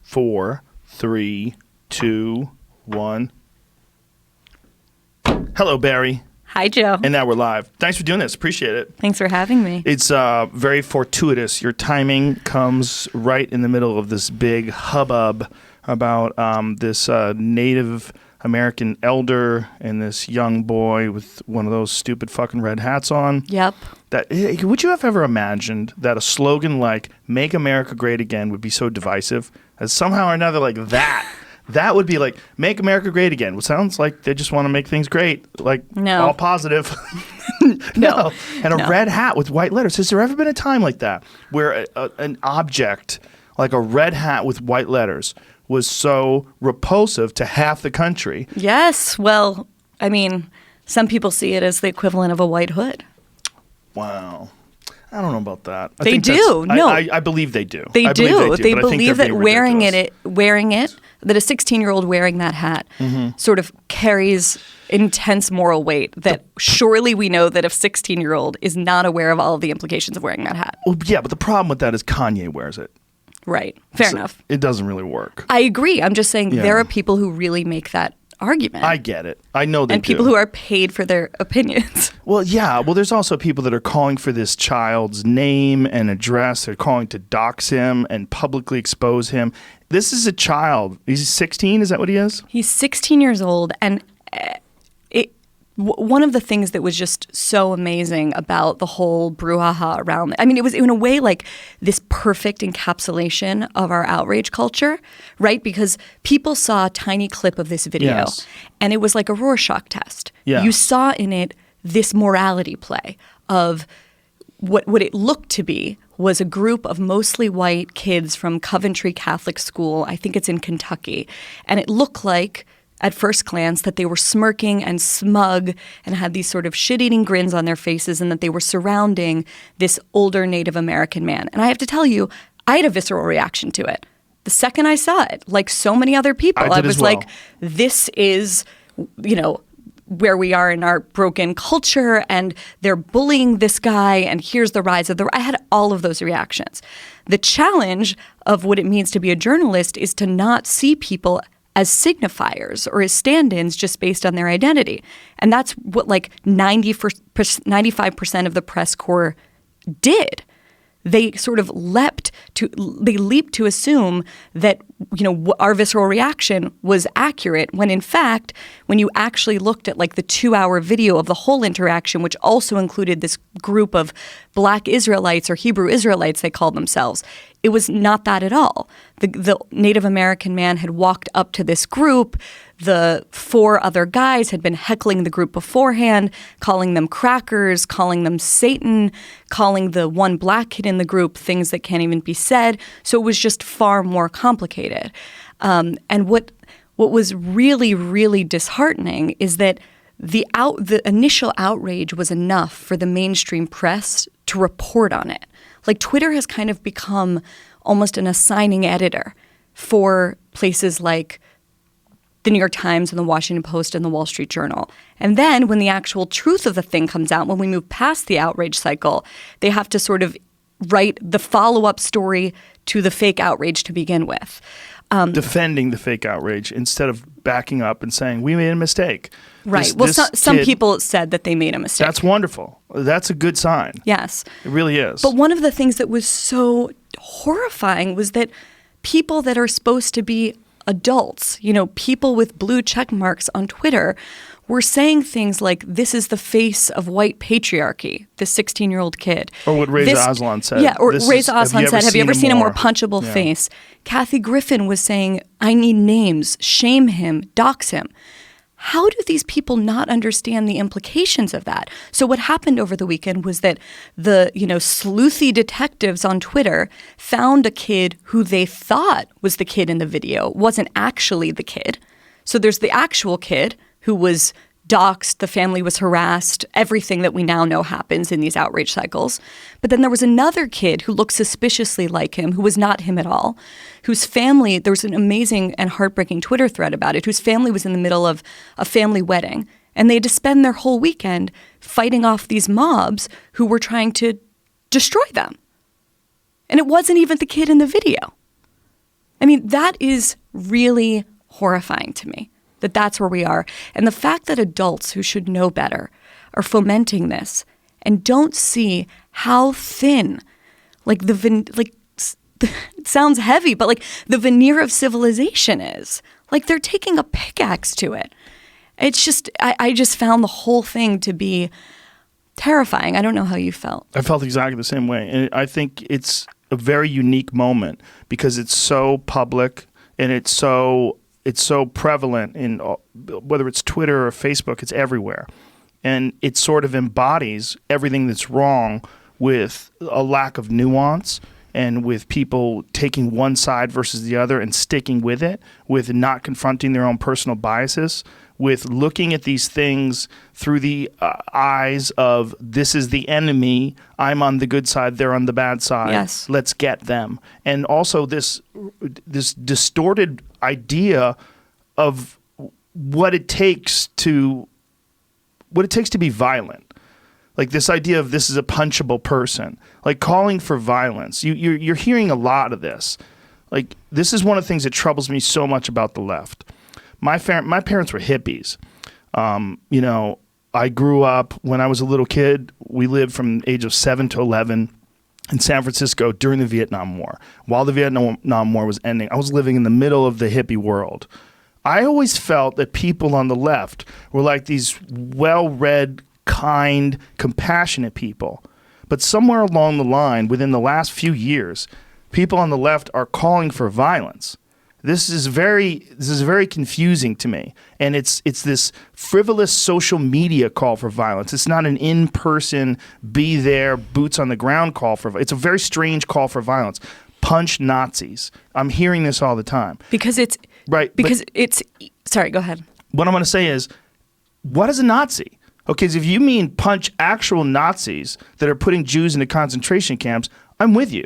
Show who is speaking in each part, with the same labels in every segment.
Speaker 1: 4, 3, 2, 1. Hello, Bari.
Speaker 2: Hi, Joe.
Speaker 1: And now we're live. Thanks for doing this. Appreciate it.
Speaker 2: Thanks for having me.
Speaker 1: It's very fortuitous. Your timing comes right in the middle of this big hubbub about this Native American elder and this young boy with one of those stupid fucking red hats on.
Speaker 2: Yep.
Speaker 1: Would you have ever imagined that a slogan like "Make America Great Again" would be so divisive? As somehow or another, like that would be like "Make America Great Again." Well, sounds like they just want to make things great, like all positive. No. And a red hat with white letters. Has there ever been a time like that where an object like a red hat with white letters was so repulsive to half the country?
Speaker 2: Yes. Well, I mean, some people see it as the equivalent of a white hood.
Speaker 1: Wow. I don't know about that.
Speaker 2: They do. No.
Speaker 1: I believe they do.
Speaker 2: They do. They believe that wearing it, that a 16-year-old wearing that hat sort of carries intense moral weight, that surely we know that a 16-year-old is not aware of all of the implications of wearing that hat.
Speaker 1: Well, yeah, but the problem with that is Kanye wears it.
Speaker 2: Right. Fair enough.
Speaker 1: It doesn't really work.
Speaker 2: I agree. I'm just saying there are people who really make that argument.
Speaker 1: I get it. I know they do.
Speaker 2: And people who are paid for their opinions.
Speaker 1: Well, yeah. Well, there's also people that are calling for this child's name and address. They're calling to dox him and publicly expose him. This is a child. He's 16? Is that what he is? He's
Speaker 2: 16 years old. And one of the things that was just so amazing about the whole brouhaha around it, I mean, it was in a way like this perfect encapsulation of our outrage culture, right? Because people saw a tiny clip of this video and it was like a Rorschach test.
Speaker 1: Yeah.
Speaker 2: You saw in it this morality play of what it looked to be was a group of mostly white kids from Coventry Catholic School. I think it's in Kentucky. And it looked like, at first glance, that they were smirking and smug and had these sort of shit-eating grins on their faces, and that they were surrounding this older Native American man. And I have to tell you, I had a visceral reaction to it. The second I saw it, like so many other people, I was like, this is, where we are in our broken culture, and they're bullying this guy, and here's the rise of I had all of those reactions. The challenge of what it means to be a journalist is to not see people as signifiers or as stand-ins just based on their identity. And that's what like 95% of the press corps did. They sort of leaped to assume that, our visceral reaction was accurate, when in fact, when you actually looked at like the 2-hour video of the whole interaction, which also included this group of Black Israelites or Hebrew Israelites, they called themselves, it was not that at all. The Native American man had walked up to this group. The 4 other guys had been heckling the group beforehand, calling them crackers, calling them Satan, calling the one black kid in the group things that can't even be said. So it was just far more complicated. And what was really, really disheartening is that the initial outrage was enough for the mainstream press to report on it. Like, Twitter has kind of become almost an assigning editor for places like the New York Times and the Washington Post and the Wall Street Journal. And then when the actual truth of the thing comes out, when we move past the outrage cycle, they have to sort of write the follow-up story to the fake outrage to begin with.
Speaker 1: Defending the fake outrage instead of backing up and saying, we made a mistake.
Speaker 2: Right. Some people said that they made a mistake.
Speaker 1: That's wonderful. That's a good sign.
Speaker 2: Yes.
Speaker 1: It really is.
Speaker 2: But one of the things that was so horrifying was that people that are supposed to be adults, people with blue check marks on Twitter, were saying things like, this is the face of white patriarchy, this 16-year-old kid.
Speaker 1: Or what Reza Aslan said.
Speaker 2: Yeah, or Reza Aslan said, have you ever seen a more punchable face? Kathy Griffin was saying, I need names, shame him, dox him. How do these people not understand the implications of that? So what happened over the weekend was that the, sleuthy detectives on Twitter found a kid who they thought was the kid in the video, wasn't actually the kid. So there's the actual kid who was doxxed, the family was harassed, everything that we now know happens in these outrage cycles. But then there was another kid who looked suspiciously like him, who was not him at all, whose family, there was an amazing and heartbreaking Twitter thread about it, whose family was in the middle of a family wedding. And they had to spend their whole weekend fighting off these mobs who were trying to destroy them. And it wasn't even the kid in the video. I mean, that is really horrifying to me, that that's where we are. And the fact that adults who should know better are fomenting this and don't see how thin, like it sounds heavy, but like the veneer of civilization is. Like they're taking a pickaxe to it. It's just, I just found the whole thing to be terrifying. I don't know how you felt.
Speaker 1: I felt exactly the same way. And I think it's a very unique moment because it's so public and it's so prevalent in whether it's Twitter or Facebook, it's everywhere. And it sort of embodies everything that's wrong with a lack of nuance and with people taking one side versus the other and sticking with it, with not confronting their own personal biases, with looking at these things through the eyes of this is the enemy, I'm on the good side, they're on the bad side,
Speaker 2: yes.
Speaker 1: Let's get them. And also this distorted idea of what it takes to be violent. Like this idea of this is a punchable person, like calling for violence. You're hearing a lot of this. Like this is one of the things that troubles me so much about the left. My parents were hippies. I grew up when I was a little kid. We lived from the age of 7 to 11 in San Francisco during the Vietnam War. While the Vietnam War was ending, I was living in the middle of the hippie world. I always felt that people on the left were like these well-read, kind, compassionate people. But somewhere along the line, within the last few years, people on the left are calling for violence. This is very confusing to me. And it's this frivolous social media call for violence. It's not an in-person, be there, boots on the ground call for violence. It's a very strange call for violence. Punch Nazis. I'm hearing this all the time.
Speaker 2: Because it's...
Speaker 1: Right.
Speaker 2: Because it's... Sorry, go ahead.
Speaker 1: What I'm going to say is, what is a Nazi? Okay, so if you mean punch actual Nazis that are putting Jews into concentration camps, I'm with you.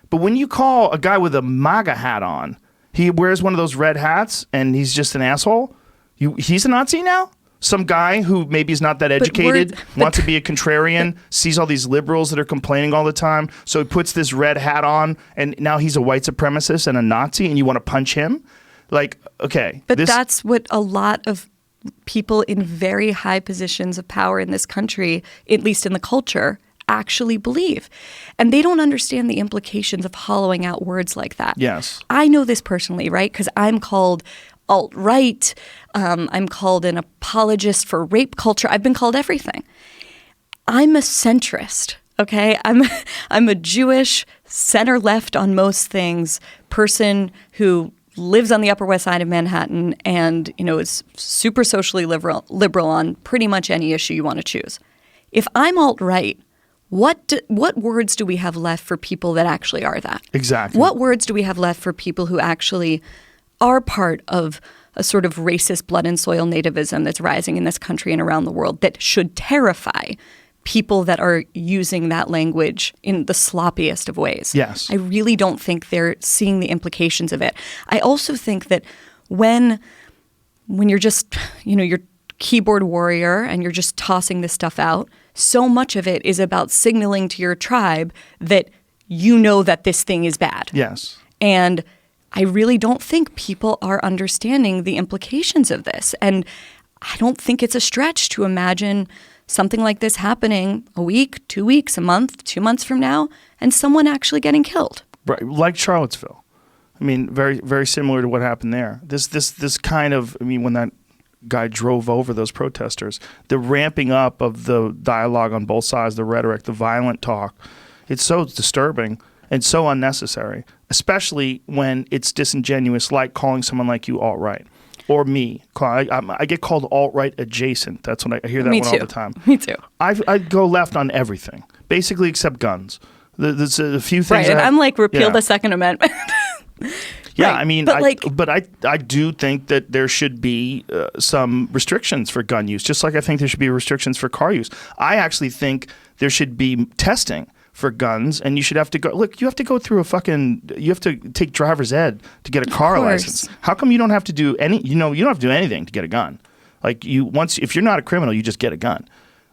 Speaker 1: But when you call a guy with a MAGA hat on, he wears one of those red hats and he's just an asshole, he's a Nazi now? Some guy who maybe is not that educated, wants to be a contrarian, sees all these liberals that are complaining all the time, so he puts this red hat on and now he's a white supremacist and a Nazi and you want to punch him? Like, okay.
Speaker 2: But that's what a lot of people in very high positions of power in this country, at least in the culture, actually believe. And they don't understand the implications of hollowing out words like that.
Speaker 1: Yes.
Speaker 2: I know this personally, right? Because I'm called alt-right. I'm called an apologist for rape culture. I've been called everything. I'm a centrist, okay? I'm a Jewish, center-left on most things person who lives on the Upper West Side of Manhattan and, is super socially liberal on pretty much any issue you want to choose. If I'm alt-right, what words do we have left for people that actually are that?
Speaker 1: Exactly.
Speaker 2: What words do we have left for people who actually are part of a sort of racist blood and soil nativism that's rising in this country and around the world that should terrify people that are using that language in the sloppiest of ways?
Speaker 1: Yes.
Speaker 2: I really don't think they're seeing the implications of it. I also think that when you're just, you're keyboard warrior and you're just tossing this stuff out, so much of it is about signaling to your tribe that you know that this thing is bad.
Speaker 1: Yes.
Speaker 2: And I really don't think people are understanding the implications of this. And I don't think it's a stretch to imagine something like this happening a week, 2 weeks, a month, 2 months from now, and someone actually getting killed.
Speaker 1: Right, like Charlottesville. I mean, very, very similar to what happened there. This kind of, when that guy drove over those protesters, the ramping up of the dialogue on both sides, the rhetoric, the violent talk, it's so disturbing and so unnecessary, especially when it's disingenuous, like calling someone like you alt-right. Or me. I get called alt-right adjacent. That's when I hear that one all the time.
Speaker 2: Me too.
Speaker 1: I go left on everything, basically except guns. There's a few things.
Speaker 2: Right, and I'm like, repeal the Second Amendment.
Speaker 1: Yeah,
Speaker 2: right.
Speaker 1: But I do think that there should be some restrictions for gun use, just like I think there should be restrictions for car use. I actually think there should be testing for guns, and you should have to go. Look, you have to go through you have to take driver's ed to get a car license. How come you don't have to do any? You don't have to do anything to get a gun. Like if you're not a criminal, you just get a gun.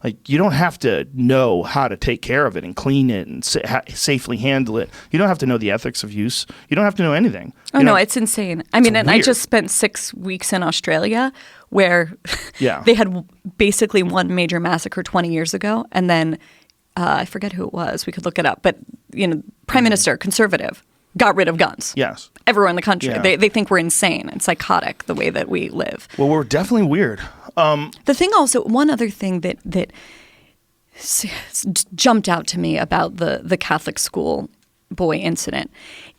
Speaker 1: Like, you don't have to know how to take care of it and clean it and safely handle it. You don't have to know the ethics of use. You don't have to know anything.
Speaker 2: Oh, no, it's insane. I mean, and I just spent 6 weeks in Australia where they had basically one major massacre 20 years ago. And then I forget who it was. We could look it up. But, Prime Minister, conservative, got rid of guns.
Speaker 1: Yes.
Speaker 2: Everywhere in the country.
Speaker 1: Yeah.
Speaker 2: They think we're insane and psychotic the way that we live.
Speaker 1: Well, we're definitely weird.
Speaker 2: The thing also, one other thing that jumped out to me about the Catholic school boy incident,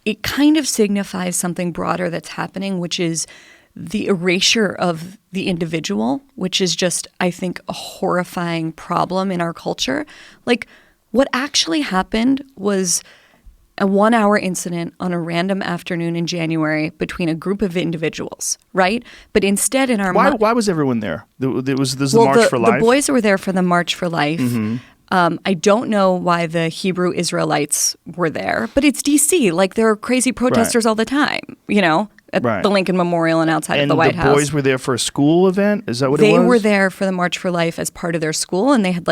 Speaker 2: it kind of signifies something broader that's happening, which is the erasure of the individual, which is just, I think, a horrifying problem in our culture. Like, what actually happened was a 1-hour incident on a random afternoon in January between a group of individuals, right? But instead in our...
Speaker 1: Why was everyone there? There was the March for Life?
Speaker 2: The boys were there for the March for Life. Mm-hmm. I don't know why the Hebrew Israelites were there, but it's D.C. Like, there are crazy protesters all the time, at the Lincoln Memorial and outside of the White House.
Speaker 1: And the boys were there for a school event? Is that what it was?
Speaker 2: They were there for the March for Life as part of their school, and they had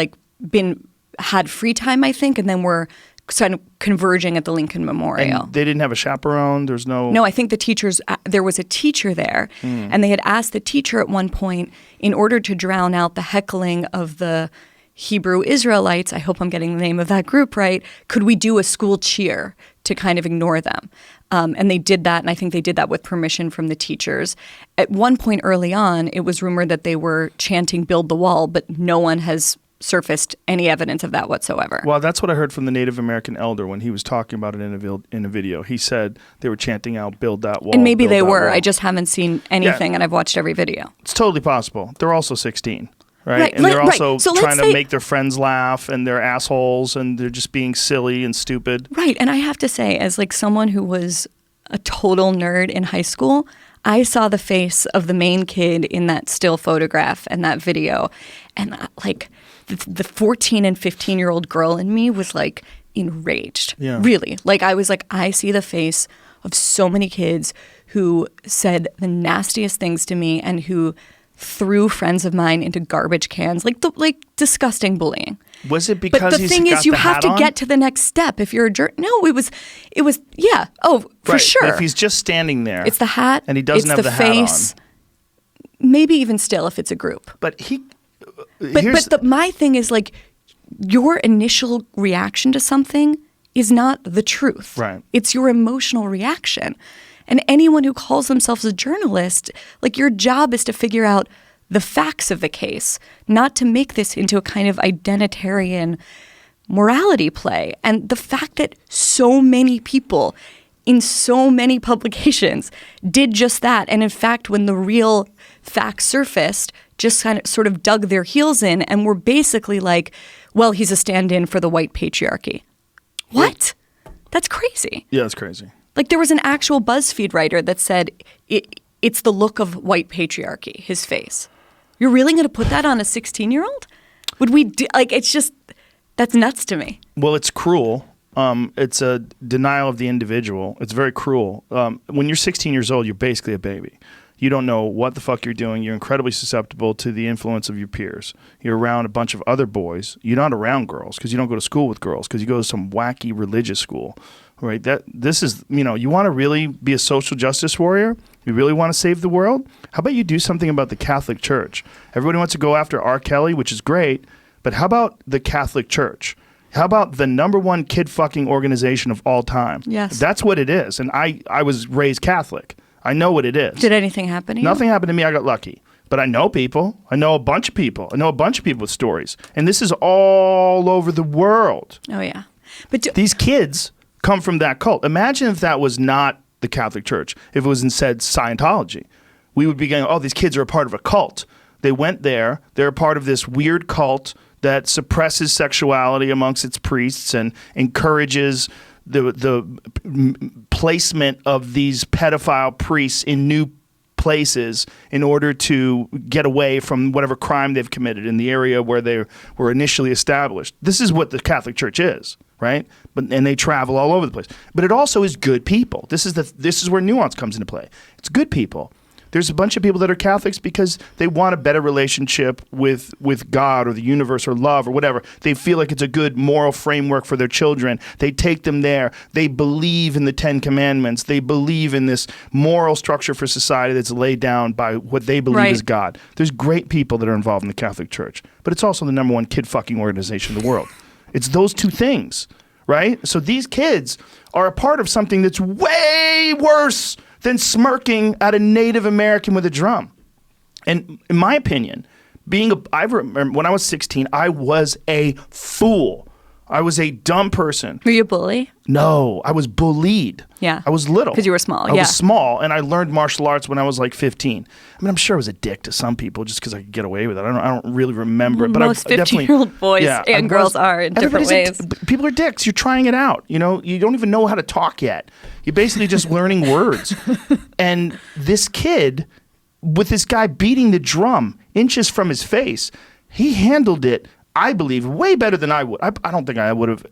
Speaker 2: had free time, I think, and then were kind of converging at the Lincoln Memorial.
Speaker 1: And they didn't have a chaperone? There's no...
Speaker 2: No, I think there was a teacher there, and they had asked the teacher at one point, in order to drown out the heckling of the Hebrew Israelites, I hope I'm getting the name of that group right, could we do a school cheer to kind of ignore them? And they did that, and I think they did that with permission from the teachers. At one point early on, it was rumored that they were chanting "Build the Wall," but no one has surfaced any evidence of that whatsoever.
Speaker 1: Well, that's what I heard from the Native American elder when he was talking about it in a video. He said they were chanting out, "Build that wall."
Speaker 2: And maybe they were. I just haven't seen anything, and I've watched every video.
Speaker 1: It's totally possible. They're also 16, right? And they're also trying to make their friends laugh, and they're assholes, and they're just being silly and stupid.
Speaker 2: Right. And I have to say, as someone who was a total nerd in high school, I saw the face of the main kid in that still photograph and that video, and the 14 and 15-year-old girl in me was enraged.
Speaker 1: Yeah.
Speaker 2: Really. I was I see the face of so many kids who said the nastiest things to me and who threw friends of mine into garbage cans, disgusting bullying.
Speaker 1: Was it because
Speaker 2: But the thing is, you have to get to the next step if you're a jerk. No, it was, yeah. Oh, for sure.
Speaker 1: But if he's just standing there.
Speaker 2: It's the hat.
Speaker 1: And he doesn't have the
Speaker 2: face,
Speaker 1: hat
Speaker 2: on. Maybe even still if it's a group.
Speaker 1: But he...
Speaker 2: But my thing is your initial reaction to something is not the truth.
Speaker 1: Right.
Speaker 2: It's your emotional reaction. And anyone who calls themselves a journalist, your job is to figure out the facts of the case, not to make this into a kind of identitarian morality play. And the fact that so many people in so many publications did just that, and in fact, when the real facts surfaced, just sort of dug their heels in and were basically well, he's a stand-in for the white patriarchy. What? That's crazy.
Speaker 1: Yeah, that's crazy.
Speaker 2: There was an actual BuzzFeed writer that said it's the look of white patriarchy, his face. You're really going to put that on a 16-year-old? Would we do, it's just, that's nuts to me.
Speaker 1: Well, it's cruel. It's a denial of the individual. It's very cruel. When you're 16 years old, you're basically a baby. You don't know what the fuck you're doing. You're incredibly susceptible to the influence of your peers. You're around a bunch of other boys. You're not around girls because you don't go to school with girls because you go to some wacky religious school, right? This is, you want to really be a social justice warrior? You really want to save the world? How about you do something about the Catholic Church? Everybody wants to go after R. Kelly, which is great, but how about the Catholic Church? How about the #1 kid fucking organization of all time?
Speaker 2: Yes.
Speaker 1: That's what it is. And I was raised Catholic. I know what it is.
Speaker 2: Did anything happen to you?
Speaker 1: Nothing happened to me. I got lucky. But I know people. I know a bunch of people. I know a bunch of people with stories. And this is all over the world.
Speaker 2: Oh, yeah. But
Speaker 1: these kids come from that cult. Imagine if that was not the Catholic Church, if it was instead Scientology. We would be going, oh, these kids are a part of a cult. They went there. They're a part of this weird cult that suppresses sexuality amongst its priests and encourages the placement of these pedophile priests in new places in order to get away from whatever crime they've committed in the area where they were initially established. This is what the Catholic Church is, right? And they travel all over the place. But it also is good people. This is where nuance comes into play. It's good people. There's a bunch of people that are Catholics because they want a better relationship with God or the universe or love or whatever. They feel like it's a good moral framework for their children. They take them there. They believe in the 10 Commandments. They believe in this moral structure for society that's laid down by what they believe is God. There's great people that are involved in the Catholic Church, but it's also the number one kid fucking organization in the world. It's those two things, right? So these kids are a part of something that's way worse than smirking at a Native American with a drum. And in my opinion, I remember when I was 16, I was a fool. I was a dumb person.
Speaker 2: Were you a bully?
Speaker 1: No, I was bullied.
Speaker 2: Yeah.
Speaker 1: I was little.
Speaker 2: Because you were small,
Speaker 1: I was small, and I learned martial arts when I was like 15. I mean, I'm sure I was a dick to some people just because I could get away with it. I don't really remember. But
Speaker 2: most 15-year-old boys and girls are in different ways.
Speaker 1: People are dicks. You're trying it out. You know, you don't even know how to talk yet. You're basically just learning words. And this kid, with this guy beating the drum inches from his face, he handled it, I believe, way better than I would. I don't think I would have.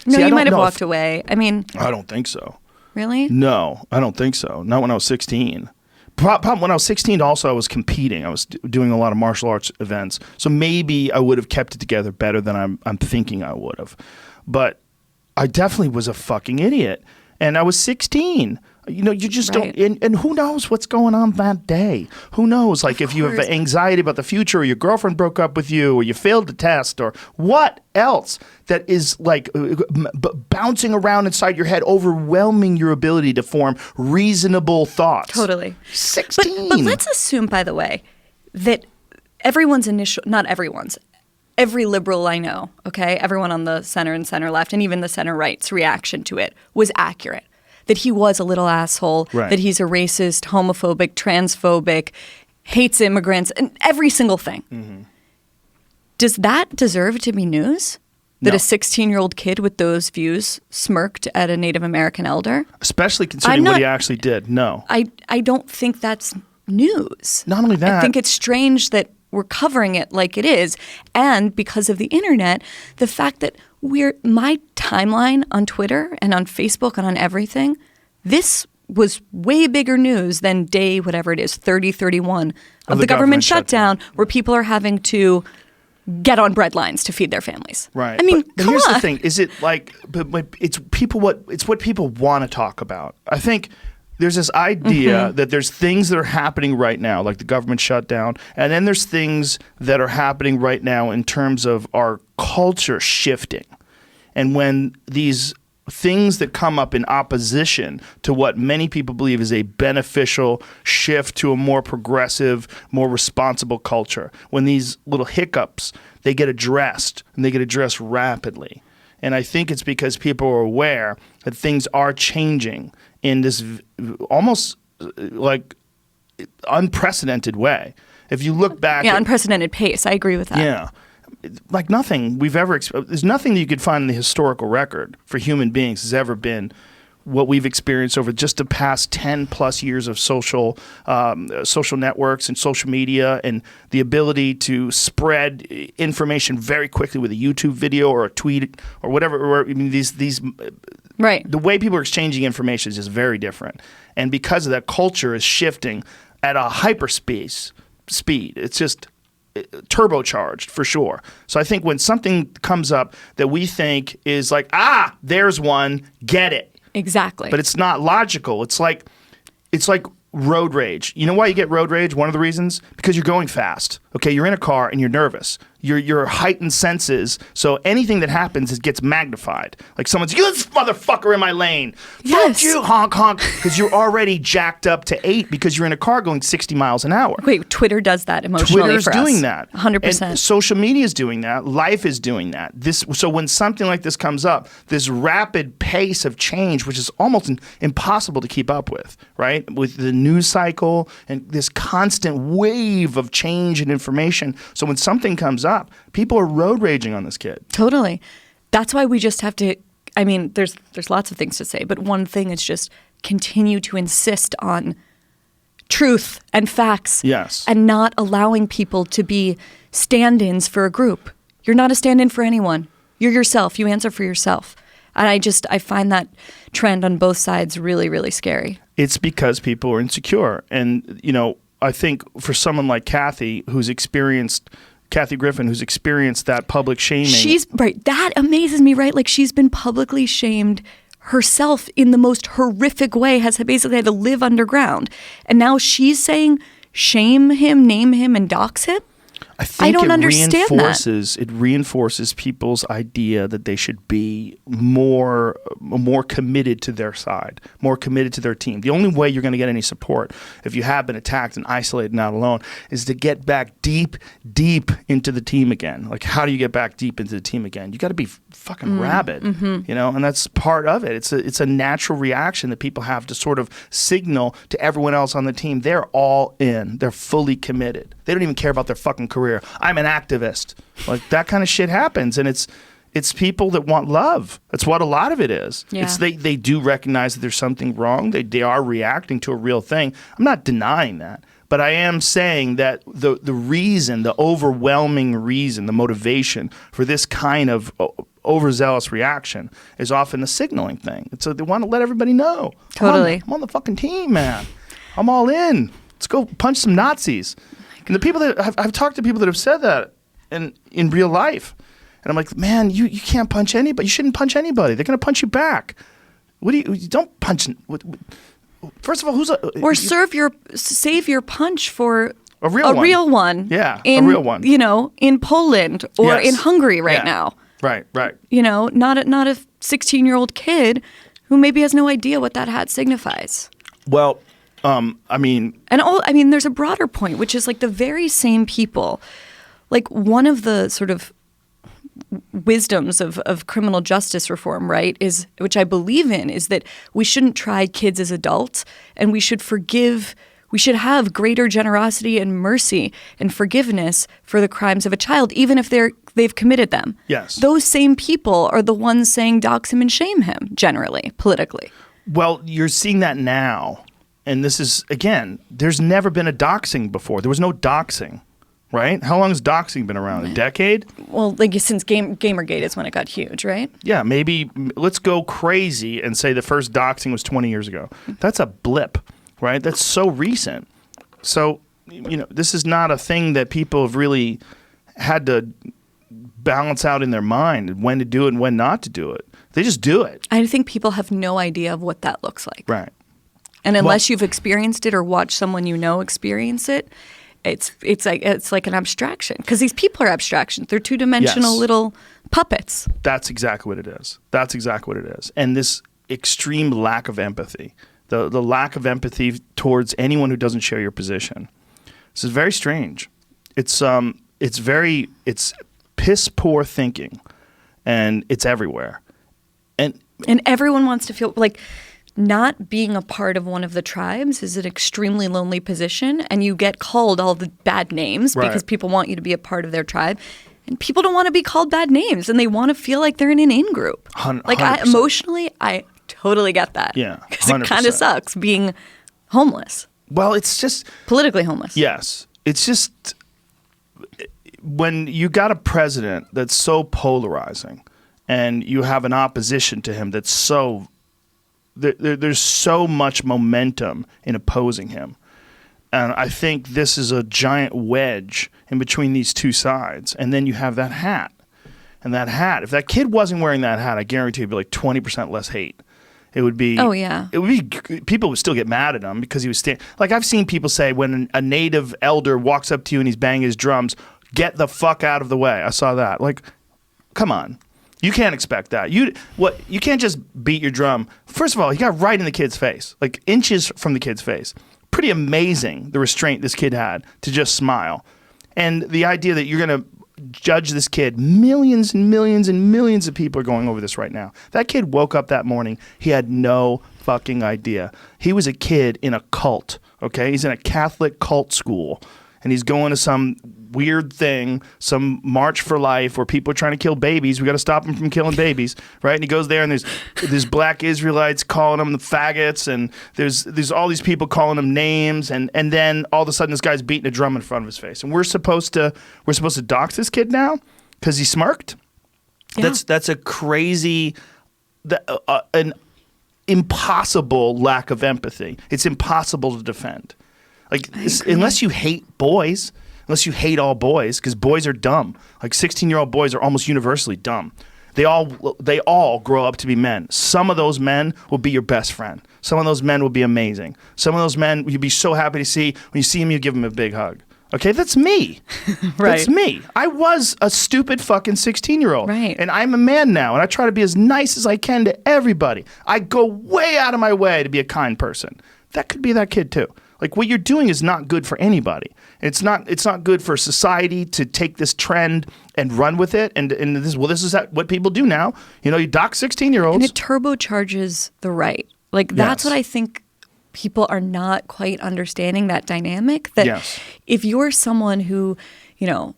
Speaker 2: You might have walked away. I mean,
Speaker 1: I don't think so.
Speaker 2: Really?
Speaker 1: No, I don't think so. Not when I was 16. Problem when I was 16, also I was competing. I was doing a lot of martial arts events, so maybe I would have kept it together better than I'm thinking I would have. But I definitely was a fucking idiot, and I was 16. You know, you just don't, and who knows what's going on that day? Who knows? Like if you have anxiety about the future, or your girlfriend broke up with you, or you failed the test, or what else that is like bouncing around inside your head, overwhelming your ability to form reasonable thoughts.
Speaker 2: Totally.
Speaker 1: 16.
Speaker 2: But let's assume, by the way, that every liberal I know, okay, everyone on the center and center left, and even the center right's reaction to it was accurate. That he was a little asshole, that he's a racist, homophobic, transphobic, hates immigrants, and every single thing. Mm-hmm. Does that deserve to be news? That a 16-year-old kid with those views smirked at a Native American elder?
Speaker 1: Especially considering what he actually did. No.
Speaker 2: I don't think that's news.
Speaker 1: Not only that.
Speaker 2: I think it's strange that we're covering it like it is. And because of the internet, the fact that my timeline on Twitter and on Facebook and on everything, this was way bigger news than day, whatever it is, 30, 31 of the government shutdown, where people are having to get on bread lines to feed their families.
Speaker 1: Right.
Speaker 2: I mean,
Speaker 1: but here's the thing. Is it like, but it's what people want to talk about. I think there's this idea that there's things that are happening right now, like the government shutdown, and then there's things that are happening right now in terms of our culture shifting. And when these things that come up in opposition to what many people believe is a beneficial shift to a more progressive, more responsible culture, when these little hiccups, they get addressed, and they get addressed rapidly. And I think it's because people are aware that things are changing in this almost like unprecedented way. If you look back
Speaker 2: at unprecedented pace. I agree with that.
Speaker 1: Yeah. Like nothing we've ever there's nothing that you could find in the historical record for human beings has ever been what we've experienced over just the past 10 plus years of social networks and social media, and the ability to spread information very quickly with a YouTube video or a tweet or whatever. Or, I mean, these
Speaker 2: right.
Speaker 1: The way people are exchanging information is just very different, and because of that, culture is shifting at a hyperspeed. It's just turbocharged for sure. So I think when something comes up that we think is like, there's one, get it.
Speaker 2: Exactly.
Speaker 1: But it's not logical. It's like road rage. You know why you get road rage? One of the reasons? Because you're going fast. Okay, you're in a car and you're nervous. Your heightened senses, so anything that happens, it gets magnified. Like someone's, you this motherfucker in my lane.
Speaker 2: Yes.
Speaker 1: Fuck you, honk, honk. Because you're already jacked up to 8 because you're in a car going 60 miles an hour.
Speaker 2: Wait, Twitter does that emotionally
Speaker 1: Twitter's
Speaker 2: for us.
Speaker 1: doing that.
Speaker 2: 100%.
Speaker 1: And social media is doing that. Life is doing that. So when something like this comes up, this rapid pace of change, which is almost impossible to keep up with, right? With the news cycle and this constant wave of change and information. So when something comes up, people are road raging on this kid.
Speaker 2: Totally. That's why we just have to, I mean, there's lots of things to say, but one thing is just continue to insist on truth and facts.
Speaker 1: Yes.
Speaker 2: And not allowing people to be stand-ins for a group. You're not a stand-in for anyone. You're yourself. You answer for yourself. And I find that trend on both sides really, really scary.
Speaker 1: It's because people are insecure. And, I think for someone like Kathy Griffin, who's experienced that public shaming.
Speaker 2: She's right. That amazes me, right? Like she's been publicly shamed herself in the most horrific way, has basically had to live underground. And now she's saying, shame him, name him, and dox him?
Speaker 1: I think
Speaker 2: don't understand that.
Speaker 1: It reinforces people's idea that they should be more committed to their side, more committed to their team. The only way you're going to get any support if you have been attacked and isolated and out alone is to get back deep into the team again. Like, how do you get back deep into the team again? You got to be fucking rabid, and that's part of it. It's a natural reaction that people have to sort of signal to everyone else on the team they're all in. They're fully committed. They don't even care about their fucking career. I'm an activist. Like, that kind of shit happens, and it's people that want love. That's what a lot of it is.
Speaker 2: Yeah.
Speaker 1: It's they do recognize that there's something wrong. They are reacting to a real thing. I'm not denying that, but I am saying that the reason, the overwhelming reason, the motivation for this kind of overzealous reaction is often a signaling thing. So they want to let everybody know.
Speaker 2: Totally.
Speaker 1: I'm on the fucking team, man. I'm all in. Let's go punch some Nazis. And the people that I've talked to people that have said that in real life, and I'm like, man, you can't punch anybody. You shouldn't punch anybody. They're gonna punch you back. You don't punch. First of all, save your punch for a real one. Yeah, a real one.
Speaker 2: In Poland or in Hungary now.
Speaker 1: Right.
Speaker 2: Not a 16-year-old kid who maybe has no idea what that hat signifies.
Speaker 1: Well.
Speaker 2: There's a broader point, which is like the very same people. Like, one of the sort of wisdoms of criminal justice reform, right, which I believe in, is that we shouldn't try kids as adults, and we should forgive. We should have greater generosity and mercy and forgiveness for the crimes of a child, even if they've committed them.
Speaker 1: Yes.
Speaker 2: Those same people are the ones saying dox him and shame him, generally, politically.
Speaker 1: Well, you're seeing that now. And this is, again, there's never been a doxing before. There was no doxing, right? How long has doxing been around? A decade?
Speaker 2: Well, like since Gamergate is when it got huge, right?
Speaker 1: Yeah, maybe let's go crazy and say the first doxing was 20 years ago. That's a blip, right? That's so recent. So, this is not a thing that people have really had to balance out in their mind when to do it and when not to do it. They just do it.
Speaker 2: I think people have no idea of what that looks like.
Speaker 1: Right.
Speaker 2: And unless you've experienced it or watched someone experience it, it's like an abstraction. Because these people are abstractions. They're two-dimensional little puppets. That's exactly what it is. And this extreme lack of empathy, the lack of empathy towards anyone who doesn't share your position. This is very strange. It's piss poor thinking, and it's everywhere. And everyone wants to feel like not being a part of one of the tribes is an extremely lonely position, and you get called all the bad names because people want you to be a part of their tribe. And people don't want to be called bad names, and they want to feel like they're in an in-group. Like, emotionally, I totally get that.
Speaker 1: Yeah, 100%.
Speaker 2: Because it kind of sucks being homeless.
Speaker 1: Well, it's just...
Speaker 2: politically homeless.
Speaker 1: Yes. It's just... when you got a president that's so polarizing, and you have an opposition to him that's so... There's so much momentum in opposing him. And I think this is a giant wedge in between these two sides. And then you have that hat. And that hat, if that kid wasn't wearing that hat, I guarantee it'd be like 20% less hate. It would be...
Speaker 2: oh, yeah.
Speaker 1: It would be... people would still get mad at him because he was... like, I've seen people say when a native elder walks up to you and he's banging his drums, get the fuck out of the way. I saw that. Like, come on. You can't expect that. You can't just beat your drum. First of all, he got right in the kid's face, like inches from the kid's face. Pretty amazing, the restraint this kid had to just smile. And the idea that you're going to judge this kid, millions and millions and millions of people are going over this right now. That kid woke up that morning, he had no fucking idea. He was a kid in a cult, okay? He's in a Catholic cult school. And he's going to some weird thing, some March for Life where people are trying to kill babies. We got to stop him from killing babies, right? And he goes there, and there's black Israelites calling him the faggots, and there's all these people calling him names, and then all of a sudden this guy's beating a drum in front of his face, and we're supposed to dox this kid now because he smirked.
Speaker 2: Yeah.
Speaker 1: That's a crazy an impossible lack of empathy. It's impossible to defend. Like, unless you hate boys, unless you hate all boys, because boys are dumb. Like 16-year-old boys are almost universally dumb. They all grow up to be men. Some of those men will be your best friend. Some of those men will be amazing. Some of those men you'll be so happy to see. When you see him, you give him a big hug. Okay, that's me.
Speaker 2: Right.
Speaker 1: That's me. I was a stupid fucking 16-year-old.
Speaker 2: Right.
Speaker 1: And I'm a man now, and I try to be as nice as I can to everybody. I go way out of my way to be a kind person. That could be that kid too. Like, what you're doing is not good for anybody. It's not good for society to take this trend and run with it. And this is what people do now. You know, you dock 16-year-olds.
Speaker 2: And it turbocharges the right. Like, that's
Speaker 1: Yes.
Speaker 2: what I think people are not quite understanding, that dynamic. That
Speaker 1: Yes.
Speaker 2: if you're someone who, you know,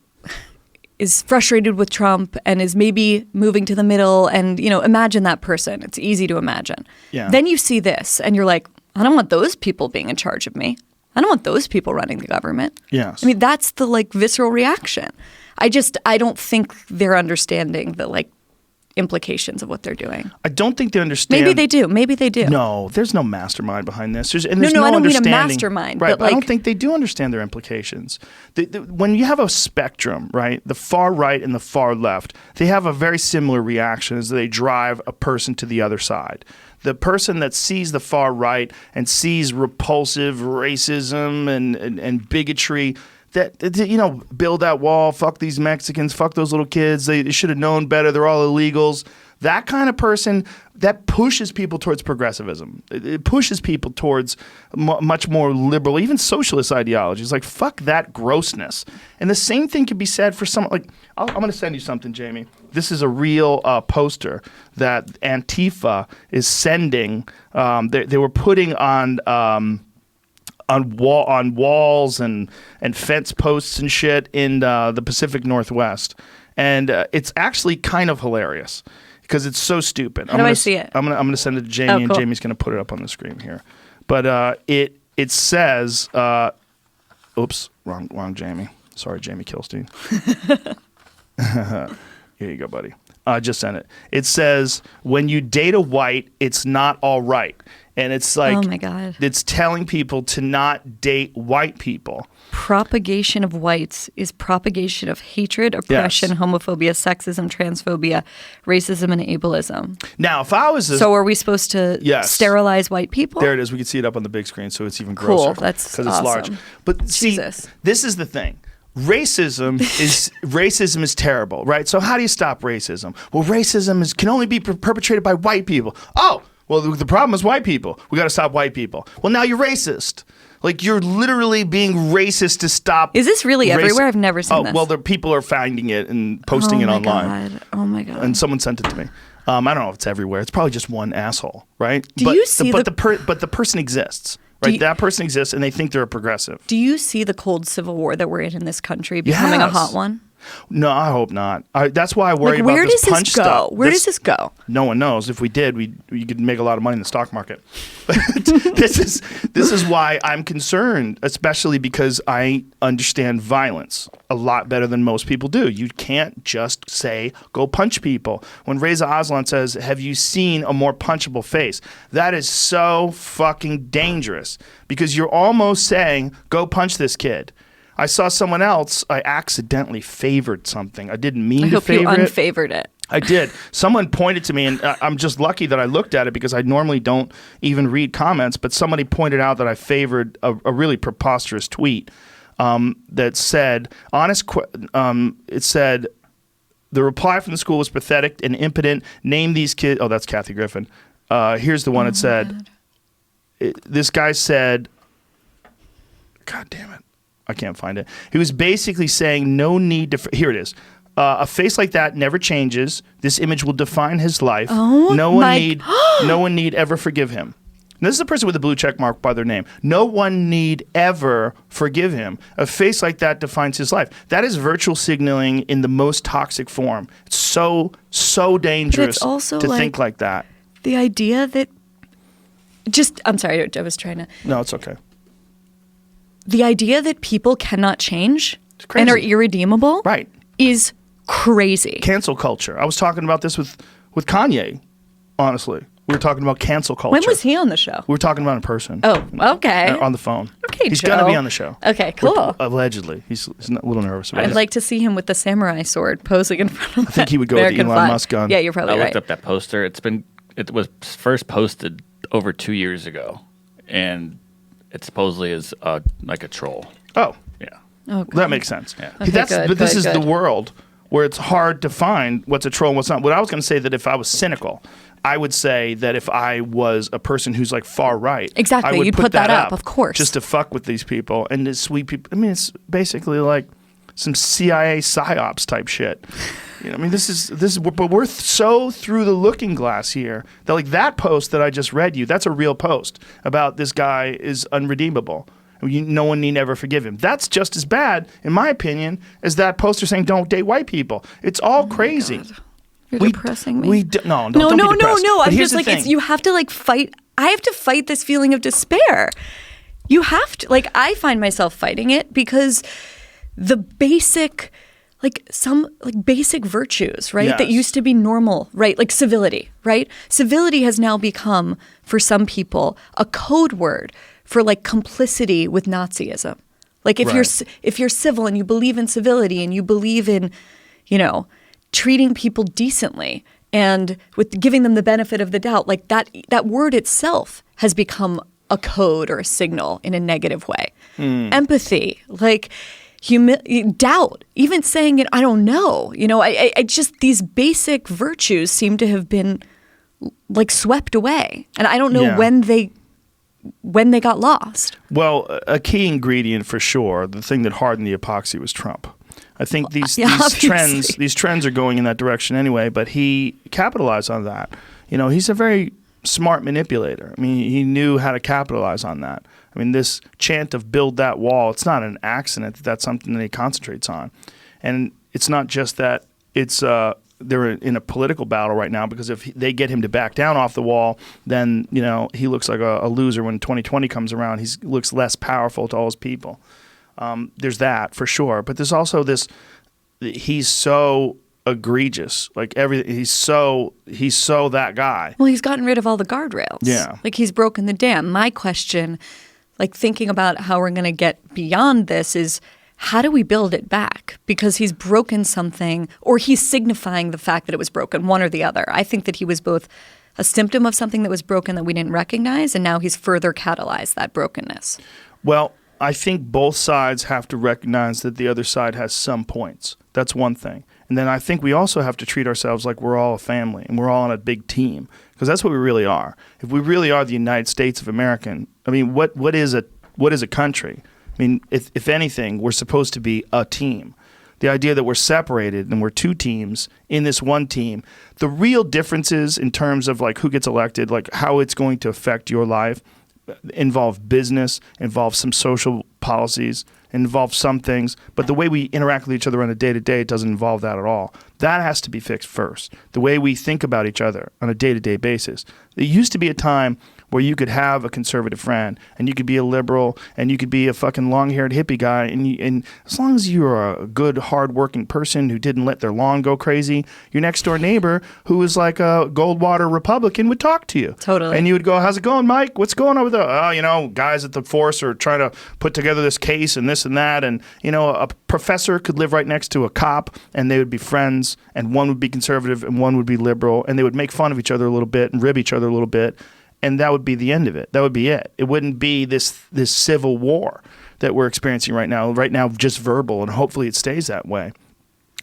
Speaker 2: is frustrated with Trump and is maybe moving to the middle and, you know, imagine that person. It's easy to imagine.
Speaker 1: Yeah.
Speaker 2: Then you see this and you're like, I don't want those people being in charge of me. I don't want those people running the government.
Speaker 1: Yes.
Speaker 2: I mean, that's the like visceral reaction. I don't think they're understanding the like implications of what they're doing.
Speaker 1: I don't think they understand.
Speaker 2: Maybe they do. Maybe they do.
Speaker 1: No, there's no mastermind behind this. There's
Speaker 2: no,
Speaker 1: no
Speaker 2: I don't mean a
Speaker 1: understanding.
Speaker 2: mastermind,
Speaker 1: Right,
Speaker 2: but
Speaker 1: I don't
Speaker 2: like-
Speaker 1: think they do understand their implications. When you have a spectrum, right, the far right and the far left, they have a very similar reaction as they drive a person to the other side. The person that sees the far right and sees repulsive racism and bigotry, that, you know, build that wall, fuck these Mexicans, fuck those little kids, they should have known better, they're all illegals. That kind of person, that pushes people towards progressivism. It pushes people towards much more liberal, even socialist ideologies. Like, fuck that grossness. And the same thing could be said for someone like, I'm going to send you something, Jamie. This is a real poster that Antifa is sending. They were putting on walls and fence posts and shit in the Pacific Northwest. And it's actually kind of hilarious because it's so stupid.
Speaker 2: How do I see it?
Speaker 1: I'm gonna send it to Jamie,
Speaker 2: Oh, cool.
Speaker 1: and Jamie's gonna put it up on the screen here. But it says, oops, wrong Jamie. Sorry, Jamie Kilstein. Here you go, buddy. I just sent it. It says, when you date a white, it's not all right. And it's like,
Speaker 2: Oh my God.
Speaker 1: It's telling people to not date white people.
Speaker 2: Propagation of whites is propagation of hatred, oppression,
Speaker 1: Yes.
Speaker 2: homophobia, sexism, transphobia, racism, and ableism.
Speaker 1: Now, if I was
Speaker 2: So are we supposed to
Speaker 1: Yes.
Speaker 2: sterilize white people?
Speaker 1: there it is. We can see it up on the big screen, so it's even
Speaker 2: Cool.
Speaker 1: grosser.
Speaker 2: That's
Speaker 1: because it's large.
Speaker 2: awesome.
Speaker 1: But see,
Speaker 2: Jesus.
Speaker 1: this is the thing. Racism is terrible, right? So how do you stop racism? Well, racism can only be perpetrated by white people. Oh, well, the problem is white people. We got to stop white people. Well, now you're racist. Like, you're literally being racist to stop.
Speaker 2: Is this really everywhere? I've never seen this.
Speaker 1: Well, people are finding it and posting it online.
Speaker 2: Oh my God.
Speaker 1: And someone sent it to me. I don't know if it's everywhere. It's probably just one asshole, right?
Speaker 2: Do you see
Speaker 1: but the person exists, right? That person exists, and they think they're a progressive.
Speaker 2: Do you see the cold civil war that we're in this country becoming a
Speaker 1: Yes.
Speaker 2: hot one?
Speaker 1: No, I hope not. That's why I worry
Speaker 2: Like,
Speaker 1: about
Speaker 2: where
Speaker 1: this
Speaker 2: does
Speaker 1: punch
Speaker 2: this go?
Speaker 1: stuff.
Speaker 2: Where does this go?
Speaker 1: No one knows. If we did, we could make a lot of money in the stock market. This is why I'm concerned, especially because I understand violence a lot better than most people do. You can't just say, go punch people. When Reza Aslan says, have you seen a more punchable face? That is so fucking dangerous because you're almost saying, go punch this kid. I saw someone else, I accidentally favored something. I didn't mean
Speaker 2: I
Speaker 1: to
Speaker 2: hope you
Speaker 1: favor it.
Speaker 2: unfavored it.
Speaker 1: I did. Someone pointed to me, and I'm just lucky that I looked at it because I normally don't even read comments, but somebody pointed out that I favored a really preposterous tweet that said, it said, the reply from the school was pathetic and impotent. Name these kids. Oh, that's Kathy Griffin. Here's the one. It said, this guy said, God damn it. I can't find it. He was basically saying no need to. Here it is. A face like that never changes. This image will define his life.
Speaker 2: Oh,
Speaker 1: no one
Speaker 2: my-
Speaker 1: need. No one need ever forgive him. And this is a person with a blue check mark by their name. No one need ever forgive him. A face like that defines his life. That is virtual signaling in the most toxic form. It's so dangerous
Speaker 2: also
Speaker 1: to
Speaker 2: like-
Speaker 1: think like that.
Speaker 2: The idea that I'm sorry, I was trying to.
Speaker 1: No, it's okay.
Speaker 2: The idea that people cannot change
Speaker 1: crazy.
Speaker 2: and are irredeemable
Speaker 1: Right.
Speaker 2: is crazy.
Speaker 1: Cancel culture. I was talking about this with Kanye. honestly. We were talking about cancel culture.
Speaker 2: When was he on the show?
Speaker 1: We were talking about it in person.
Speaker 2: Oh, okay.
Speaker 1: On the phone.
Speaker 2: Okay,
Speaker 1: He's
Speaker 2: Joe.
Speaker 1: going to be on the show.
Speaker 2: Okay, cool.
Speaker 1: Allegedly. He's a little nervous about it.
Speaker 2: I'd like to see him with the samurai sword posing in front of
Speaker 1: I think he would go with the
Speaker 2: American
Speaker 1: Elon
Speaker 2: flag.
Speaker 1: Musk gun.
Speaker 2: Yeah, you're probably
Speaker 3: I
Speaker 2: right.
Speaker 3: looked up that poster. It was first posted over 2 years ago, and it supposedly is like a troll.
Speaker 1: Oh,
Speaker 3: Yeah.
Speaker 2: Oh, God.
Speaker 1: that makes sense.
Speaker 3: Yeah.
Speaker 2: Okay, good,
Speaker 1: but this
Speaker 2: good,
Speaker 1: is
Speaker 2: good.
Speaker 1: the world where it's hard to find what's a troll and what's not. What I was going to say that if I was cynical, I would say that if I was a person who's like far right,
Speaker 2: Exactly,
Speaker 1: I would
Speaker 2: you'd put that up, of course.
Speaker 1: just to fuck with these people and to sweep people. I mean, it's basically like some CIA psyops type shit. You know, I mean, this is, but we're so through the looking glass here that like that post that I just read you, that's a real post about this guy is unredeemable. No one need ever forgive him. That's just as bad, in my opinion, as that poster saying don't date white people. It's all crazy.
Speaker 2: You're depressing me.
Speaker 1: No,
Speaker 2: no.
Speaker 1: Be depressed.
Speaker 2: I'm
Speaker 1: But here's
Speaker 2: just
Speaker 1: the
Speaker 2: like,
Speaker 1: thing.
Speaker 2: you have to like fight. I have to fight this feeling of despair. You have to, like, I find myself fighting it because the basic, like some like basic virtues, right? That
Speaker 1: Yes.
Speaker 2: used to be normal, right? Like civility, right? Civility has now become, for some people, a code word for like complicity with Nazism. Like if you're civil and you believe in civility and you believe in, you know, treating people decently and with giving them the benefit of the doubt, like that word itself has become a code or a signal in a negative way. Empathy, like doubt, even saying it, I don't know. You know, I just, these basic virtues seem to have been like swept away. And I don't know
Speaker 1: Yeah.
Speaker 2: when they got lost.
Speaker 1: Well, a key ingredient for sure, the thing that hardened the epoxy was Trump. I think these trends are going in that direction anyway, but he capitalized on that. You know, he's a very smart manipulator. I mean, he knew how to capitalize on that. I mean, this chant of build that wall, it's not an accident that that's something that he concentrates on. And it's not just that it's they're in a political battle right now, because if they get him to back down off the wall, then, you know, he looks like a loser when 2020 comes around. He looks less powerful to all his people. There's that for sure, but there's also this. He's so egregious, like everything. He's so that guy.
Speaker 2: Well, he's gotten rid of all the guardrails.
Speaker 1: Yeah.
Speaker 2: Like he's broken the dam. My question, like thinking about how we're going to get beyond this, is how do we build it back? Because he's broken something, or he's signifying the fact that it was broken, one or the other. I think that he was both a symptom of something that was broken that we didn't recognize, and now he's further catalyzed that brokenness.
Speaker 1: Well, I think both sides have to recognize that the other side has some points. That's one thing. And then I think we also have to treat ourselves like we're all a family and we're all on a big team, because that's what we really are. If we really are the United States of America, I mean, what is a country? I mean, if anything, we're supposed to be a team. The idea that we're separated and we're two teams in this one team, the real differences in terms of like who gets elected, like how it's going to affect your life, involve business, involve some social policies, involve some things, but the way we interact with each other on a day-to-day doesn't involve that at all. That has to be fixed first. The way we think about each other on a day-to-day basis. There used to be a time where you could have a conservative friend and you could be a liberal and you could be a fucking long-haired hippie guy, and as long as you were a good, hard-working person who didn't let their lawn go crazy, your next-door neighbor who was like a Goldwater Republican would talk to you.
Speaker 2: Totally.
Speaker 1: And you would go, how's it going, Mike? What's going on with the, oh, you know, guys at the force are trying to put together this case and this and that. And, you know, a professor could live right next to a cop and they would be friends, and one would be conservative and one would be liberal, and they would make fun of each other a little bit and rib each other a little bit. And that would be the end of it. That would be it. It wouldn't be this civil war that we're experiencing right now. Right now, just verbal, and hopefully it stays that way.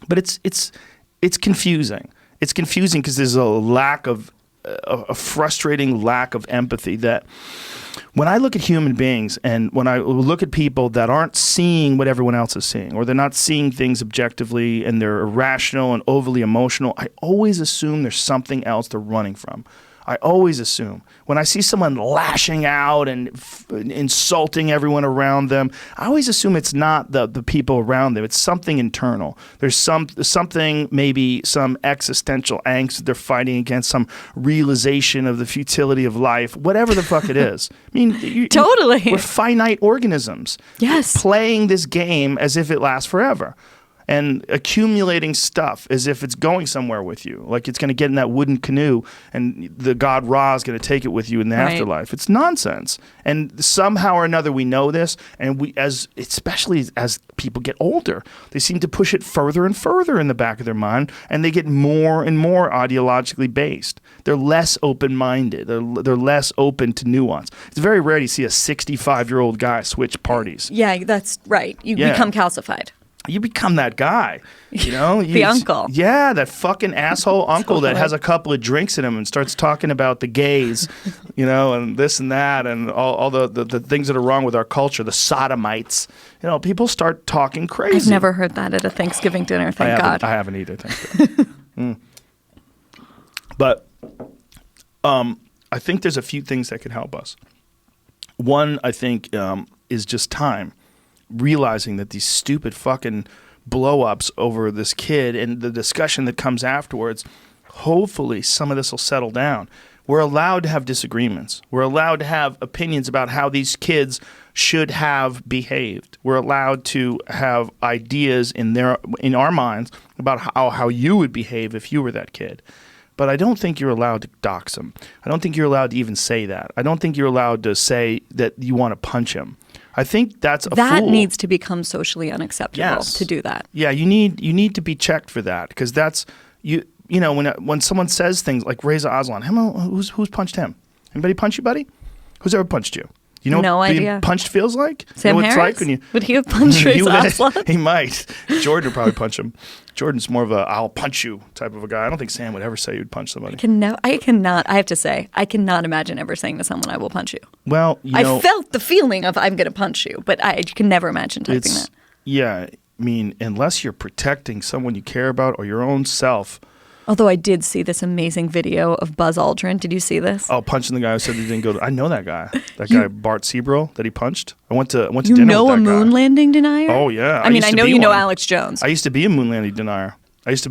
Speaker 1: But it's confusing. It's confusing because there's a frustrating lack of empathy. That when I look at human beings and when I look at people that aren't seeing what everyone else is seeing, or they're not seeing things objectively and they're irrational and overly emotional, I always assume there's something else they're running from. I always assume. When I see someone lashing out and insulting everyone around them, I always assume it's not the people around them. It's something internal. There's something, maybe some existential angst that they're fighting against, some realization of the futility of life, whatever the fuck it is. I mean,
Speaker 2: Totally.
Speaker 1: We're finite organisms.
Speaker 2: Yes.
Speaker 1: Playing this game as if it lasts forever. and accumulating stuff as if it's going somewhere with you, like it's going to get in that wooden canoe and the god Ra is going to take it with you in the afterlife. It's nonsense. And somehow or another we know this, and especially as people get older, they seem to push it further and further in the back of their mind, and they get more and more ideologically based. They're less open-minded. They're less open to nuance. It's very rare to see a 65-year-old guy switch parties.
Speaker 2: Yeah, that's right. You become calcified.
Speaker 1: You become that guy, you know?
Speaker 2: The uncle.
Speaker 1: Yeah, that fucking asshole uncle that has a couple of drinks in him and starts talking about the gays, you know, and this and that and all the things that are wrong with our culture, the sodomites. You know, people start talking crazy.
Speaker 2: I've never heard that at a Thanksgiving dinner, thank God.
Speaker 1: I haven't either, thank God. But I think there's a few things that could help us. One, I think, is just time. Realizing that these stupid fucking blow-ups over this kid and the discussion that comes afterwards, hopefully some of this will settle down. We're allowed to have disagreements. We're allowed to have opinions about how these kids should have behaved. We're allowed to have ideas in our minds about how you would behave if you were that kid. But I don't think you're allowed to dox him. I don't think you're allowed to even say that. I don't think you're allowed to say that you want to punch him. I think that's a fool.
Speaker 2: That needs to become socially unacceptable to do that.
Speaker 1: Yeah, you need to be checked for that, because that's you know when someone says things like Reza Aslan, who's punched him? Anybody punch you, buddy? Who's ever punched you? You know
Speaker 2: no
Speaker 1: what being
Speaker 2: idea.
Speaker 1: Punched feels like?
Speaker 2: Sam
Speaker 1: you know what
Speaker 2: Harris?
Speaker 1: it's like when
Speaker 2: Would he have punched Reza Aslan?
Speaker 1: He might. Jordan would probably punch him. Jordan's more of a I'll punch you type of a guy. I don't think Sam would ever say he would punch somebody.
Speaker 2: I have to say, I cannot imagine ever saying to someone, I will punch you.
Speaker 1: Well,
Speaker 2: I felt the feeling of I'm going to punch you, but I can never imagine typing that.
Speaker 1: Yeah, I mean, unless you're protecting someone you care about or your own self.
Speaker 2: Although I did see this amazing video of Buzz Aldrin. Did you see this?
Speaker 1: Oh, punching the guy who said he didn't go to... I know that guy. That guy, Bart Seabrill, that he punched. I went to dinner with that guy.
Speaker 2: You know a moon landing denier?
Speaker 1: Oh, yeah.
Speaker 2: I mean, I know you know Alex Jones.
Speaker 1: I used to be a moon landing denier. I used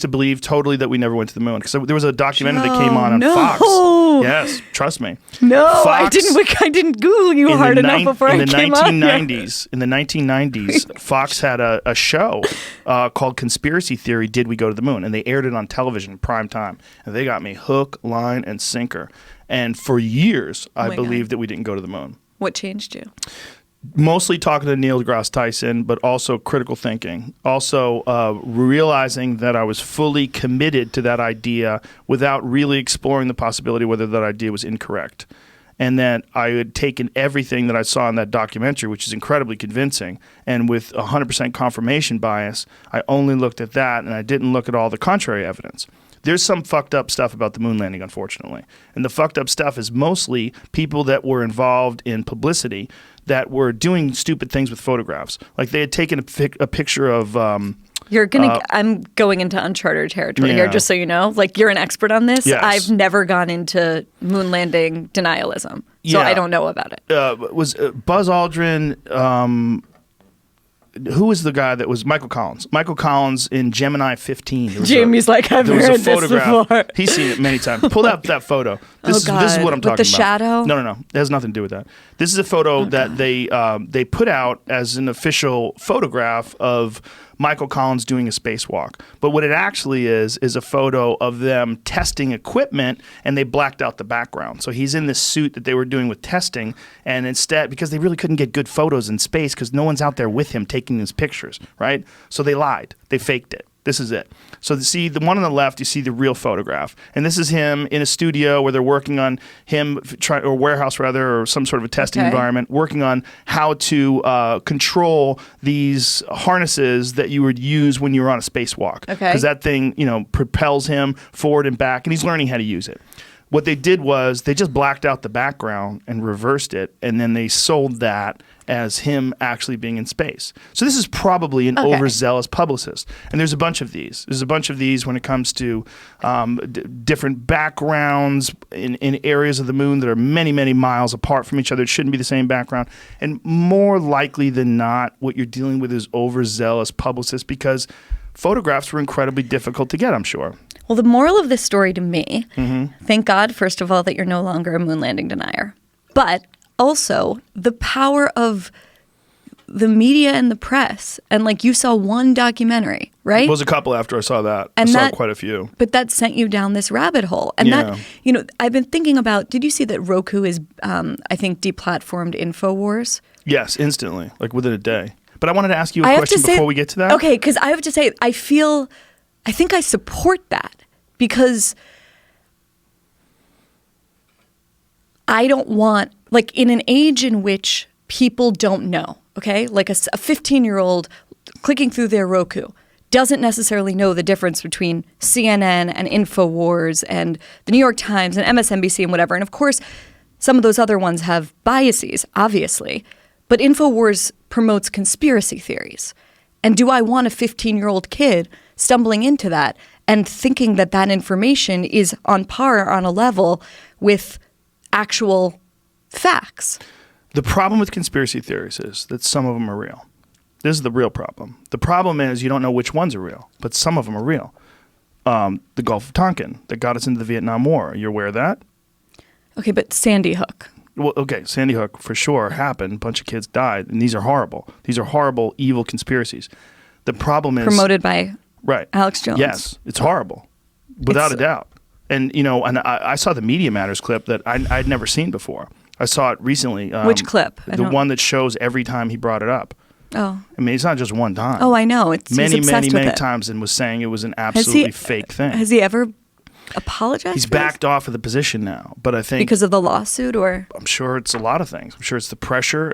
Speaker 1: to believe totally that we never went to the moon, because there was a documentary that came on Fox. Yes, trust me.
Speaker 2: No,
Speaker 1: Fox,
Speaker 2: I didn't Google you hard enough before I came on.
Speaker 1: In the 1990s, Fox had a show called Conspiracy Theory: Did We Go to the Moon? And they aired it on television prime time, and they got me hook, line, and sinker. And for years, I believed that we didn't go to the moon.
Speaker 2: What changed you?
Speaker 1: Mostly talking to Neil deGrasse Tyson, but also critical thinking. Also realizing that I was fully committed to that idea without really exploring the possibility whether that idea was incorrect. And that I had taken everything that I saw in that documentary, which is incredibly convincing, and with 100% confirmation bias, I only looked at that and I didn't look at all the contrary evidence. There's some fucked up stuff about the moon landing, unfortunately. And the fucked up stuff is mostly people that were involved in publicity that were doing stupid things with photographs. Like they had taken a picture of... I'm going into uncharted territory here, just so you know. Like, you're an expert on this. Yes.
Speaker 2: I've never gone into moon landing denialism, so I don't know about it.
Speaker 1: Was Buzz Aldrin... who was the guy that was Michael Collins? Michael Collins in Gemini 15.
Speaker 2: Jamie's like, I've heard this before.
Speaker 1: He's seen it many times. Pull up that photo. This is what I'm talking about.
Speaker 2: With the shadow?
Speaker 1: No. It has nothing to do with that. This is a photo that they put out as an official photograph of Michael Collins doing a spacewalk. But what it actually is a photo of them testing equipment, and they blacked out the background. So he's in this suit that they were doing with testing, and instead, because they really couldn't get good photos in space because no one's out there with him taking his pictures, right? So they lied. They faked it. This is it. So see the one on the left, you see the real photograph. And this is him in a studio where they're working on him, or warehouse rather, or some sort of a testing environment, working on how to control these harnesses that you would use when you were on a spacewalk. Okay. Because that thing, propels him forward and back, and he's learning how to use it. What they did was they just blacked out the background and reversed it, and then they sold that as him actually being in space. So this is probably an overzealous publicist. And there's a bunch of these. There's a bunch of these when it comes to different backgrounds in areas of the moon that are many, many miles apart from each other. It shouldn't be the same background. And more likely than not, what you're dealing with is overzealous publicists, because photographs were incredibly difficult to get, I'm sure.
Speaker 2: Well, the moral of this story to me, thank God, first of all, that you're no longer a moon landing denier. But also the power of the media and the press, and like you saw one documentary, right?
Speaker 1: It was a couple after I saw that.
Speaker 2: And
Speaker 1: I saw
Speaker 2: that-
Speaker 1: quite a few.
Speaker 2: But that sent you down this rabbit hole. And
Speaker 1: Yeah.
Speaker 2: that, I've been thinking about, did you see that Roku is, I think, deplatformed InfoWars?
Speaker 1: Yes, instantly, like within a day. But I wanted to ask you a
Speaker 2: I have
Speaker 1: question
Speaker 2: to say,
Speaker 1: before we get to that.
Speaker 2: Okay, because I have to say, I think I support that because I don't want, like, in an age in which people don't know, okay? Like a 15-year-old clicking through their Roku doesn't necessarily know the difference between CNN and InfoWars and the New York Times and MSNBC and whatever. And of course, some of those other ones have biases, obviously. But InfoWars promotes conspiracy theories. And do I want a 15-year-old kid stumbling into that and thinking that that information is on par or on a level with actual facts?
Speaker 1: The problem with conspiracy theories is that some of them are real. This is the real problem. The problem is you don't know which ones are real, but some of them are real. The Gulf of Tonkin that got us into the Vietnam War. Are you aware of that?
Speaker 2: Okay, but Sandy Hook.
Speaker 1: Well, okay, Sandy Hook for sure happened. A bunch of kids died, and these are horrible. These are horrible, evil conspiracies. The problem is
Speaker 2: Promoted by
Speaker 1: right.
Speaker 2: Alex Jones.
Speaker 1: Yes, it's horrible, without a doubt. And and I saw the Media Matters clip that I'd never seen before. I saw it recently.
Speaker 2: Which clip?
Speaker 1: The one that shows every time he brought it up.
Speaker 2: Oh.
Speaker 1: I mean, it's not just one time.
Speaker 2: Oh, I know. He's
Speaker 1: many
Speaker 2: obsessed with it.
Speaker 1: times, and was saying it was an absolutely fake thing.
Speaker 2: Has he ever apologized?
Speaker 1: He's
Speaker 2: for this?
Speaker 1: backed off of the position now, but I think
Speaker 2: Because of the lawsuit, or?
Speaker 1: I'm sure it's a lot of things. I'm sure it's the pressure.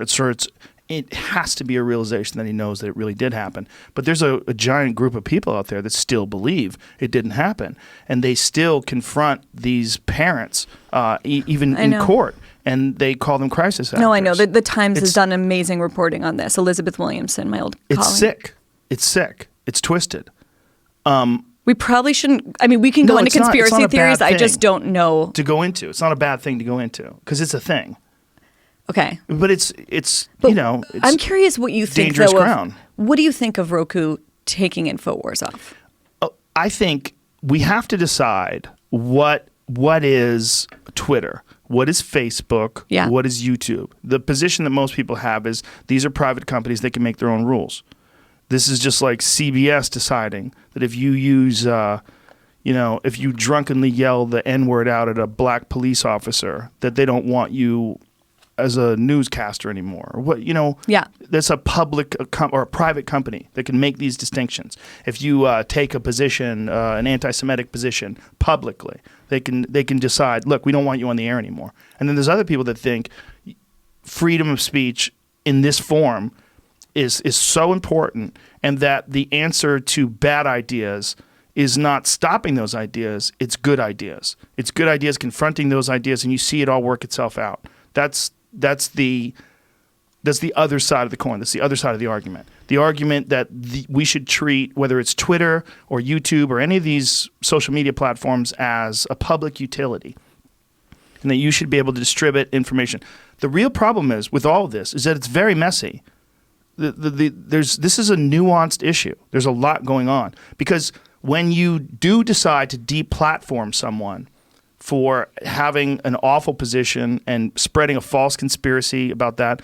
Speaker 1: It has to be a realization that he knows that it really did happen. But there's a giant group of people out there that still believe it didn't happen, and they still confront these parents, even in court, and they call them crisis actors.
Speaker 2: No, I know. The Times has done amazing reporting on this. Elizabeth Williamson, my old colleague.
Speaker 1: It's sick. It's sick. It's twisted.
Speaker 2: We probably shouldn't. I mean, we can go into
Speaker 1: it's not
Speaker 2: conspiracy
Speaker 1: a bad
Speaker 2: theories. I just
Speaker 1: thing
Speaker 2: don't know.
Speaker 1: to go into. It's not a bad thing to go into because it's a thing.
Speaker 2: Okay.
Speaker 1: But it's
Speaker 2: But
Speaker 1: it's
Speaker 2: I'm curious what you think,
Speaker 1: dangerous
Speaker 2: though.
Speaker 1: ground.
Speaker 2: What do you think of Roku taking InfoWars off?
Speaker 1: I think we have to decide what is Twitter, what is Facebook,
Speaker 2: Yeah.
Speaker 1: what is YouTube. The position that most people have is these are private companies, they can make their own rules. This is just like CBS deciding that if you use, if you drunkenly yell the N-word out at a black police officer, that they don't want you as a newscaster anymore.
Speaker 2: Yeah.
Speaker 1: That's a public or a private company that can make these distinctions. If you take a position, an anti-Semitic position publicly, they can decide, look, we don't want you on the air anymore. And then there's other people that think freedom of speech in this form is so important, and that the answer to bad ideas is not stopping those ideas, it's good ideas. It's good ideas confronting those ideas, and you see it all work itself out. That's the other side of the coin. That's the other side of the argument. The argument that we should treat, whether it's Twitter or YouTube or any of these social media platforms, as a public utility, and that you should be able to distribute information. The real problem is with all of this is that it's very messy. This is a nuanced issue. There's a lot going on because when you do decide to deplatform someone for having an awful position and spreading a false conspiracy about that,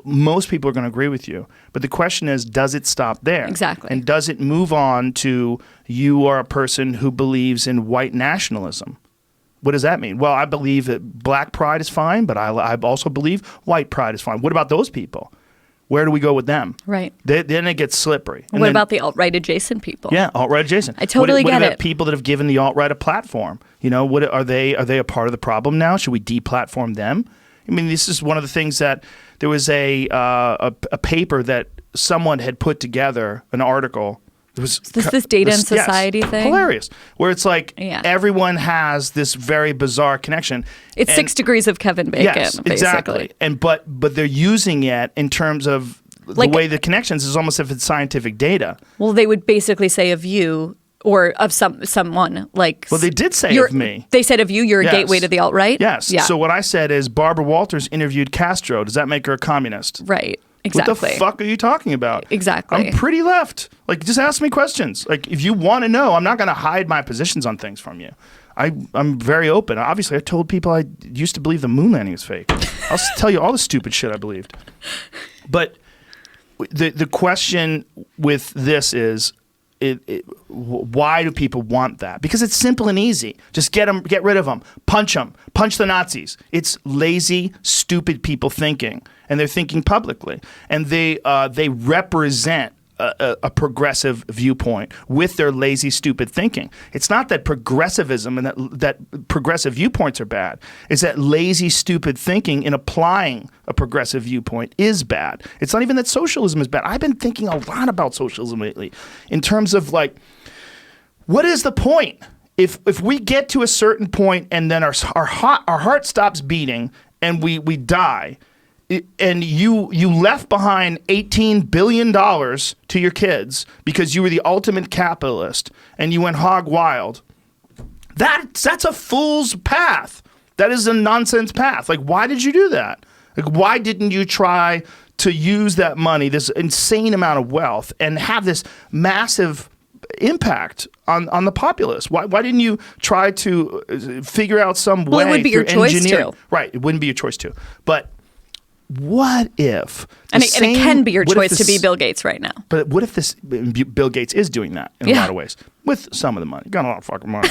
Speaker 1: most people are going to agree with you. But the question is, does it stop there?
Speaker 2: Exactly.
Speaker 1: And does it move on to you are a person who believes in white nationalism? What does that mean? Well, I believe that black pride is fine, but I also believe white pride is fine. What about those people? Where do we go with them?
Speaker 2: Right.
Speaker 1: Then it gets slippery.
Speaker 2: What about the alt-right adjacent people?
Speaker 1: Yeah, alt-right adjacent.
Speaker 2: I totally
Speaker 1: what
Speaker 2: get
Speaker 1: about
Speaker 2: it.
Speaker 1: people that have given the alt-right a platform? What are they a part of the problem now? Should we deplatform them? I mean, this is one of the things that there was a paper that someone had put together, an article. It was
Speaker 2: this data and society thing?
Speaker 1: Hilarious. Where it's like
Speaker 2: Yeah.
Speaker 1: everyone has this very bizarre connection.
Speaker 2: It's 6 degrees of Kevin Bacon,
Speaker 1: Yes,
Speaker 2: basically.
Speaker 1: exactly. And but they're using it in terms of
Speaker 2: Like-
Speaker 1: the way the connections is almost if it's scientific data.
Speaker 2: Well, they would basically say of you or of someone like.
Speaker 1: Well, they did say
Speaker 2: you're-
Speaker 1: of me.
Speaker 2: They said of you, you're a
Speaker 1: Yes.
Speaker 2: gateway to the alt-right?
Speaker 1: Yes.
Speaker 2: Yeah.
Speaker 1: So what I said is Barbara Walters interviewed Castro. Does that make her a communist?
Speaker 2: Right. Exactly.
Speaker 1: What the fuck are you talking about?
Speaker 2: Exactly.
Speaker 1: I'm pretty left. Like, just ask me questions. Like, if you want to know, I'm not going to hide my positions on things from you. I'm very open. Obviously, I told people I used to believe the moon landing was fake. I'll tell you all the stupid shit I believed. But the question with this is, why do people want that? Because it's simple and easy. Just get rid of them, punch the Nazis. It's lazy, stupid people thinking, and they're thinking publicly, and they represent a progressive viewpoint with their lazy, stupid thinking. It's not that progressivism and that progressive viewpoints are bad. It's that lazy, stupid thinking in applying a progressive viewpoint is bad. It's not even that socialism is bad. I've been thinking a lot about socialism lately in terms of like, what is the point? If we get to a certain point and then our heart stops beating and we die, and you left behind $18 billion to your kids because you were the ultimate capitalist and you went hog wild, that's a fool's path. That is a nonsense path. Like, why did you do that? Like, why didn't you try to use that money, this insane amount of wealth, and have this massive impact on the populace? Why didn't you try to figure out some way?
Speaker 2: Well, it would be your choice too.
Speaker 1: Right, it wouldn't be your choice too. But what if...
Speaker 2: And it can be your choice to be Bill Gates right now.
Speaker 1: But what if Bill Gates is doing that in a lot of ways? With some of the money. Got a lot of fucking money.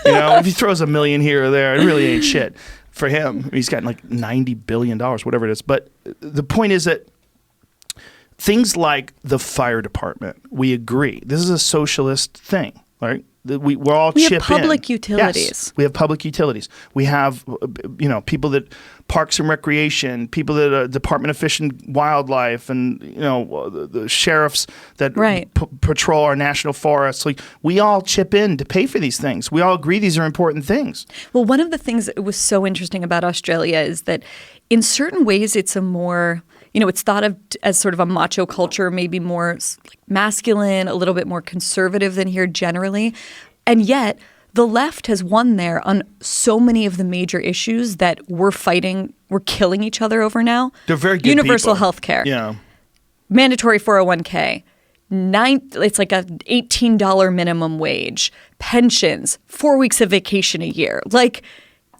Speaker 1: If he throws $1 million here or there, it really ain't shit for him. He's got like $90 billion, whatever it is. But the point is that things like the fire department, we agree. This is a socialist thing, right? We're all chip in.
Speaker 2: We have public utilities.
Speaker 1: Yes, we have public utilities. We have, people that Parks and Recreation, people that Department of Fish and Wildlife, and the sheriffs that patrol our national forests. Like, we all chip in to pay for these things. We all agree these are important things.
Speaker 2: Well, one of the things that was so interesting about Australia is that in certain ways it's a more, it's thought of as sort of a macho culture, maybe more masculine, a little bit more conservative than here generally. And yet the left has won there on so many of the major issues that we're killing each other over now.
Speaker 1: They're very good
Speaker 2: Universal
Speaker 1: people.
Speaker 2: health care.
Speaker 1: Yeah.
Speaker 2: Mandatory 401k. It's like a $18 minimum wage. Pensions. 4 weeks of vacation a year. Like,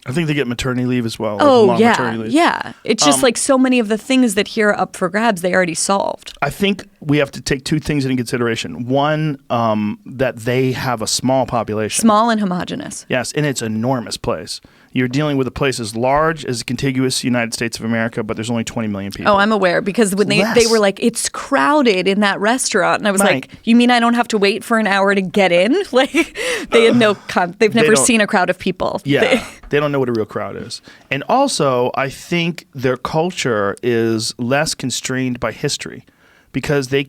Speaker 1: I think they get maternity leave as well.
Speaker 2: Maternity leave. Yeah. It's just like so many of the things that here are up for grabs, they already solved.
Speaker 1: I think we have to take two things into consideration. One, that they have a small population.
Speaker 2: Small and homogenous.
Speaker 1: Yes, and it's an enormous place. You're dealing with a place as large as the contiguous United States of America, but there's only 20 million people.
Speaker 2: Oh, I'm aware, because when they were like, it's crowded in that restaurant. And I was like, you mean I don't have to wait for an hour to get in? Like, they had they've never seen a crowd of people.
Speaker 1: Yeah, they don't know what a real crowd is. And also, I think their culture is less constrained by history because they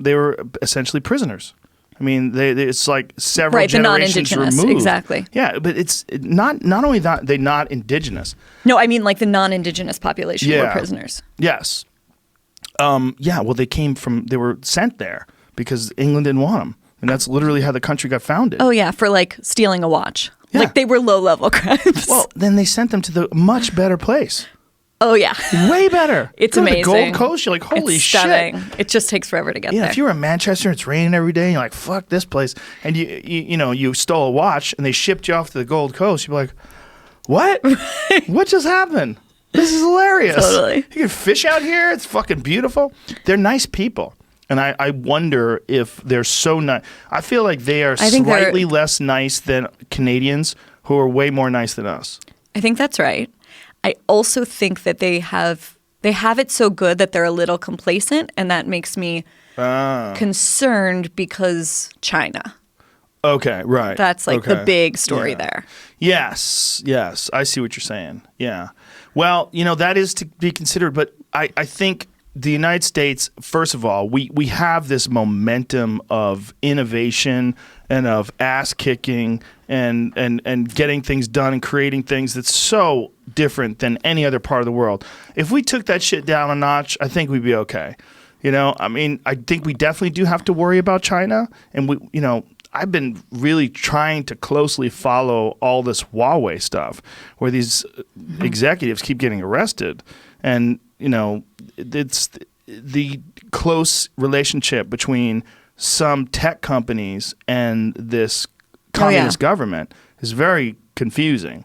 Speaker 1: were essentially prisoners. I mean, it's like several generations removed.
Speaker 2: Exactly.
Speaker 1: Yeah, but it's not only that they're not indigenous.
Speaker 2: No, I mean like the non-indigenous population were prisoners.
Speaker 1: Yes. Well, they were sent there because England didn't want them. And that's literally how the country got founded.
Speaker 2: Oh, yeah, for like stealing a watch. Yeah. Like they were low-level crimes.
Speaker 1: Well, then they sent them to the much better place.
Speaker 2: Oh, yeah.
Speaker 1: Way better.
Speaker 2: It's amazing.
Speaker 1: The Gold Coast, you're like, holy
Speaker 2: it's
Speaker 1: shit.
Speaker 2: Stunning. It just takes forever to get there.
Speaker 1: Yeah, if you were in Manchester and it's raining every day, and you're like, fuck this place. And you stole a watch and they shipped you off to the Gold Coast. You're like, what? What just happened? This is hilarious.
Speaker 2: Totally.
Speaker 1: You can fish out here. It's fucking beautiful. They're nice people. And I wonder if they're so nice. I feel like they are slightly less nice than Canadians who are way more nice than us.
Speaker 2: I think that's right. I also think that they have it so good that they're a little complacent, and that makes me concerned because China.
Speaker 1: Okay, right.
Speaker 2: That's like the big story there.
Speaker 1: Yes, I see what you're saying. Yeah. Well, that is to be considered, but I think the United States, first of all, we have this momentum of innovation and of ass kicking and getting things done and creating things that's so different than any other part of the world. If we took that shit down a notch, I think we'd be okay. I mean, I think we definitely do have to worry about China, and I've been really trying to closely follow all this Huawei stuff where these executives keep getting arrested, and it's the close relationship between some tech companies and this communist government is very confusing.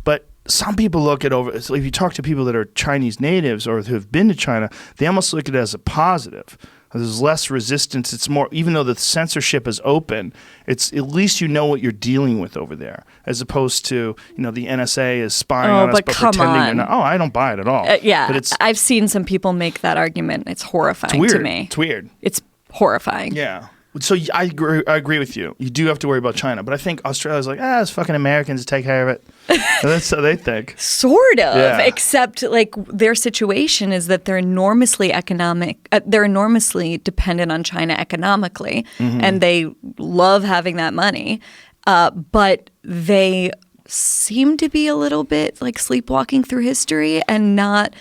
Speaker 1: But some people look at over. So if you talk to people that are Chinese natives or who have been to China, they almost look at it as a positive. There's less resistance. It's more, even though the censorship is open, it's at least you know what you're dealing with over there, as opposed to the NSA is spying on us, but pretending they're not. Oh, I don't buy it at all.
Speaker 2: Yeah,
Speaker 1: but
Speaker 2: I've seen some people make that argument. It's horrifying to me.
Speaker 1: It's weird.
Speaker 2: It's horrifying.
Speaker 1: Yeah. So I agree with you. You do have to worry about China, but I think Australia's like, it's fucking Americans to take care of it. That's how they think.
Speaker 2: Sort of,
Speaker 1: yeah.
Speaker 2: Except like their situation is that they're enormously dependent on China economically, and they love having that money, but they seem to be a little bit like sleepwalking through history and not.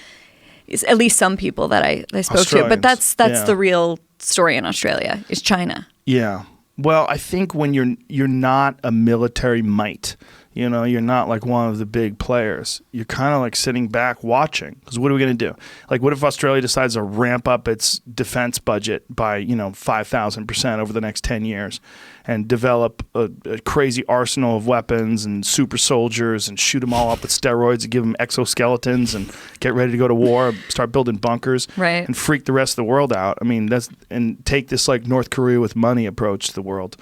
Speaker 2: At least some people that I spoke to, but that's the real story in Australia is China.
Speaker 1: Yeah. Well, I think when you're not a military might, you're not like one of the big players. You're kind of like sitting back watching. Because what are we going to do? Like, what if Australia decides to ramp up its defense budget by 5,000% over the next 10 years and develop a crazy arsenal of weapons and super soldiers and shoot them all up with steroids and give them exoskeletons and get ready to go to war, start building bunkers,
Speaker 2: right,
Speaker 1: and freak the rest of the world out? I mean, and take this like North Korea with money approach to the world.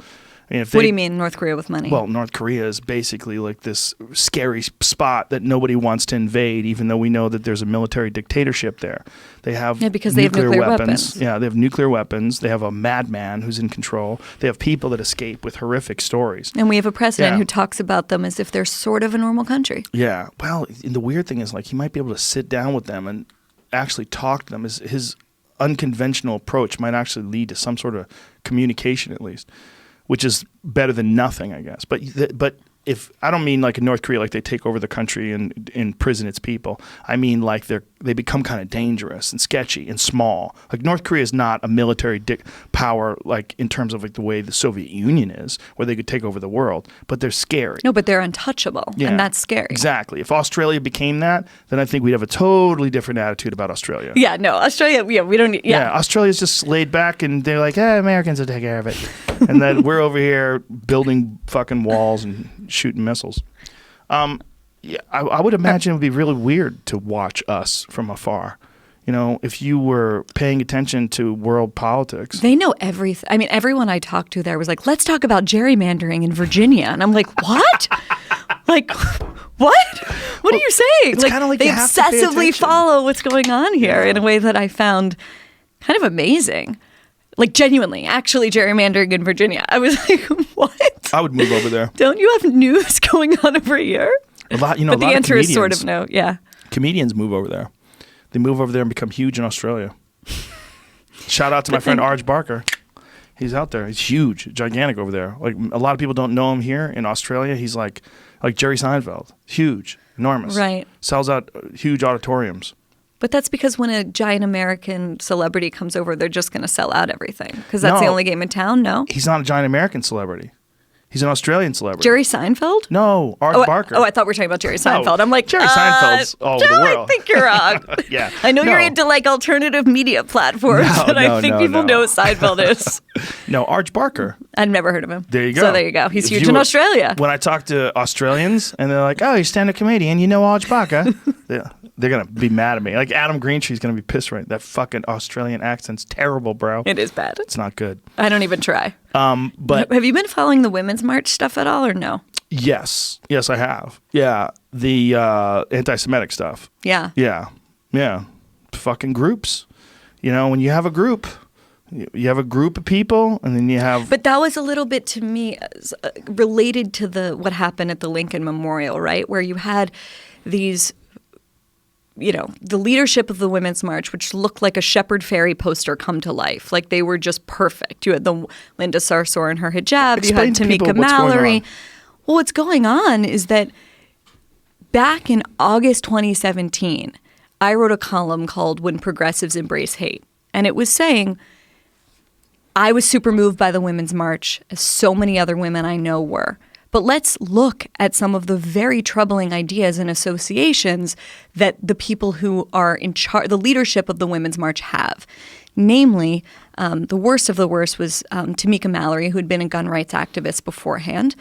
Speaker 1: I mean,
Speaker 2: what do you mean North Korea with money?
Speaker 1: Well, North Korea is basically like this scary spot that nobody wants to invade, even though we know that there's a military dictatorship there. They have
Speaker 2: because they have nuclear weapons.
Speaker 1: Yeah, they have nuclear weapons. They have a madman who's in control. They have people that escape with horrific stories.
Speaker 2: And we have a president who talks about them as if they're sort of a normal country.
Speaker 1: Yeah. Well, the weird thing is like he might be able to sit down with them and actually talk to them. His unconventional approach might actually lead to some sort of communication at least, which is better than nothing, I guess. But if I don't mean like in North Korea, like they take over the country and imprison its people. I mean like they become kind of dangerous and sketchy and small. Like North Korea is not a military power like in terms of like the way the Soviet Union is, where they could take over the world. But they're scary.
Speaker 2: No, but they're untouchable, and that's scary.
Speaker 1: Exactly. If Australia became that, then I think we'd have a totally different attitude about Australia.
Speaker 2: Yeah, no, Australia, we don't need. Yeah,
Speaker 1: Australia's just laid back and they're like, Americans will take care of it. And then we're over here building fucking walls and shooting missiles. I would imagine it would be really weird to watch us from afar. If you were paying attention to world politics.
Speaker 2: They know everything. I mean, everyone I talked to there was like, let's talk about gerrymandering in Virginia. And I'm like, what? Like, what? What are you saying?
Speaker 1: It's kind of like
Speaker 2: they
Speaker 1: you have to pay
Speaker 2: obsessively
Speaker 1: attention.
Speaker 2: follow what's going on here in a way that I found kind of amazing. Like genuinely, actually gerrymandering in Virginia. I was like, what?
Speaker 1: I would move over there.
Speaker 2: Don't you have news going on over here?
Speaker 1: A lot,
Speaker 2: but the answer is sort of no. Yeah.
Speaker 1: Comedians move over there. They move over there and become huge in Australia. Shout out to my friend Arj Barker. He's out there. He's huge, gigantic over there. Like a lot of people don't know him here in Australia. He's like Jerry Seinfeld. Huge, enormous.
Speaker 2: Right.
Speaker 1: Sells out huge auditoriums.
Speaker 2: But that's because when a giant American celebrity comes over, they're just going to sell out everything. Because that's the only game in town, no?
Speaker 1: He's not a giant American celebrity. He's an Australian celebrity.
Speaker 2: Jerry Seinfeld?
Speaker 1: No, Arj Barker.
Speaker 2: I thought we were talking about Jerry Seinfeld.
Speaker 1: No,
Speaker 2: I'm like,
Speaker 1: Jerry Seinfeld's all over the world.
Speaker 2: I think you're wrong.
Speaker 1: Yeah.
Speaker 2: I know you're into like alternative media platforms, but I think people know what Seinfeld is.
Speaker 1: No, Arj Barker.
Speaker 2: I've never heard of him.
Speaker 1: There you go.
Speaker 2: So there you go. He's huge in Australia.
Speaker 1: When I talk to Australians and they're like, oh, you're a stand-up comedian, you know Arj Barker? They're going to be mad at me. Like Adam Greentree's going to be pissed right. That fucking Australian accent's terrible, bro.
Speaker 2: It is bad.
Speaker 1: It's not good.
Speaker 2: I don't even try.
Speaker 1: But
Speaker 2: have you been following the Women's March stuff at all or no?
Speaker 1: Yes, I have. Yeah, the anti-Semitic stuff.
Speaker 2: Yeah.
Speaker 1: Fucking groups. When you have a group, you have a group of people, and then you have.
Speaker 2: But that was a little bit to me related to what happened at the Lincoln Memorial, right, where you had these. The leadership of the Women's March, which looked like a Shepard Fairey poster come to life. Like they were just perfect. You had the Linda Sarsour in her hijab.
Speaker 1: Explain
Speaker 2: you had Tamika Mallory. Well, what's going on is that back in August 2017, I wrote a column called When Progressives Embrace Hate. And it was saying, I was super moved by the Women's March, as so many other women I know were. But let's look at some of the very troubling ideas and associations that the people who are in charge, the leadership of the Women's March have. Namely, the worst of the worst was Tamika Mallory, who had been a gun rights activist beforehand.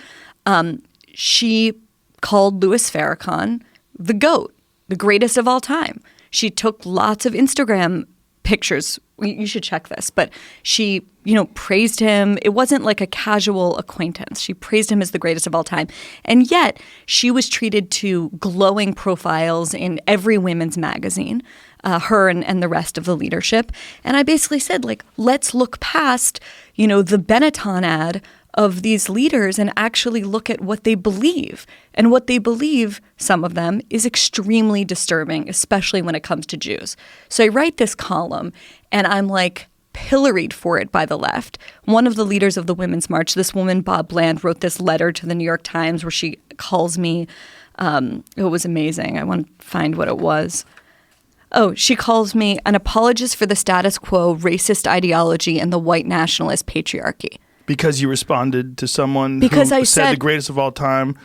Speaker 2: She called Louis Farrakhan, the GOAT, the greatest of all time. She took lots of Instagram pictures. You should check this. But she, praised him. It wasn't like a casual acquaintance. She praised him as the greatest of all time. And yet she was treated to glowing profiles in every women's magazine, her and the rest of the leadership. And I basically said, let's look past, the Benetton ad of these leaders and actually look at what they believe. And what they believe, some of them, is extremely disturbing, especially when it comes to Jews. So I write this column and I'm pilloried for it by the left. One of the leaders of the Women's March, this woman, Bob Bland, wrote this letter to the New York Times where she calls me, it was amazing. I want to find what it was. Oh, she calls me an apologist for the status quo, racist ideology, and the white nationalist patriarchy.
Speaker 1: Because you responded to someone
Speaker 2: because
Speaker 1: who
Speaker 2: I
Speaker 1: said the greatest of all time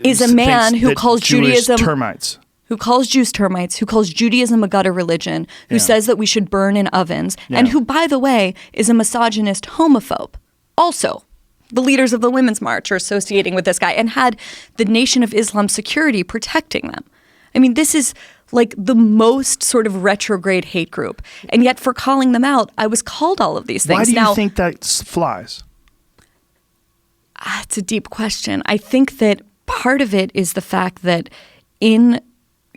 Speaker 2: is a man who calls
Speaker 1: Jewish
Speaker 2: Judaism
Speaker 1: termites.
Speaker 2: Who calls Jews termites, who calls Judaism a gutter religion, who says that we should burn in ovens, and who, by the way, is a misogynist homophobe. Also, the leaders of the Women's March are associating with this guy and had the Nation of Islam security protecting them. I mean, this is the most sort of retrograde hate group. And yet for calling them out, I was called all of these things.
Speaker 1: Why do you think that flies?
Speaker 2: It's a deep question. I think that part of it is the fact that in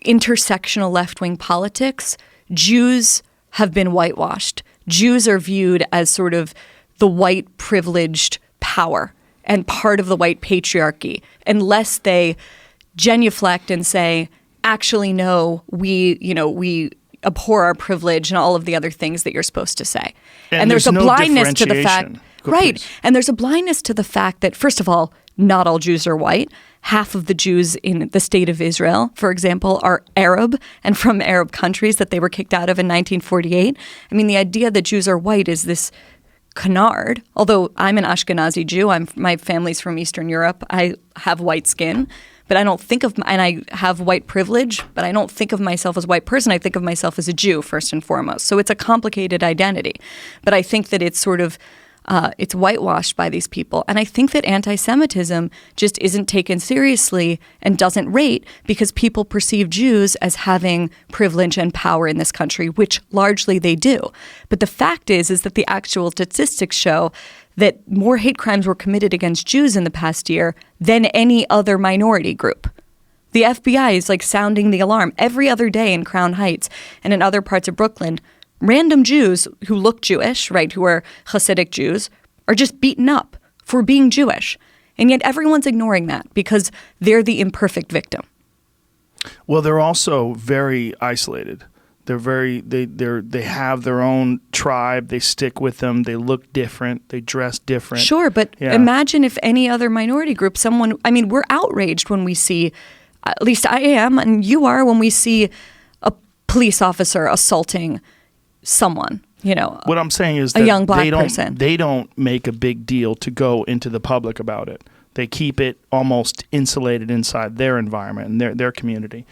Speaker 2: intersectional left-wing politics, Jews have been whitewashed. Jews are viewed as sort of the white privileged power and part of the white patriarchy, unless they genuflect and say, actually, no, we abhor our privilege and all of the other things that you're supposed to say. And there's a blindness to the fact. Right.
Speaker 1: Please.
Speaker 2: And there's a blindness to the fact that, first of all, not all Jews are white. Half of the Jews in the state of Israel, for example, are Arab and from Arab countries that they were kicked out of in 1948. I mean, the idea that Jews are white is this canard. Although I'm an Ashkenazi Jew, my family's from Eastern Europe. I have white skin, but I don't think and I have white privilege, but I don't think of myself as a white person. I think of myself as a Jew first and foremost. So it's a complicated identity. But I think that it's sort of it's whitewashed by these people. And I think that anti-Semitism just isn't taken seriously and doesn't rate because people perceive Jews as having privilege and power in this country, which largely they do. But the fact is that the actual statistics show that more hate crimes were committed against Jews in the past year than any other minority group. The FBI is sounding the alarm every other day in Crown Heights and in other parts of Brooklyn. Random Jews who look Jewish, right, who are Hasidic Jews, are just beaten up for being Jewish. And yet everyone's ignoring that because they're the imperfect victim.
Speaker 1: Well, they're also very isolated. They have their own tribe. They stick with them. They look different. They dress different.
Speaker 2: Sure, but imagine if any other minority group, we're outraged when we see, at least I am, and you are, when we see a police officer assaulting someone,
Speaker 1: What I'm saying is that
Speaker 2: a young black person.
Speaker 1: They don't make a big deal to go into the public about it. They keep it almost insulated inside their environment and their community.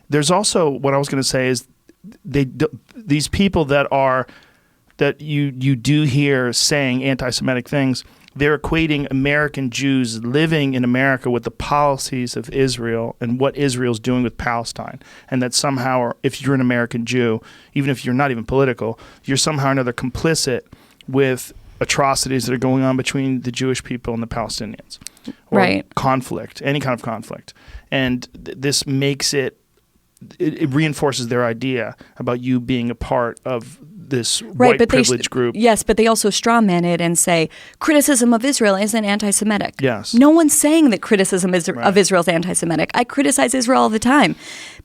Speaker 1: There's also, what I was going to say is, these people that you do hear saying anti-Semitic things, they're equating American Jews living in America with the policies of Israel and what Israel's doing with Palestine. And that somehow, if you're an American Jew, even if you're not even political, you're somehow or another complicit with atrocities that are going on between the Jewish people and the Palestinians. Or
Speaker 2: right.
Speaker 1: Conflict, any kind of conflict. And this makes it reinforces their idea about you being a part of this white privileged group.
Speaker 2: Yes, but they also strawman it and say criticism of Israel isn't anti-Semitic.
Speaker 1: Yes.
Speaker 2: No one's saying that criticism of Israel is anti-Semitic. I criticize Israel all the time.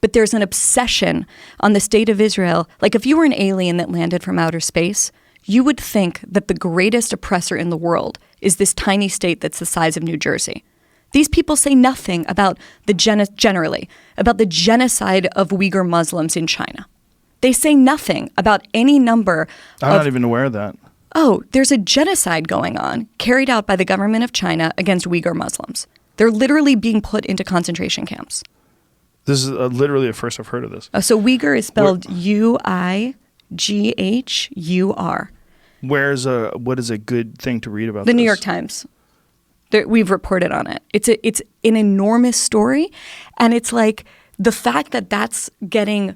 Speaker 2: But there's an obsession on the state of Israel. If you were an alien that landed from outer space, you would think that the greatest oppressor in the world is this tiny state that's the size of New Jersey. These people say nothing about generally about the genocide of Uyghur Muslims in China. They say nothing about any number
Speaker 1: I'm not even aware of that.
Speaker 2: Oh, there's a genocide going on carried out by the government of China against Uyghur Muslims. They're literally being put into concentration camps.
Speaker 1: This is literally the first I've heard of this.
Speaker 2: Oh, so Uyghur is spelled Uighur.
Speaker 1: What is a good thing to read about
Speaker 2: The
Speaker 1: this?
Speaker 2: New York Times. We've reported on it. It's an enormous story, and it's the fact that that's getting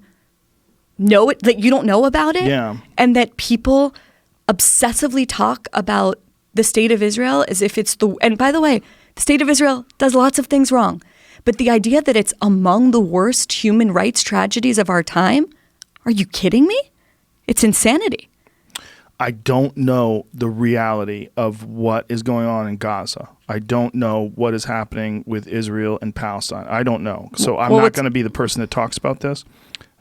Speaker 2: that you don't know about it,
Speaker 1: Yeah.
Speaker 2: and that people obsessively talk about the state of Israel as if it's and by the way, the state of Israel does lots of things wrong, but the idea that it's among the worst human rights tragedies of our time, are you kidding me? It's insanity.
Speaker 1: I don't know the reality of what is going on in Gaza. I don't know what is happening with Israel and Palestine. I don't know. So I'm not going to be the person that talks about this.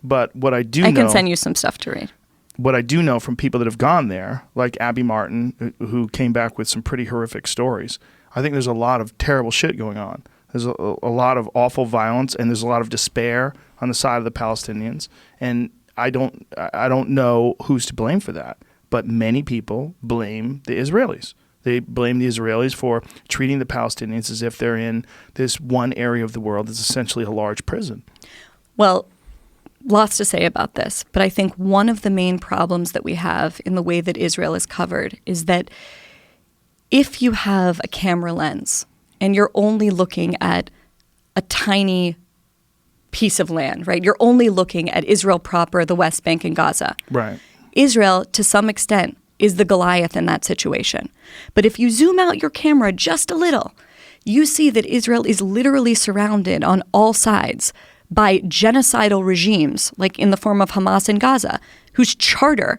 Speaker 1: But what I do know...
Speaker 2: I can send you some stuff to read.
Speaker 1: What I do know from people that have gone there, like Abby Martin, who came back with some pretty horrific stories, I think there's a lot of terrible shit going on. There's a lot of awful violence, and there's a lot of despair on the side of the Palestinians. And I don't know who's to blame for that. But many people blame the Israelis. They blame the Israelis for treating the Palestinians as if they're in this one area of the world that's essentially a large prison.
Speaker 2: Well, lots to say about this, but I think one of the main problems that we have in the way that Israel is covered is that if you have a camera lens and you're only looking at a tiny piece of land, right? You're only looking at Israel proper, the West Bank, and Gaza.
Speaker 1: Right.
Speaker 2: Israel, to some extent, is the Goliath in that situation. But if you zoom out your camera just a little, you see that Israel is literally surrounded on all sides by genocidal regimes, like in the form of Hamas in Gaza, whose charter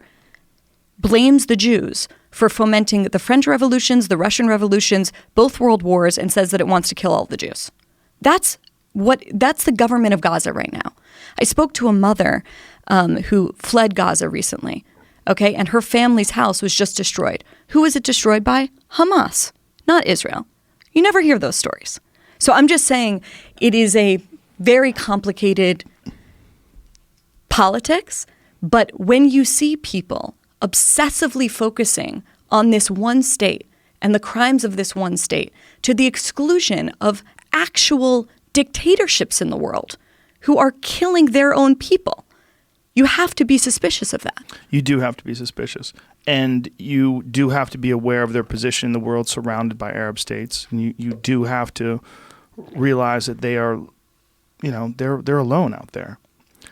Speaker 2: blames the Jews for fomenting the French revolutions, the Russian revolutions, both world wars, and says that it wants to kill all the Jews. That's the government of Gaza right now. I spoke to a mother who fled Gaza recently, okay, and her family's house was just destroyed. Who was it destroyed by? Hamas, not Israel. You never hear those stories. So I'm just saying it is a very complicated politics, but when you see people obsessively focusing on this one state and the crimes of this one state to the exclusion of actual dictatorships in the world who are killing their own people, you have to be suspicious of that.
Speaker 1: You do have to be suspicious. And you do have to be aware of their position in the world surrounded by Arab states. And you do have to realize that they are, they're alone out there.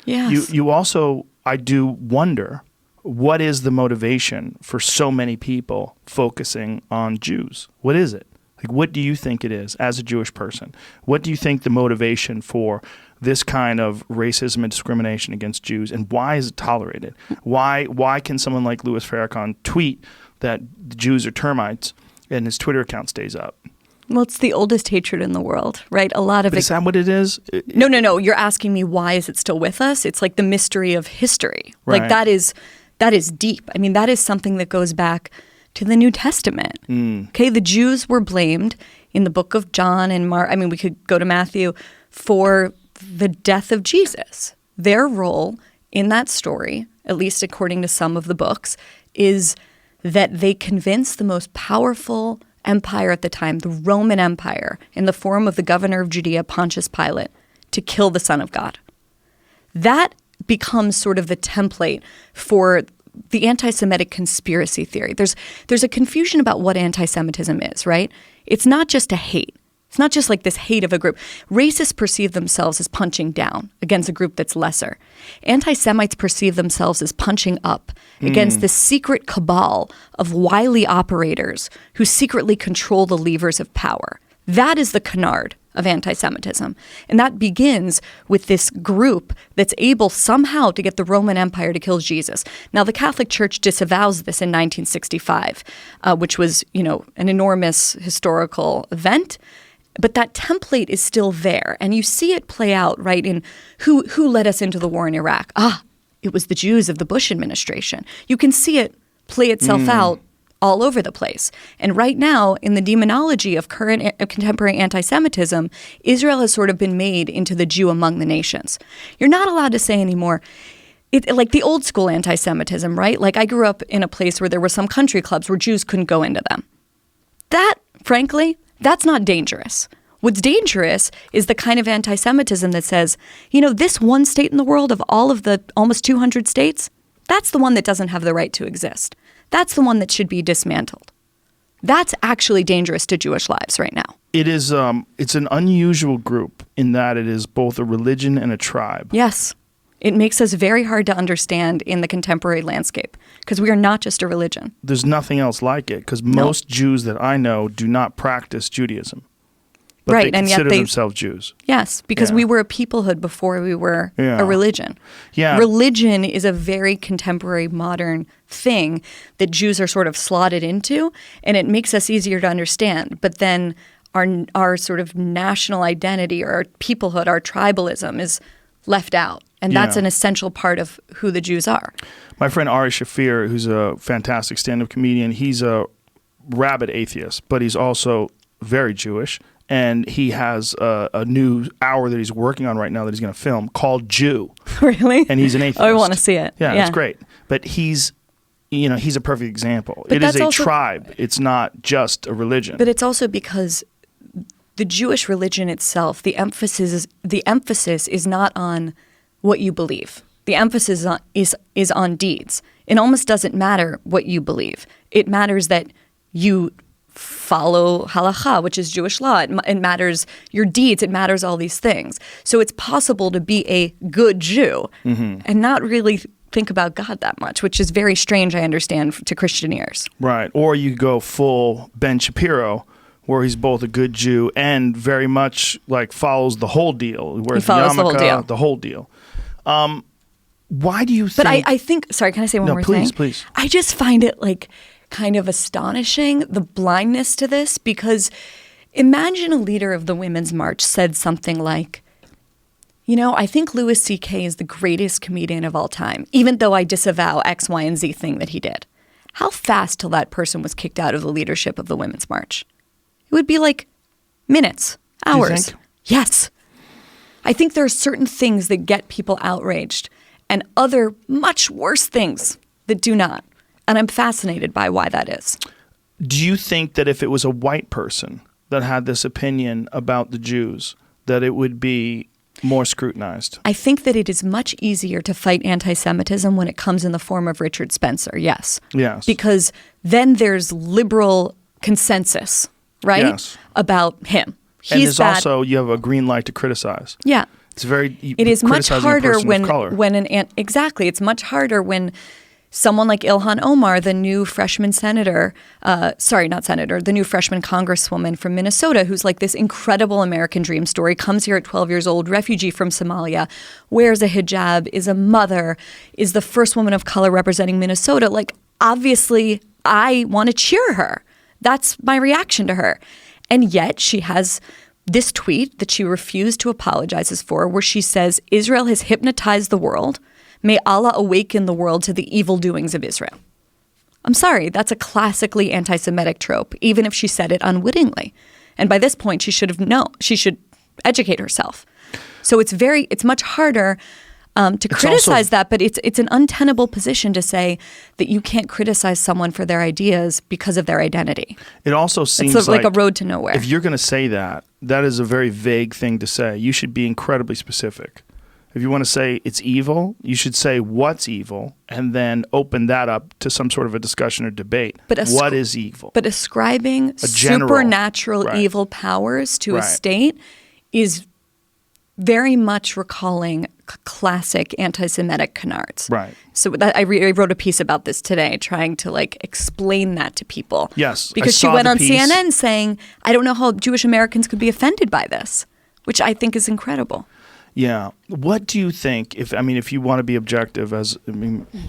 Speaker 2: Yes.
Speaker 1: You also, I do wonder, what is the motivation for so many people focusing on Jews? What is it? Like, what do you think it is as a Jewish person? What do you think the motivation for this kind of racism and discrimination against Jews, and why is it tolerated? Why can someone like Louis Farrakhan tweet that the Jews are termites and his Twitter account stays up?
Speaker 2: Well, it's the oldest hatred in the world, right? A lot of
Speaker 1: But is that what it is?
Speaker 2: No. You're asking me why is it still with us? It's like the mystery of history.
Speaker 1: Right.
Speaker 2: Like that is deep. I mean, that is something that goes back to the New Testament. Okay, the Jews were blamed in the book of John and Mark. I mean, we could go to Matthew for the death of Jesus. Their role in that story, at least according to some of the books, is that they convinced the most powerful empire at the time, the Roman Empire, in the form of the governor of Judea, Pontius Pilate, to kill the Son of God. That becomes sort of the template for the anti-Semitic conspiracy theory. There's a confusion about what anti-Semitism is, right? It's not just a hate. It's not just like this hate of a group. Racists perceive themselves as punching down against a group that's lesser. Anti-Semites perceive themselves as punching up against this secret cabal of wily operators who secretly control the levers of power. That is the canard of anti-Semitism. And that begins with this group that's able somehow to get the Roman Empire to kill Jesus. Now, the Catholic Church disavows this in 1965, which was, an enormous historical event. But that template is still there. And you see it play out, right, in who led us into the war in Iraq. It was the Jews of the Bush administration. You can see it play itself out all over the place. And right now, in the demonology of current contemporary anti-Semitism, Israel has sort of been made into the Jew among the nations. You're not allowed to say anymore, like the old school anti-Semitism, right? Like I grew up in a place where there were some country clubs where Jews couldn't go into them. That, frankly, that's not dangerous. What's dangerous is the kind of anti-Semitism that says, this one state in the world of all of the almost 200 states, that's the one that doesn't have the right to exist. That's the one that should be dismantled. That's actually dangerous to Jewish lives right now.
Speaker 1: It is. It's an unusual group in that it is both a religion and a tribe.
Speaker 2: Yes. It makes us very hard to understand in the contemporary landscape because we are not just a religion.
Speaker 1: There's nothing else like it because most Jews that I know do not practice Judaism. But
Speaker 2: right,
Speaker 1: they
Speaker 2: and
Speaker 1: consider
Speaker 2: yet
Speaker 1: themselves Jews.
Speaker 2: Yes, because we were a peoplehood before we were a religion.
Speaker 1: Yeah.
Speaker 2: Religion is a very contemporary, modern thing that Jews are sort of slotted into, and it makes us easier to understand. But then our sort of national identity or our peoplehood, our tribalism is left out. And that's an essential part of who the Jews are.
Speaker 1: My friend Ari Shafir, who's a fantastic stand-up comedian, he's a rabid atheist, but he's also very Jewish. And he has a new hour that he's working on right now that he's going to film called Jew.
Speaker 2: Really?
Speaker 1: And he's an atheist.
Speaker 2: Oh, I want to see it.
Speaker 1: Yeah, it's great. But he's a perfect example. It is a tribe. It's not just a religion.
Speaker 2: But it's also because the Jewish religion itself, the emphasis is not on what you believe. The emphasis is on deeds. It almost doesn't matter what you believe. It matters that you follow halakha, which is Jewish law. It matters your deeds. It matters all these things. So it's possible to be a good Jew and not really think about God that much, which is very strange, I understand, to Christian ears.
Speaker 1: Right. Or you go full Ben Shapiro, where he's both a good Jew and very much like follows the whole deal. Whereas
Speaker 2: He follows the whole
Speaker 1: yarmulke,
Speaker 2: deal.
Speaker 1: the whole deal. Why do you think...
Speaker 2: But I think, sorry, can I say one more thing?
Speaker 1: No, please.
Speaker 2: I just find it like kind of astonishing, the blindness to this, because imagine a leader of the Women's March said something like, I think Louis C.K. is the greatest comedian of all time, even though I disavow X, Y, and Z thing that he did. How fast till that person was kicked out of the leadership of the Women's March? It would be like minutes, hours.
Speaker 1: Do you think?
Speaker 2: Yes. I think there are certain things that get people outraged and other much worse things that do not. And I'm fascinated by why that is.
Speaker 1: Do you think that if it was a white person that had this opinion about the Jews, that it would be more scrutinized?
Speaker 2: I think that it is much easier to fight anti-Semitism when it comes in the form of Richard Spencer, yes.
Speaker 1: Yes.
Speaker 2: Because then there's liberal consensus, right?
Speaker 1: Yes.
Speaker 2: About him.
Speaker 1: And there's also, you have a green light to criticize.
Speaker 2: Yeah.
Speaker 1: It's very...
Speaker 2: It is much harder
Speaker 1: when
Speaker 2: exactly. It's much harder when someone like Ilhan Omar, the new freshman senator, the new freshman congresswoman from Minnesota, who's like this incredible American dream story, comes here at 12 years old, refugee from Somalia, wears a hijab, is a mother, is the first woman of color representing Minnesota. Like, obviously, I want to cheer her. That's my reaction to her. And yet she has this tweet that she refused to apologize for, where she says, Israel has hypnotized the world. May Allah awaken the world to the evil doings of Israel. I'm sorry, that's a classically anti-Semitic trope, even if she said it unwittingly. And by this point, she should educate herself. So it's much harder to criticize that, but it's an untenable position to say that you can't criticize someone for their ideas because of their identity.
Speaker 1: It also seems
Speaker 2: it's like a road to nowhere.
Speaker 1: If you're going to say that is a very vague thing to say. You should be incredibly specific. If you want to say it's evil, you should say what's evil and then open that up to some sort of a discussion or debate. What is evil?
Speaker 2: But ascribing supernatural evil powers to a state is very much recalling classic anti-Semitic canards.
Speaker 1: Right.
Speaker 2: So I wrote a piece about this today, trying to explain that to people.
Speaker 1: Yes.
Speaker 2: Because she went on CNN saying, I don't know how Jewish Americans could be offended by this, which I think is incredible.
Speaker 1: Yeah. What do you think, if you want to be objective,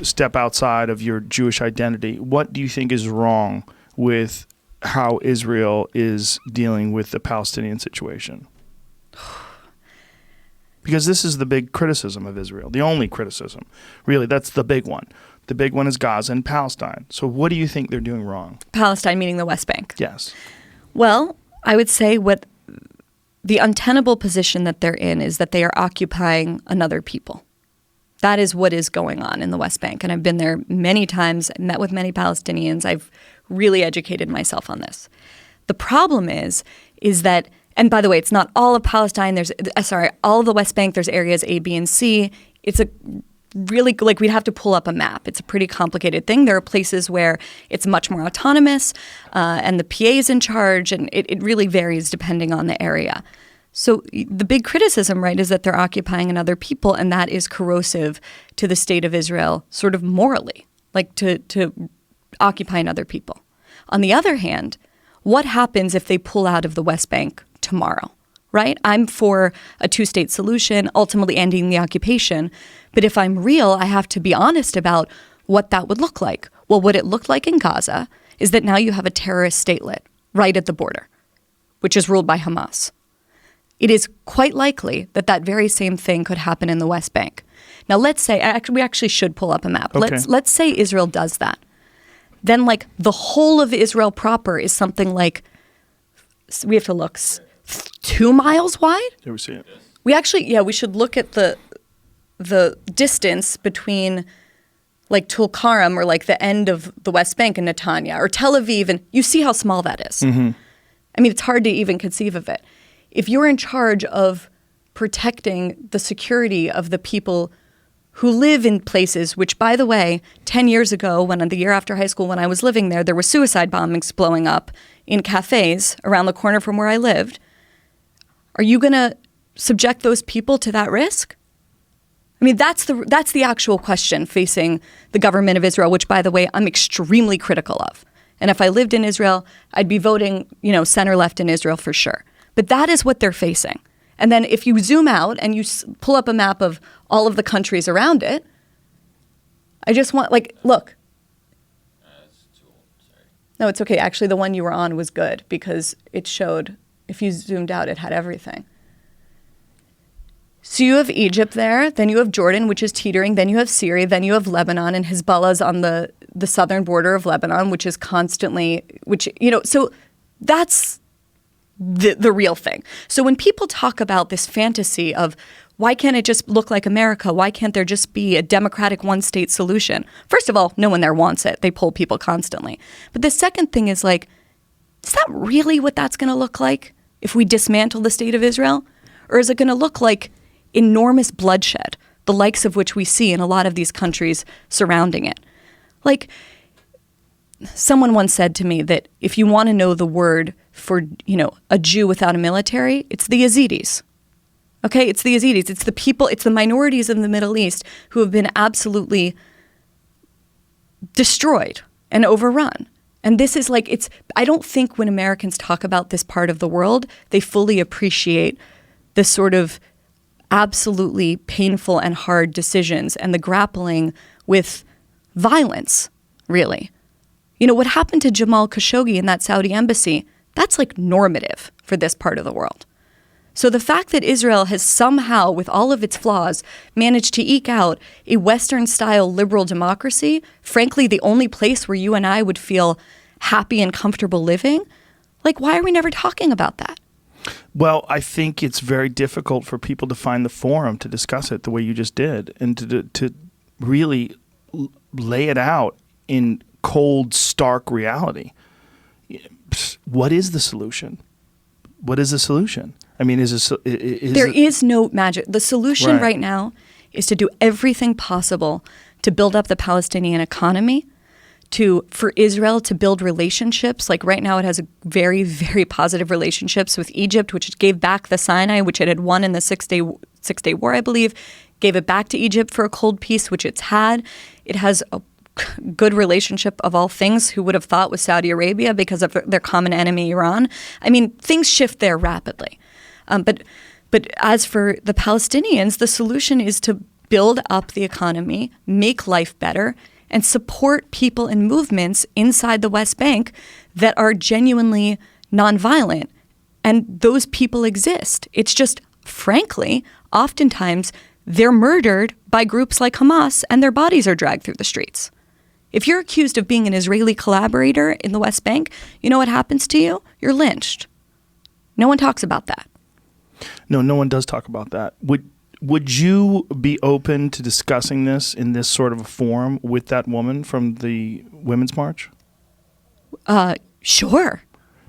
Speaker 1: step outside of your Jewish identity, what do you think is wrong with how Israel is dealing with the Palestinian situation? Because this is the big criticism of Israel, the only criticism. Really, that's the big one. The big one is Gaza and Palestine. So what do you think they're doing wrong?
Speaker 2: Palestine meaning the West Bank.
Speaker 1: Yes.
Speaker 2: Well, I would say what the untenable position that they're in is that they are occupying another people. That is what is going on in the West Bank. And I've been there many times, met with many Palestinians. I've really educated myself on this. The problem is that, and by the way, it's not all of Palestine. All of the West Bank. There's areas A, B, and C. It's a really, we'd have to pull up a map. It's a pretty complicated thing. There are places where it's much more autonomous and the PA is in charge, and it really varies depending on the area. So the big criticism, right, is that they're occupying another people, and that is corrosive to the state of Israel, sort of morally, like to occupy another people. On the other hand, what happens if they pull out of the West Bank tomorrow, right? I'm for a two-state solution, ultimately ending the occupation. But if I'm real, I have to be honest about what that would look like. Well, what it looked like in Gaza is that now you have a terrorist statelet right at the border, which is ruled by Hamas. It is quite likely that that very same thing could happen in the West Bank. Now, let's say, we actually should pull up a map.
Speaker 1: Okay.
Speaker 2: Let's say Israel does that. Then, like, the whole of Israel proper is something like, we have to look, 2 miles wide?
Speaker 1: There we see it.
Speaker 2: We actually, we should look at the distance between, like, Tulkarem, or like the end of the West Bank, and Netanya, or Tel Aviv, and you see how small that is.
Speaker 1: Mm-hmm.
Speaker 2: I mean, it's hard to even conceive of it. If you're in charge of protecting the security of the people who live in places, which, by the way, 10 years ago, the year after high school, when I was living there were suicide bombings blowing up in cafes around the corner from where I lived. Are you going to subject those people to that risk? I mean, that's the actual question facing the government of Israel, which, by the way, I'm extremely critical of. And if I lived in Israel, I'd be voting, center-left in Israel for sure. But that is what they're facing. And then if you zoom out and you pull up a map of all of the countries around it, I just want, look.
Speaker 3: That's too old. Sorry.
Speaker 2: No, it's okay. Actually, the one you were on was good because it showed, if you zoomed out, it had everything. So you have Egypt there, then you have Jordan, which is teetering, then you have Syria, then you have Lebanon, and Hezbollah's on the southern border of Lebanon, which is constantly, so that's the real thing. So when people talk about this fantasy of why can't it just look like America? Why can't there just be a democratic one-state solution? First of all, no one there wants it. They pull people constantly. But the second thing is is that really what that's going to look like if we dismantle the state of Israel? Or is it going to look like enormous bloodshed, the likes of which we see in a lot of these countries surrounding it? Someone once said to me that if you want to know the word for, a Jew without a military, it's the Yazidis. Okay, it's the Yazidis. It's the people, it's the minorities in the Middle East who have been absolutely destroyed and overrun. And this is I don't think when Americans talk about this part of the world, they fully appreciate the sort of absolutely painful and hard decisions and the grappling with violence, really. What happened to Jamal Khashoggi in that Saudi embassy, that's normative for this part of the world. So the fact that Israel has somehow, with all of its flaws, managed to eke out a Western-style liberal democracy, frankly, the only place where you and I would feel happy and comfortable living, why are we never talking about that?
Speaker 1: Well, I think it's very difficult for people to find the forum to discuss it the way you just did, and to really lay it out in cold, stark reality. What is the solution? What is the solution? I mean, there
Speaker 2: is no magic. The solution
Speaker 1: right
Speaker 2: now is to do everything possible to build up the Palestinian economy, for Israel to build relationships. Right now it has a very, very positive relationships with Egypt, which gave back the Sinai, which it had won in the Six-Day War, I believe, gave it back to Egypt for a cold peace, which it's had. It has a good relationship of all things, who would have thought, with Saudi Arabia because of their common enemy, Iran. I mean, things shift there rapidly. But as for the Palestinians, the solution is to build up the economy, make life better, and support people and movements inside the West Bank that are genuinely nonviolent. And those people exist. It's just, frankly, oftentimes they're murdered by groups like Hamas and their bodies are dragged through the streets. If you're accused of being an Israeli collaborator in the West Bank, you know what happens to you? You're lynched. No one talks about that.
Speaker 1: No one does talk about that. Would you be open to discussing this in this sort of a forum with that woman from the Women's March?
Speaker 2: Sure.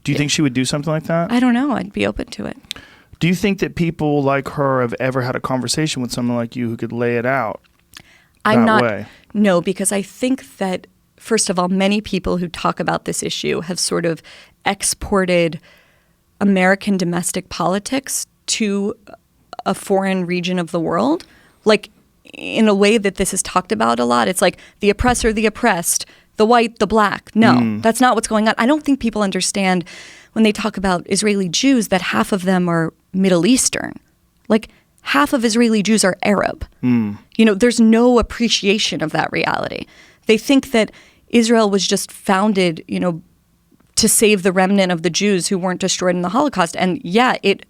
Speaker 1: Do you think she would do something like that?
Speaker 2: I don't know. I'd be open to it.
Speaker 1: Do you think that people like her have ever had a conversation with someone like you who could lay it out that way?
Speaker 2: No, because I think that, first of all, many people who talk about this issue have sort of exported American domestic politics to a foreign region of the world, like in a way that this is talked about a lot. It's like the oppressor, the oppressed, the white, the black. No, that's not what's going on. I don't think people understand when they talk about Israeli Jews that half of them are Middle Eastern. Like half of Israeli Jews are Arab. There's no appreciation of that reality. They think that Israel was just founded, to save the remnant of the Jews who weren't destroyed in the Holocaust. And yeah, it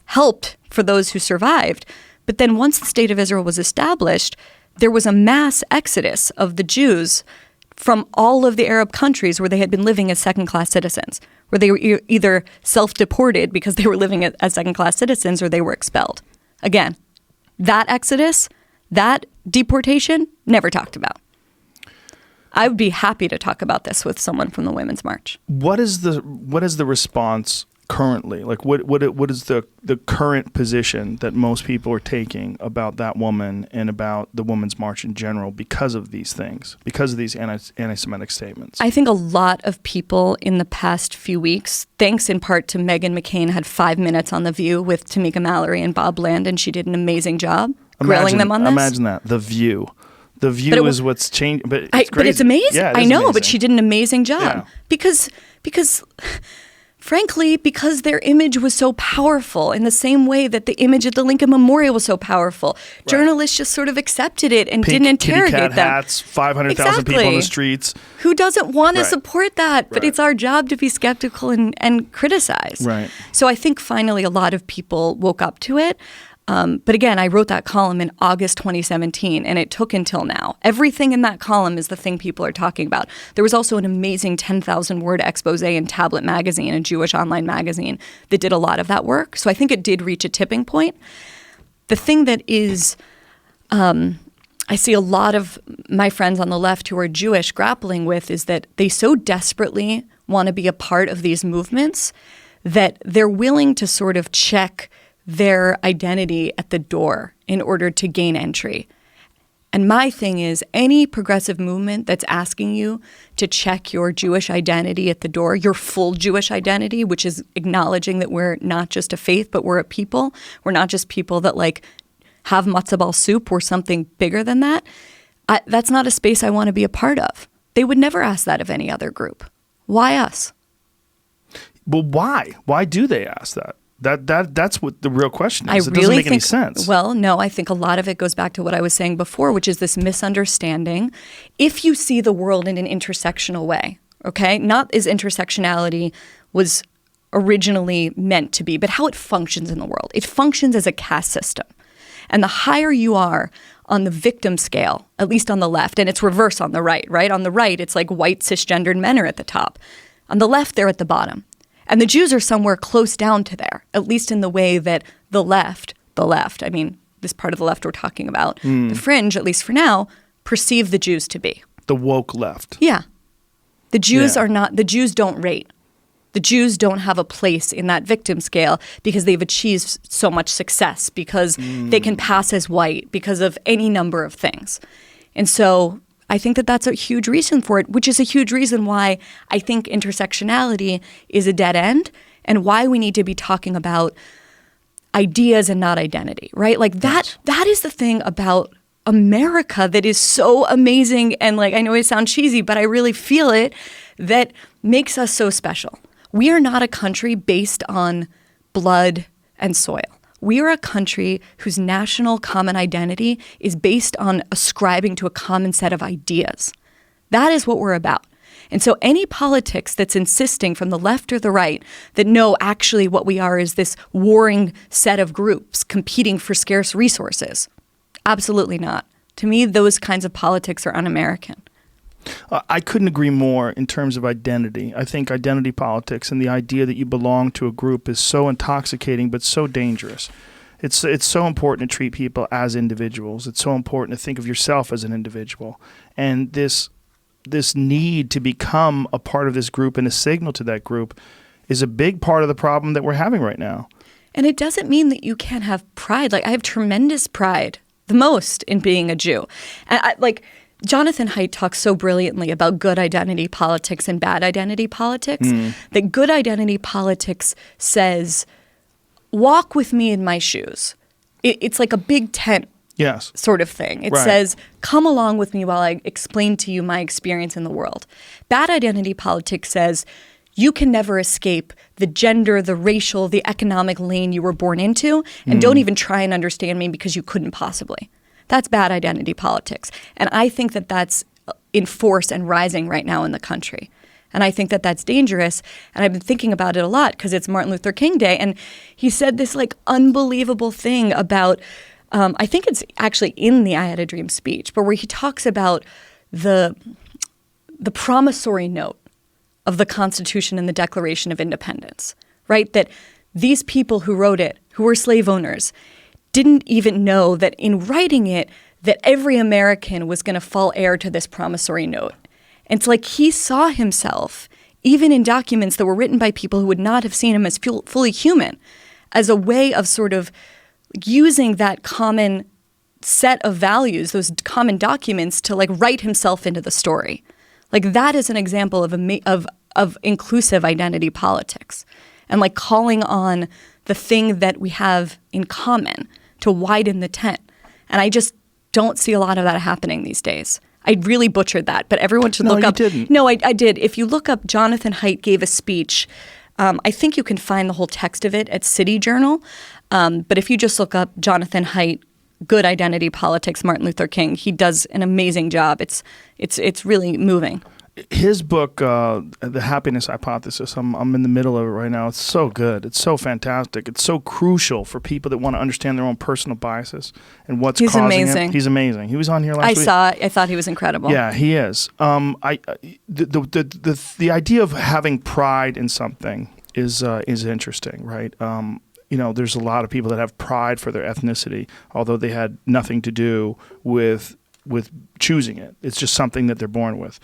Speaker 2: helped for those who survived. But then once the state of Israel was established, there was a mass exodus of the Jews from all of the Arab countries where they had been living as second-class citizens, where they were either self-deported because they were living as second-class citizens or they were expelled. Again, that exodus, that deportation, never talked about. I would be happy to talk about this with someone from the Women's March.
Speaker 1: What is the response currently? Like what is the current position that most people are taking about that woman and about the Women's March in general because of these things, because of these anti-Semitic statements?
Speaker 2: I think a lot of people in the past few weeks, thanks in part to Meghan McCain, had 5 minutes on The View with Tamika Mallory and Bob Landon. She did an amazing job grilling them on this.
Speaker 1: Imagine that. The View. The View is what's changed, but it's crazy.
Speaker 2: But it's amazing.
Speaker 1: Yeah,
Speaker 2: I know,
Speaker 1: amazing.
Speaker 2: but she did an amazing job.
Speaker 1: Yeah.
Speaker 2: Because frankly, because their image was so powerful in the same way that the image at the Lincoln Memorial was so powerful. Right. Journalists just sort of accepted it and didn't interrogate
Speaker 1: kitty cat
Speaker 2: them.
Speaker 1: Hats, 500,000 people in the streets.
Speaker 2: Who doesn't want to
Speaker 1: Right.
Speaker 2: support that? But
Speaker 1: Right.
Speaker 2: it's our job to be skeptical and criticize.
Speaker 1: Right.
Speaker 2: So I think finally a lot of people woke up to it. But again, I wrote that column in August 2017, and it took until now. Everything in that column is the thing people are talking about. There was also an amazing 10,000-word expose in Tablet magazine, a Jewish online magazine, that did a lot of that work. So I think it did reach a tipping point. The thing that is, I see a lot of my friends on the left who are Jewish grappling with is that they so desperately want to be a part of these movements that they're willing to sort of check their identity at the door in order to gain entry. And my thing is, any progressive movement that's asking you to check your Jewish identity at the door, your full Jewish identity, which is acknowledging that we're not just a faith, but we're a people. We're not just people that like have matzo ball soup. We're something bigger than that. That's not a space I want to be a part of. They would never ask that of any other group. Why us?
Speaker 1: Well, why? Why do they ask that? That's what the real question is. It doesn't make any sense.
Speaker 2: Well, no, I think a lot of it goes back to what I was saying before, which is this misunderstanding. If you see the world in an intersectional way, okay, not as intersectionality was originally meant to be, but how it functions in the world. It functions as a caste system. And the higher you are on the victim scale, at least on the left, and it's reverse on the right, right? On the right, it's like white cisgendered men are at the top. On the left, they're at the bottom. And the Jews are somewhere close down to there, at least in the way that the left, I mean, this part of the left we're talking about, the fringe, at least for now, perceive the Jews to be.
Speaker 1: The woke left.
Speaker 2: Yeah. The Jews
Speaker 1: Yeah.
Speaker 2: are not, the Jews don't rate. The Jews don't have a place in that victim scale because they've achieved so much success, because they can pass as white, because of any number of things. And so I think that that's a huge reason for it, which is a huge reason why I think intersectionality is a dead end and why we need to be talking about ideas and not identity, right? Like that is the thing about America that is so amazing. And like, I know it sounds cheesy, but I really feel it, that makes us so special. We are not a country based on blood and soil. We are a country whose national common identity is based on ascribing to a common set of ideas. That is what we're about. And so any politics that's insisting from the left or the right that no, actually what we are is this warring set of groups competing for scarce resources, absolutely not. To me, those kinds of politics are un-American.
Speaker 1: I couldn't agree more in terms of identity. I think identity politics and the idea that you belong to a group is so intoxicating but so dangerous. It's so important to treat people as individuals. It's so important to think of yourself as an individual. And this need to become a part of this group and a signal to that group is a big part of the problem that we're having right now.
Speaker 2: And it doesn't mean that you can't have pride. Like, I have tremendous pride, the most, in being a Jew. And Jonathan Haidt talks so brilliantly about good identity politics and bad identity politics, that good identity politics says walk with me in my shoes. It's like a big tent
Speaker 1: Yes.
Speaker 2: sort of thing. It
Speaker 1: Right.
Speaker 2: says, come along with me while I explain to you my experience in the world. Bad identity politics says you can never escape the gender, the racial, the economic lane you were born into, and don't even try and understand me because you couldn't possibly. That's bad identity politics. And I think that that's in force and rising right now in the country. And I think that that's dangerous. And I've been thinking about it a lot because it's Martin Luther King Day. And he said this like unbelievable thing about, I think it's actually in the I Had a Dream speech, but where he talks about the promissory note of the Constitution and the Declaration of Independence, right? That these people who wrote it, who were slave owners, didn't even know that in writing it, that every American was going to fall heir to this promissory note. And it's like he saw himself, even in documents that were written by people who would not have seen him as fully human, as a way of sort of using that common set of values, those common documents, to like write himself into the story. Like that is an example of inclusive identity politics, and like calling on the thing that we have in common to widen the tent. And I just don't see a lot of that happening these days. I really butchered that, but everyone should look up.
Speaker 1: No, you didn't.
Speaker 2: No, I did. If you look up, Jonathan Haidt gave a speech. I think you can find the whole text of it at City Journal. But if you just look up Jonathan Haidt, Good Identity Politics, Martin Luther King, he does an amazing job. It's really moving.
Speaker 1: His book, The Happiness Hypothesis, I'm in the middle of it right now. It's so good. It's so fantastic. It's so crucial for people that want to understand their own personal biases and what's
Speaker 2: He's
Speaker 1: causing
Speaker 2: amazing.
Speaker 1: it. He's amazing. He was on here last week.
Speaker 2: I thought he was incredible.
Speaker 1: Yeah, he is. The idea of having pride in something is interesting, right? There's a lot of people that have pride for their ethnicity, although they had nothing to do with choosing it. It's just something that they're born with.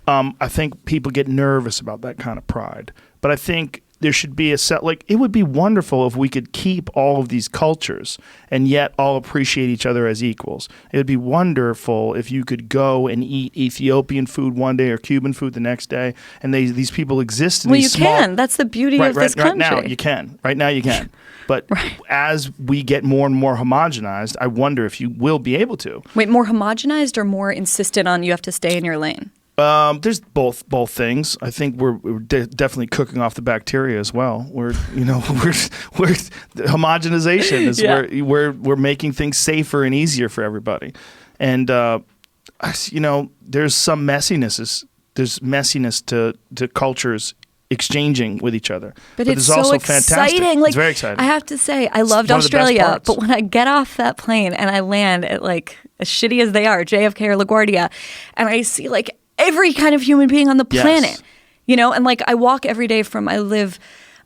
Speaker 1: I think people get nervous about that kind of pride. But I think there should be it would be wonderful if we could keep all of these cultures and yet all appreciate each other as equals. It would be wonderful if you could go and eat Ethiopian food one day or Cuban food the next day, and these people exist in these small...
Speaker 2: Well, you can. That's the beauty of this country.
Speaker 1: Right now you can. Right now you can. But as we get more and more homogenized, I wonder if you will be able to.
Speaker 2: Wait, more homogenized or more insistent on you have to stay in your lane?
Speaker 1: There's both things. I think we're definitely cooking off the bacteria as well. We're homogenization is we're making things safer and easier for everybody. And there's some messiness. There's messiness to cultures exchanging with each other.
Speaker 2: But it's
Speaker 1: it's
Speaker 2: so
Speaker 1: also
Speaker 2: exciting.
Speaker 1: fantastic.
Speaker 2: Like,
Speaker 1: it's very exciting.
Speaker 2: I have to say, I loved
Speaker 1: one of the best
Speaker 2: Australia,
Speaker 1: parts.
Speaker 2: but when I get off that plane and I land at like as shitty as they are, JFK or LaGuardia, and I see like every kind of human being on the planet, and like I walk every day I live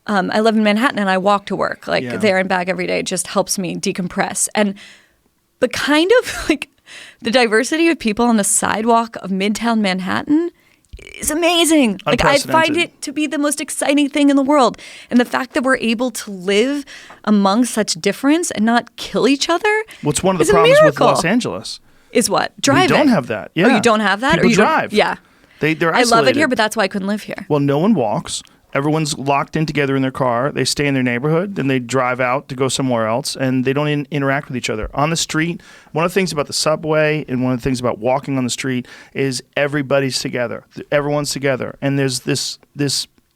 Speaker 2: in Manhattan and I walk to work there and back every day. It just helps me decompress. And the kind of like the diversity of people on the sidewalk of Midtown Manhattan is amazing. Like I find it to be the most exciting thing in the world. And the fact that we're able to live among such difference and not kill each other.
Speaker 1: What's one of the
Speaker 2: is a
Speaker 1: problems with
Speaker 2: miracle.
Speaker 1: Los Angeles?
Speaker 2: Is what? Driving.
Speaker 1: We don't have that. Yeah.
Speaker 2: Oh, you don't have that?
Speaker 1: People
Speaker 2: or you
Speaker 1: drive.
Speaker 2: Don't? Yeah.
Speaker 1: They're
Speaker 2: I
Speaker 1: isolated.
Speaker 2: love it here, but that's why I couldn't live here.
Speaker 1: Well, no one walks. Everyone's locked in together in their car. They stay in their neighborhood, then they drive out to go somewhere else, and they don't interact with each other. On the street, one of the things about the subway and one of the things about walking on the street is everybody's together. Everyone's together. And there's this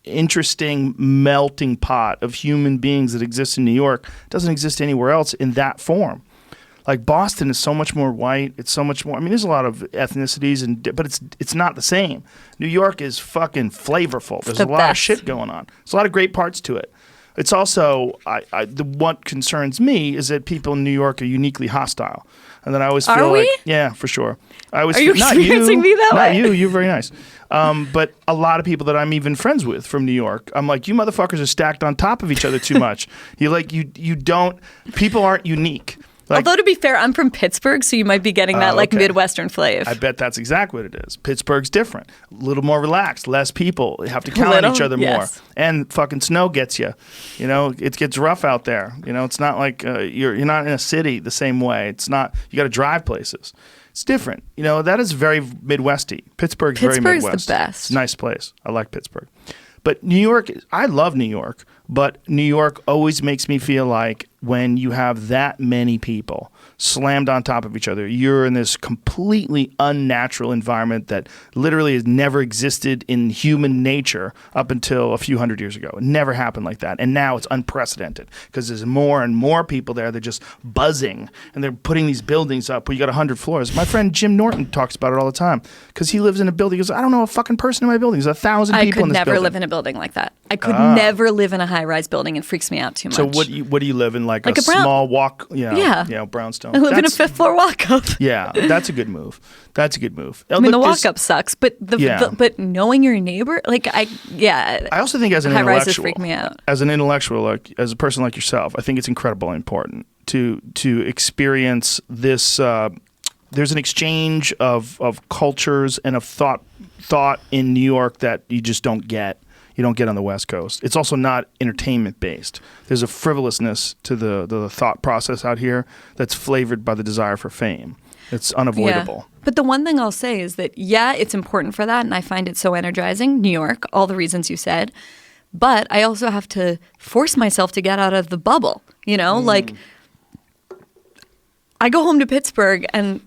Speaker 1: interesting melting pot of human beings that exists in New York. It doesn't exist anywhere else in that form. Like Boston is so much more white. It's so much more. I mean, there's a lot of ethnicities, but it's not the same. New York is fucking flavorful. There's a lot of shit going on. There's a lot of great parts to it. It's also what concerns me is that people in New York are uniquely hostile, and then I always feel like for sure. I always
Speaker 2: are you experiencing me that way?
Speaker 1: Not you. You're very nice. But a lot of people that I'm even friends with from New York, I'm like, you motherfuckers are stacked on top of each other too much. You don't. People aren't unique. Like,
Speaker 2: although, to be fair, I'm from Pittsburgh, so you might be getting that Midwestern flavor.
Speaker 1: I bet that's exactly what it is. Pittsburgh's different. A little more relaxed, less people. You have to count on each other more. And fucking snow gets you. It gets rough out there. It's not like you're not in a city the same way. It's not, you got to drive places. It's different. That is very Midwesty. Pittsburgh's very Midwest.
Speaker 2: The best.
Speaker 1: It's a nice place. I like Pittsburgh. But New York, I love New York. But New York always makes me feel like when you have that many people slammed on top of each other, you're in this completely unnatural environment that literally has never existed in human nature up until a few hundred years ago. It never happened like that. And now it's unprecedented because there's more and more people there. They're just buzzing and they're putting these buildings up where you got 100 floors. My friend Jim Norton talks about it all the time because he lives in a building. He goes, I don't know a fucking person in my building. There's 1,000 people in this building.
Speaker 2: I could never live in a building like that. I could never live in a high-rise building. It freaks me out too much.
Speaker 1: So what do you live in? Like a small walk, brownstone.
Speaker 2: I live in a fifth floor walk-up.
Speaker 1: Yeah, that's a good move. That's a good move.
Speaker 2: I mean, the walk-up sucks, but but knowing your neighbor, I
Speaker 1: also think as an
Speaker 2: high-rises freak me out.
Speaker 1: As an intellectual, like as a person like yourself, I think it's incredibly important to experience this. There's an exchange of cultures and of thought in New York that you just don't get. You don't get on the West Coast. It's also not entertainment based. There's a frivolousness to the thought process out here that's flavored by the desire for fame. It's unavoidable.
Speaker 2: Yeah. But the one thing I'll say is that, it's important for that, and I find it so energizing. New York, all the reasons you said. But I also have to force myself to get out of the bubble. Like I go home to Pittsburgh, and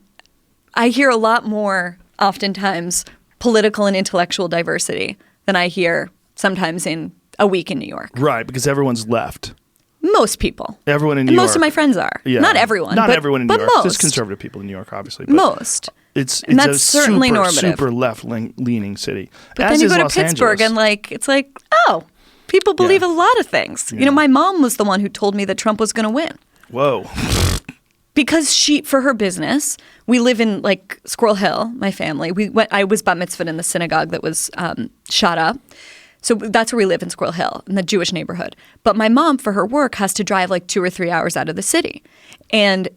Speaker 2: I hear a lot more, oftentimes, political and intellectual diversity than I hear sometimes in a week in New York.
Speaker 1: Right, because everyone's left.
Speaker 2: Most people.
Speaker 1: Everyone in New York.
Speaker 2: Most of my friends are.
Speaker 1: Yeah.
Speaker 2: Not everyone.
Speaker 1: Not everyone in New York.
Speaker 2: Most.
Speaker 1: There's conservative people in New York, obviously. But
Speaker 2: most.
Speaker 1: It's
Speaker 2: that's
Speaker 1: a
Speaker 2: certainly
Speaker 1: super left-leaning city.
Speaker 2: But then you go to Pittsburgh and it's like, people believe a lot of things. Yeah. My mom was the one who told me that Trump was going to win.
Speaker 1: Whoa.
Speaker 2: Because for her business, we live in Squirrel Hill, my family. I was bat mitzvahed in the synagogue that was shot up. So that's where we live in Squirrel Hill, in the Jewish neighborhood. But my mom, for her work, has to drive 2 or 3 hours out of the city. And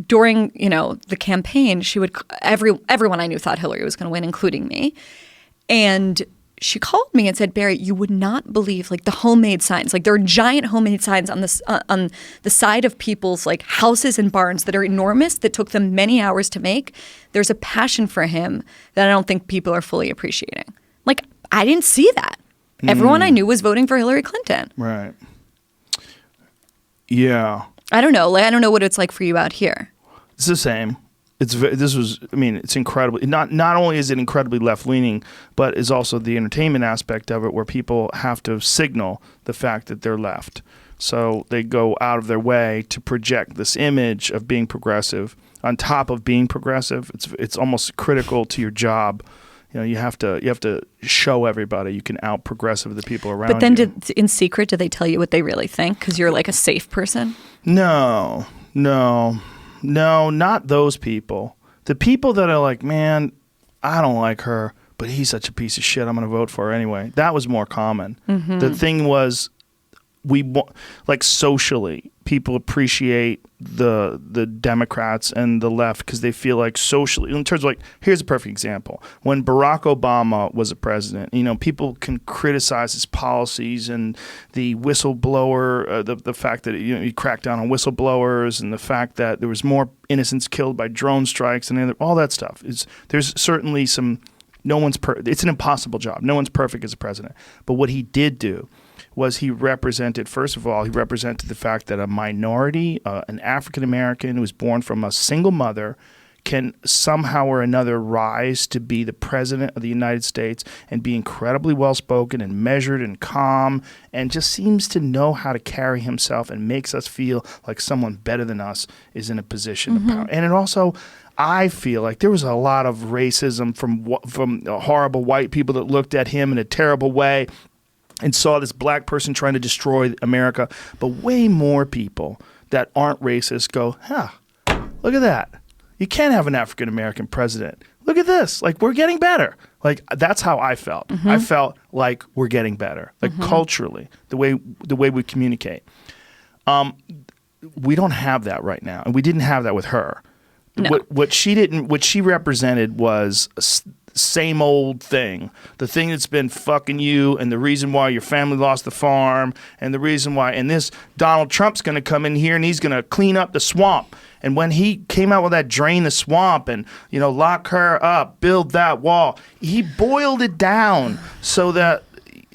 Speaker 2: during, the campaign, she would everyone I knew thought Hillary was going to win, including me. And she called me and said, Bari, you would not believe the homemade signs. There are giant homemade signs on the side of people's houses and barns that are enormous, that took them many hours to make. There's a passion for him that I don't think people are fully appreciating. I didn't see that. Everyone I knew was voting for Hillary Clinton.
Speaker 1: Right. Yeah.
Speaker 2: I don't know. I don't know what it's like for you out here.
Speaker 1: It's the same. It's incredibly, not only is it incredibly left-leaning, but is also the entertainment aspect of it where people have to signal the fact that they're left. So they go out of their way to project this image of being progressive on top of being progressive. It's almost critical to your job. You have to show everybody you can out progressive the people around you.
Speaker 2: But then in secret, do they tell you what they really think? Because you're a safe person?
Speaker 1: No, not those people. The people that are man, I don't like her, but he's such a piece of shit, I'm going to vote for her anyway. That was more common. Mm-hmm. The thing was, socially, people appreciate the Democrats and the left because they feel socially, in terms of here's a perfect example. When Barack Obama was a president, people can criticize his policies and the whistleblower, the fact that he cracked down on whistleblowers and the fact that there was more innocents killed by drone strikes and all that stuff. There's certainly some. It's an impossible job. No one's perfect as a president. But what he did do was he represented the fact that a minority, an African American who was born from a single mother, can somehow or another rise to be the president of the United States and be incredibly well-spoken and measured and calm and just seems to know how to carry himself and makes us feel like someone better than us is in a position of power. And it also, I feel like there was a lot of racism from horrible white people that looked at him in a terrible way and saw this black person trying to destroy America. But way more people that aren't racist go, look at that. You can't have an African-American president. Look at this. We're getting better. That's how I felt. Mm-hmm. I felt like we're getting better. Culturally, the way we communicate. We don't have that right now. And we didn't have that with her.
Speaker 2: No.
Speaker 1: What she represented was same old thing. The thing that's been fucking you and the reason why your family lost the farm and the reason why, and this Donald Trump's going to come in here and he's going to clean up the swamp. And when he came out with that drain the swamp and, lock her up, build that wall, he boiled it down so that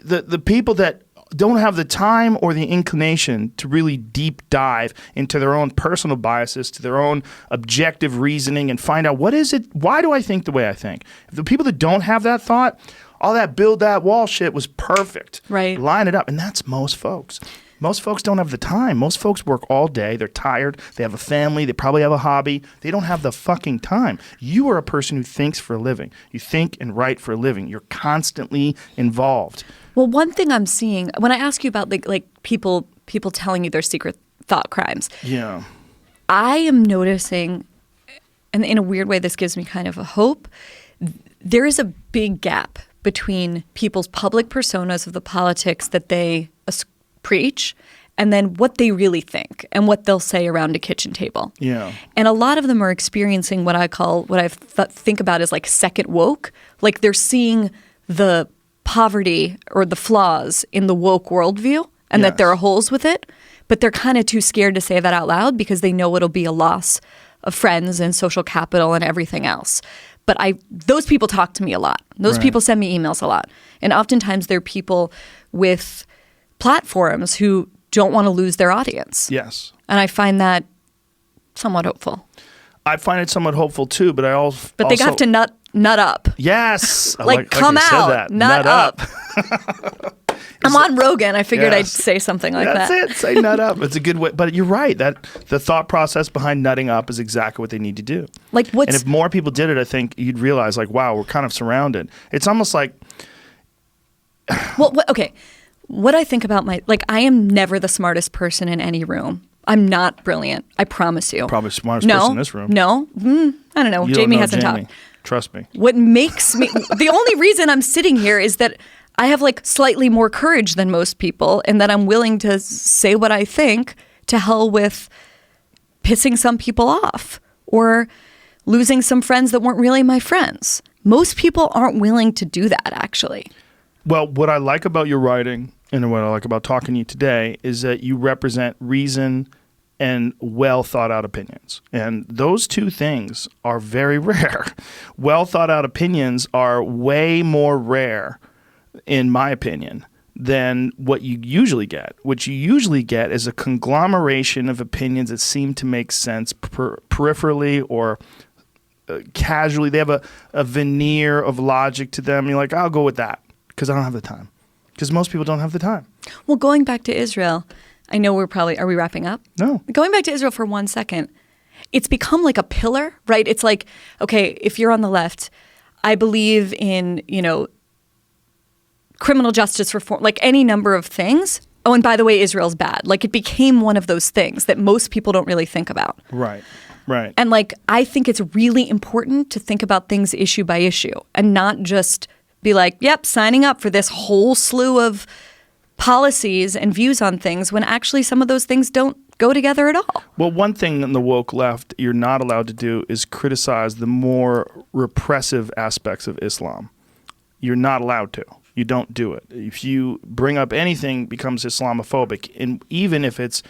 Speaker 1: the people that don't have the time or the inclination to really deep dive into their own personal biases, to their own objective reasoning, and find out why do I think the way I think? If the people that don't have that thought, all that build that wall shit was perfect.
Speaker 2: Right.
Speaker 1: Line it up. And that's most folks. Most folks don't have the time. Most folks work all day. They're tired. They have a family. They probably have a hobby. They don't have the fucking time. You are a person who thinks for a living. You think and write for a living. You're constantly involved.
Speaker 2: Well, one thing I'm seeing when I ask you about like people telling you their secret thought crimes.
Speaker 1: Yeah.
Speaker 2: I am noticing, and in a weird way, this gives me kind of a hope. There is a big gap between people's public personas of the politics that they preach and then what they really think and what they'll say around a kitchen table.
Speaker 1: Yeah.
Speaker 2: And a lot of them are experiencing what I think about as like second woke. Like they're seeing the poverty or the flaws in the woke worldview and that there are holes with it, but they're kind of too scared to say that out loud because they know it'll be a loss of friends and social capital and everything else. But those people talk to me a lot. Those people send me emails a lot. And oftentimes they're people with platforms who don't want to lose their audience.
Speaker 1: Yes.
Speaker 2: And I find that somewhat hopeful.
Speaker 1: I find it somewhat hopeful too, but
Speaker 2: But they have to nut up.
Speaker 1: Yes.
Speaker 2: Like come
Speaker 1: you said
Speaker 2: out.
Speaker 1: that.
Speaker 2: Nut up. I'm on Rogan. I figured I'd say something like
Speaker 1: That's
Speaker 2: that.
Speaker 1: it. Say nut up. It's a good way. But you're right. That the thought process behind nutting up is exactly what they need to do.
Speaker 2: Like
Speaker 1: And if more people did it, I think you'd realize, like, wow, we're kind of surrounded. It's almost like.
Speaker 2: Well, okay. What I think about I am never the smartest person in any room. I'm not brilliant. I promise you.
Speaker 1: Probably the smartest person in this room.
Speaker 2: No. I don't know.
Speaker 1: You
Speaker 2: Jamie
Speaker 1: don't know
Speaker 2: hasn't
Speaker 1: Jamie.
Speaker 2: taught.
Speaker 1: Trust me.
Speaker 2: What makes me the only reason I'm sitting here is that I have like slightly more courage than most people and that I'm willing to say what I think to hell with pissing some people off or losing some friends that weren't really my friends. Most people aren't willing to do that, actually.
Speaker 1: Well, what I like about your writing and what I like about talking to you today is that you represent reason and well thought out opinions. And those two things are very rare. Well thought out opinions are way more rare, in my opinion, than what you usually get. What you usually get is a conglomeration of opinions that seem to make sense peripherally or casually. They have a veneer of logic to them. You're like, I'll go with that because I don't have the time. Because most people don't have the time.
Speaker 2: Well, going back to Israel, I know are we wrapping up?
Speaker 1: No.
Speaker 2: Going back to Israel for 1 second, it's become like a pillar, right? It's like, okay, if you're on the left, I believe in, criminal justice reform, like any number of things. Oh, and by the way, Israel's bad. Like it became one of those things that most people don't really think about.
Speaker 1: Right.
Speaker 2: And like, I think it's really important to think about things issue by issue and not just be like, yep, signing up for this whole slew of policies and views on things when actually some of those things don't go together at all.
Speaker 1: Well, one thing in the woke left you're not allowed to do is criticize the more repressive aspects of Islam. You're not allowed to. You don't do it. If you bring up anything, it becomes Islamophobic, and even if it's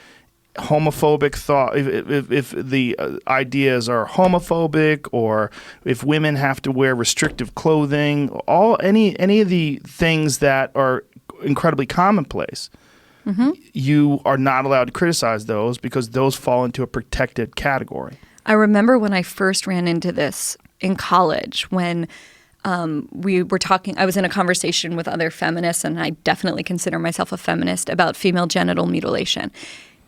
Speaker 1: homophobic thought, if the ideas are homophobic, or if women have to wear restrictive clothing, any of the things that are incredibly commonplace, you are not allowed to criticize those because those fall into a protected category.
Speaker 2: I remember when I first ran into this in college when we were talking, I was in a conversation with other feminists, and I definitely consider myself a feminist, about female genital mutilation.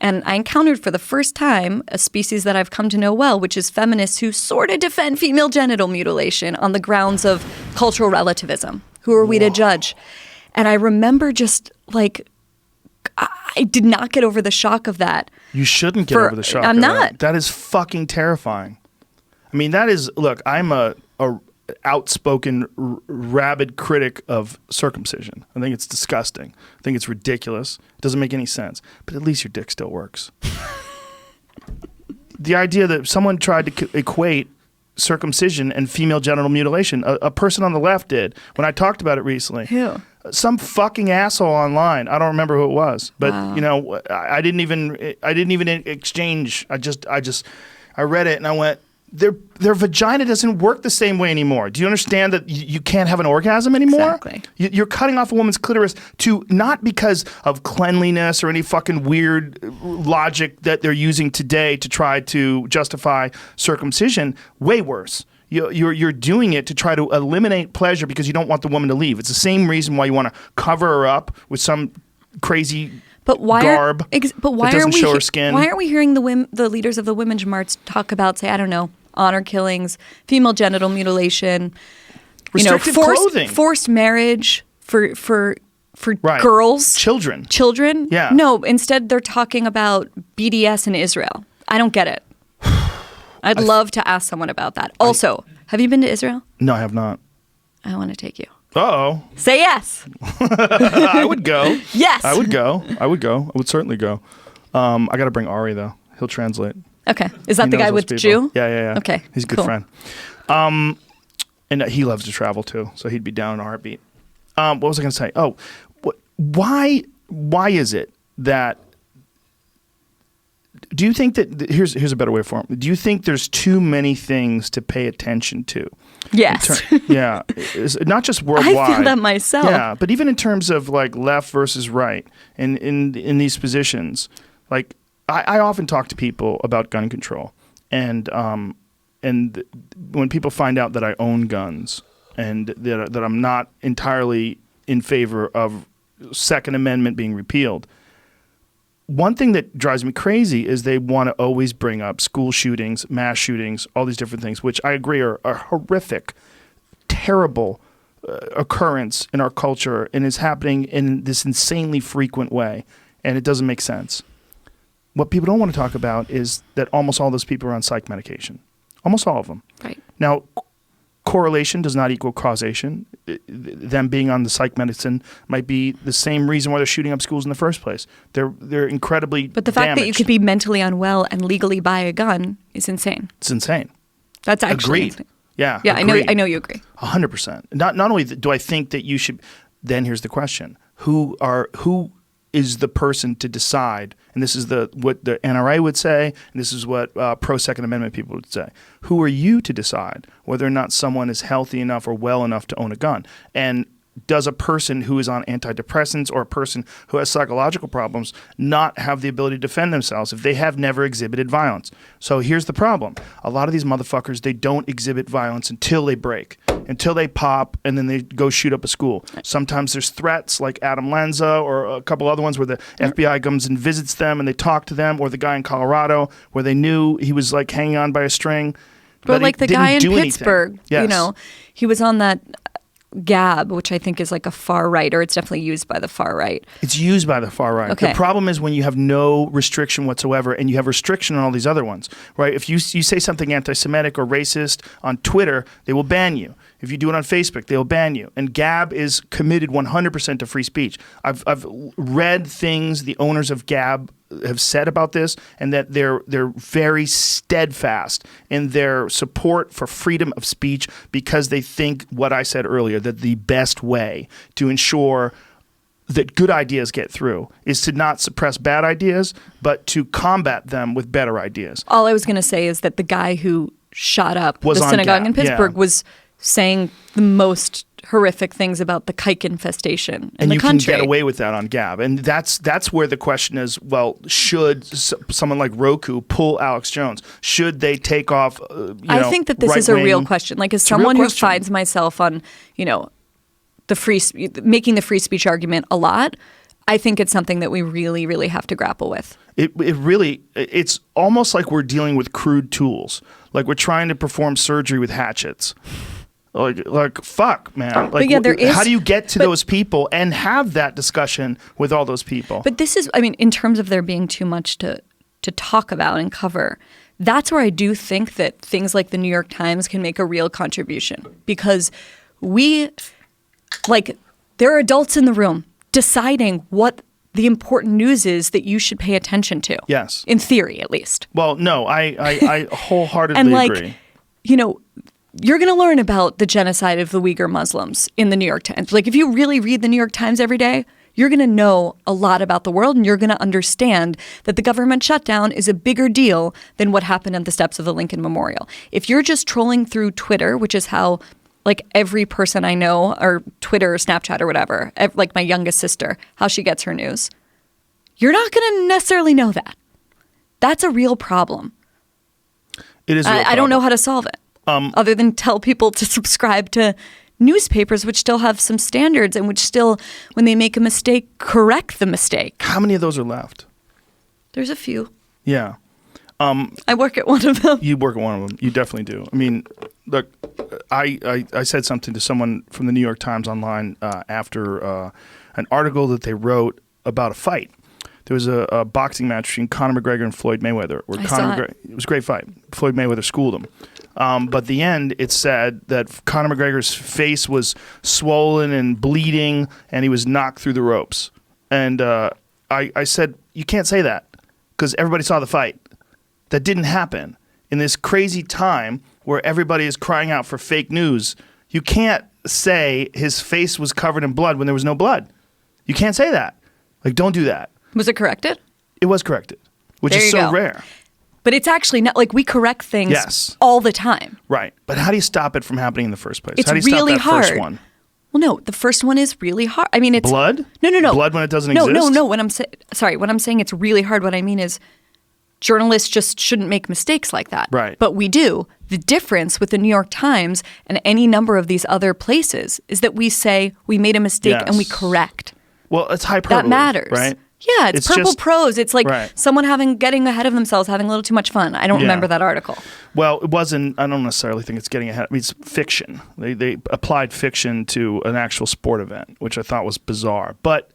Speaker 2: And I encountered for the first time a species that I've come to know well, which is feminists who sort of defend female genital mutilation on the grounds of cultural relativism. Who are we to judge? And I remember just like, I did not get over the shock of that.
Speaker 1: You shouldn't get over the shock.
Speaker 2: I'm not.
Speaker 1: That is fucking terrifying. I mean, that is, look, I'm a outspoken, rabid critic of circumcision. I think it's disgusting. I think it's ridiculous. It doesn't make any sense. But at least your dick still works. The idea that someone tried to equate circumcision and female genital mutilation, a person on the left did. When I talked about it recently.
Speaker 2: Who?
Speaker 1: Some fucking asshole online. I don't remember who it was, but I didn't even exchange. I read it and I went, their vagina doesn't work the same way anymore. Do you understand that you can't have an orgasm anymore?
Speaker 2: Exactly.
Speaker 1: You're cutting off a woman's clitoris to not because of cleanliness or any fucking weird logic that they're using today to try to justify circumcision. Way worse. You're doing it to try to eliminate pleasure because you don't want the woman to leave. It's the same reason why you want to cover her up with some crazy garb that doesn't show her skin.
Speaker 2: Why aren't we hearing the leaders of the women's march talk about, say, I don't know, honor killings, female genital mutilation,
Speaker 1: restrictive clothing,
Speaker 2: forced marriage for
Speaker 1: right.
Speaker 2: girls,
Speaker 1: children? Yeah.
Speaker 2: No, instead they're talking about BDS in Israel. I don't get it. I'd love to ask someone about that. Also, have you been to Israel?
Speaker 1: No, I have not.
Speaker 2: I want to take you.
Speaker 1: Uh-oh.
Speaker 2: Say yes.
Speaker 1: I would go.
Speaker 2: Yes.
Speaker 1: I would go. I would certainly go. I got to bring Ari, though. He'll translate.
Speaker 2: Okay. Is that the guy with Jew?
Speaker 1: Yeah.
Speaker 2: Okay.
Speaker 1: He's a good friend. And he loves to travel, too, so he'd be down in a heartbeat. What was I going to say? Oh, why is it that... Do you think that... Here's a better way for him. Do you think there's too many things to pay attention to?
Speaker 2: Yes.
Speaker 1: Yeah. It's not just worldwide.
Speaker 2: I feel that myself.
Speaker 1: Yeah, but even in terms of like left versus right in these positions, like I often talk to people about gun control, and when people find out that I own guns and that I'm not entirely in favor of Second Amendment being repealed, one thing that drives me crazy is they want to always bring up school shootings, mass shootings, all these different things, which I agree are horrific, terrible occurrence in our culture and is happening in this insanely frequent way, and it doesn't make sense. What people don't want to talk about is that almost all those people are on psych medication. Almost all of them. Right. Now, correlation does not equal causation. Them being on the psych medicine might be the same reason why they're shooting up schools in the first place. They're incredibly
Speaker 2: But the fact
Speaker 1: damaged.
Speaker 2: that you could be mentally unwell and legally buy a gun is insane.
Speaker 1: It's insane.
Speaker 2: That's actually
Speaker 1: agreed.
Speaker 2: Insane.
Speaker 1: Yeah.
Speaker 2: Yeah,
Speaker 1: agreed.
Speaker 2: I know you agree.
Speaker 1: 100%. Not only do I think that you should. Then here's the question: Who is the person to decide? And this is what the NRA would say, and this is what pro Second Amendment people would say. Who are you to decide whether or not someone is healthy enough or well enough to own a gun? And does a person who is on antidepressants or a person who has psychological problems not have the ability to defend themselves if they have never exhibited violence? So here's the problem. A lot of these motherfuckers, they don't exhibit violence until they break, until they pop, and then they go shoot up a school. Sometimes there's threats like Adam Lanza or a couple other ones where the FBI comes and visits them and they talk to them, or the guy in Colorado where they knew he was like hanging on by a string.
Speaker 2: But like the guy in Pittsburgh,
Speaker 1: yes.
Speaker 2: He was on that Gab, which I think is like a far right, or it's definitely used by the far right.
Speaker 1: It's used by the far right.
Speaker 2: Okay.
Speaker 1: The problem is when you have no restriction whatsoever and you have restriction on all these other ones, right? If you say something anti-Semitic or racist on Twitter, they will ban you. If you do it on Facebook, they'll ban you. And Gab is committed 100% to free speech. I've read things the owners of Gab have said about this, and that they're very steadfast in their support for freedom of speech because they think what I said earlier, that the best way to ensure that good ideas get through is to not suppress bad ideas, but to combat them with better ideas.
Speaker 2: All I was going to say is that the guy who shot up the synagogue
Speaker 1: Gab.
Speaker 2: in Pittsburgh was saying the most horrific things about the kike infestation in the country.
Speaker 1: And you can get away with that on Gab. And that's where the question is, well, should someone like Roku pull Alex Jones? Should they take off,
Speaker 2: I think that this is a real question. Like, as someone who finds myself on, making the free speech argument a lot, I think it's something that we really, really have to grapple with.
Speaker 1: It's almost like we're dealing with crude tools. Like we're trying to perform surgery with hatchets. Like fuck, man. Like, how do you get to those people and have that discussion with all those people?
Speaker 2: But this is, in terms of there being too much to talk about and cover, that's where I do think that things like the New York Times can make a real contribution, because there are adults in the room deciding what the important news is that you should pay attention to.
Speaker 1: Yes.
Speaker 2: In theory, at least.
Speaker 1: Well, no, I wholeheartedly agree.
Speaker 2: You're going to learn about the genocide of the Uyghur Muslims in the New York Times. Like, if you really read the New York Times every day, you're going to know a lot about the world, and you're going to understand that the government shutdown is a bigger deal than what happened at the steps of the Lincoln Memorial. If you're just trolling through Twitter, which is how like every person I know, or Twitter or Snapchat or whatever, like my youngest sister, how she gets her news, you're not going to necessarily know that. That's a real problem.
Speaker 1: It is.
Speaker 2: I don't know how to solve it other than tell people to subscribe to newspapers, which still have some standards and which still, when they make a mistake, correct the mistake.
Speaker 1: How many of those are left?
Speaker 2: There's a few.
Speaker 1: Yeah.
Speaker 2: I work at one of them.
Speaker 1: You work at one of them. You definitely do. I mean, look, I said something to someone from the New York Times online after an article that they wrote about a fight. There was a boxing match between Conor McGregor and Floyd Mayweather. Where it was a great fight. Floyd Mayweather schooled him. But at the end, it said that Conor McGregor's face was swollen and bleeding, and he was knocked through the ropes. And I said, you can't say that because everybody saw the fight. That didn't happen. In this crazy time where everybody is crying out for fake news, you can't say his face was covered in blood when there was no blood. You can't say that. Like, don't do that.
Speaker 2: Was it corrected?
Speaker 1: It was corrected, which is so rare.
Speaker 2: But it's actually not like we correct things all the time.
Speaker 1: Right. But how do you stop it from happening in the first place?
Speaker 2: It's
Speaker 1: how do you
Speaker 2: really
Speaker 1: stop that
Speaker 2: hard.
Speaker 1: first one?
Speaker 2: Well, no, the first one is really hard. I mean, it's
Speaker 1: blood?
Speaker 2: No.
Speaker 1: Blood when it doesn't exist?
Speaker 2: No. When I'm saying it's really hard, what I mean is journalists just shouldn't make mistakes like that.
Speaker 1: Right.
Speaker 2: But we do. The difference with the New York Times and any number of these other places is that we say we made a mistake and we correct.
Speaker 1: Well, it's hyperbole.
Speaker 2: That matters.
Speaker 1: Right?
Speaker 2: Yeah, it's purple prose. It's like someone getting ahead of themselves, having a little too much fun. I don't remember that article.
Speaker 1: Well, it wasn't. I don't necessarily think it's getting ahead. I mean, it's fiction. They applied fiction to an actual sport event, which I thought was bizarre. But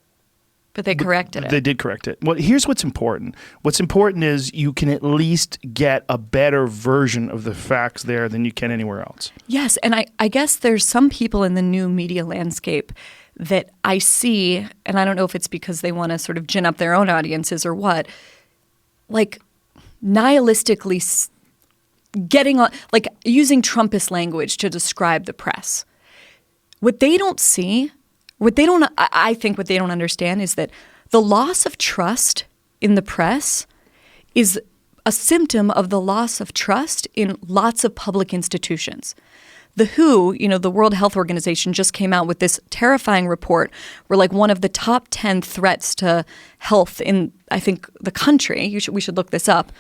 Speaker 2: they corrected it.
Speaker 1: They did correct it. Well, here's what's important. What's important is you can at least get a better version of the facts there than you can anywhere else.
Speaker 2: Yes, and I guess there's some people in the new media landscape that I see, and I don't know if it's because they want to sort of gin up their own audiences or what, like nihilistically getting on, like using Trumpist language to describe the press. What they don't see, I think what they don't understand is that the loss of trust in the press is a symptom of the loss of trust in lots of public institutions. The WHO, the World Health Organization, just came out with this terrifying report where like one of the top 10 threats to health in, I think, the country, we should look this up,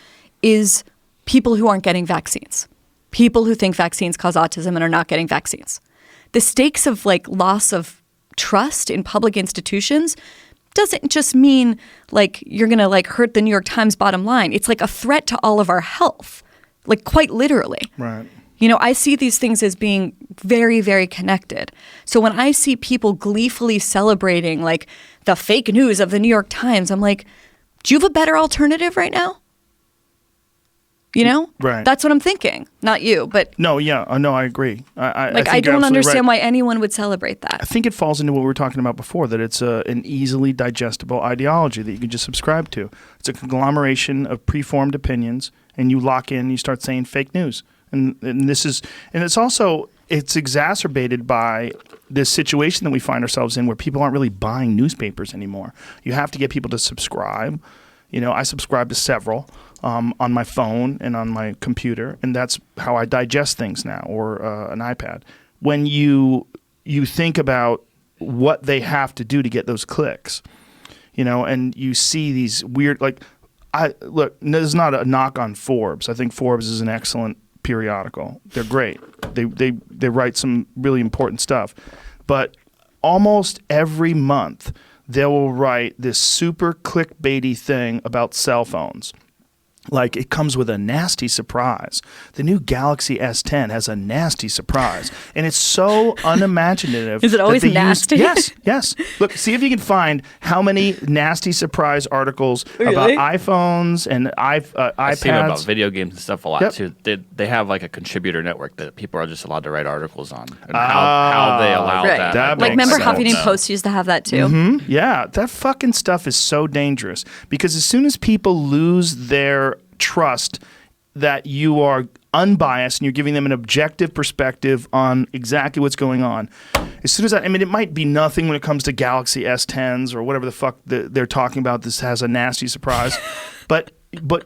Speaker 2: is people who aren't getting vaccines. People who think vaccines cause autism and are not getting vaccines. The stakes of like loss of trust in public institutions doesn't just mean like you're going to like hurt the New York Times bottom line. It's like a threat to all of our health, like quite literally.
Speaker 1: Right.
Speaker 2: I see these things as being very, very connected. So when I see people gleefully celebrating like the fake news of the New York Times, I'm like, do you have a better alternative right now?
Speaker 1: Right.
Speaker 2: That's what I'm thinking. Not you, but
Speaker 1: no, I agree.
Speaker 2: I don't understand why anyone would celebrate that.
Speaker 1: I think it falls into what we were talking about before, that it's an easily digestible ideology that you can just subscribe to. It's a conglomeration of preformed opinions, and you lock in, and you start saying fake news. And it's also exacerbated by this situation that we find ourselves in where people aren't really buying newspapers anymore. You have to get people to subscribe. I subscribe to several on my phone and on my computer, and that's how I digest things now, or an iPad. When you think about what they have to do to get those clicks, and you see these weird, like, this is not a knock on Forbes. I think Forbes is an excellent periodical. They're great. They write some really important stuff. But almost every month they will write this super clickbaity thing about cell phones. Like, it comes with a nasty surprise. The new Galaxy S10 has a nasty surprise. And it's so unimaginative.
Speaker 2: Is it always nasty?
Speaker 1: Yes. Look, see if you can find how many nasty surprise articles about iPhones and iPads.
Speaker 3: I see them about video games and stuff a lot, too. They have, like, a contributor network that people are just allowed to write articles on. And how they allow that.
Speaker 2: Like, remember Huffington Post used to have that, too?
Speaker 1: Mm-hmm. Yeah, that fucking stuff is so dangerous. Because as soon as people lose their trust that you are unbiased and you're giving them an objective perspective on exactly what's going on. As soon as I mean, it might be nothing when it comes to Galaxy S10s or whatever the fuck they're talking about. This has a nasty surprise, but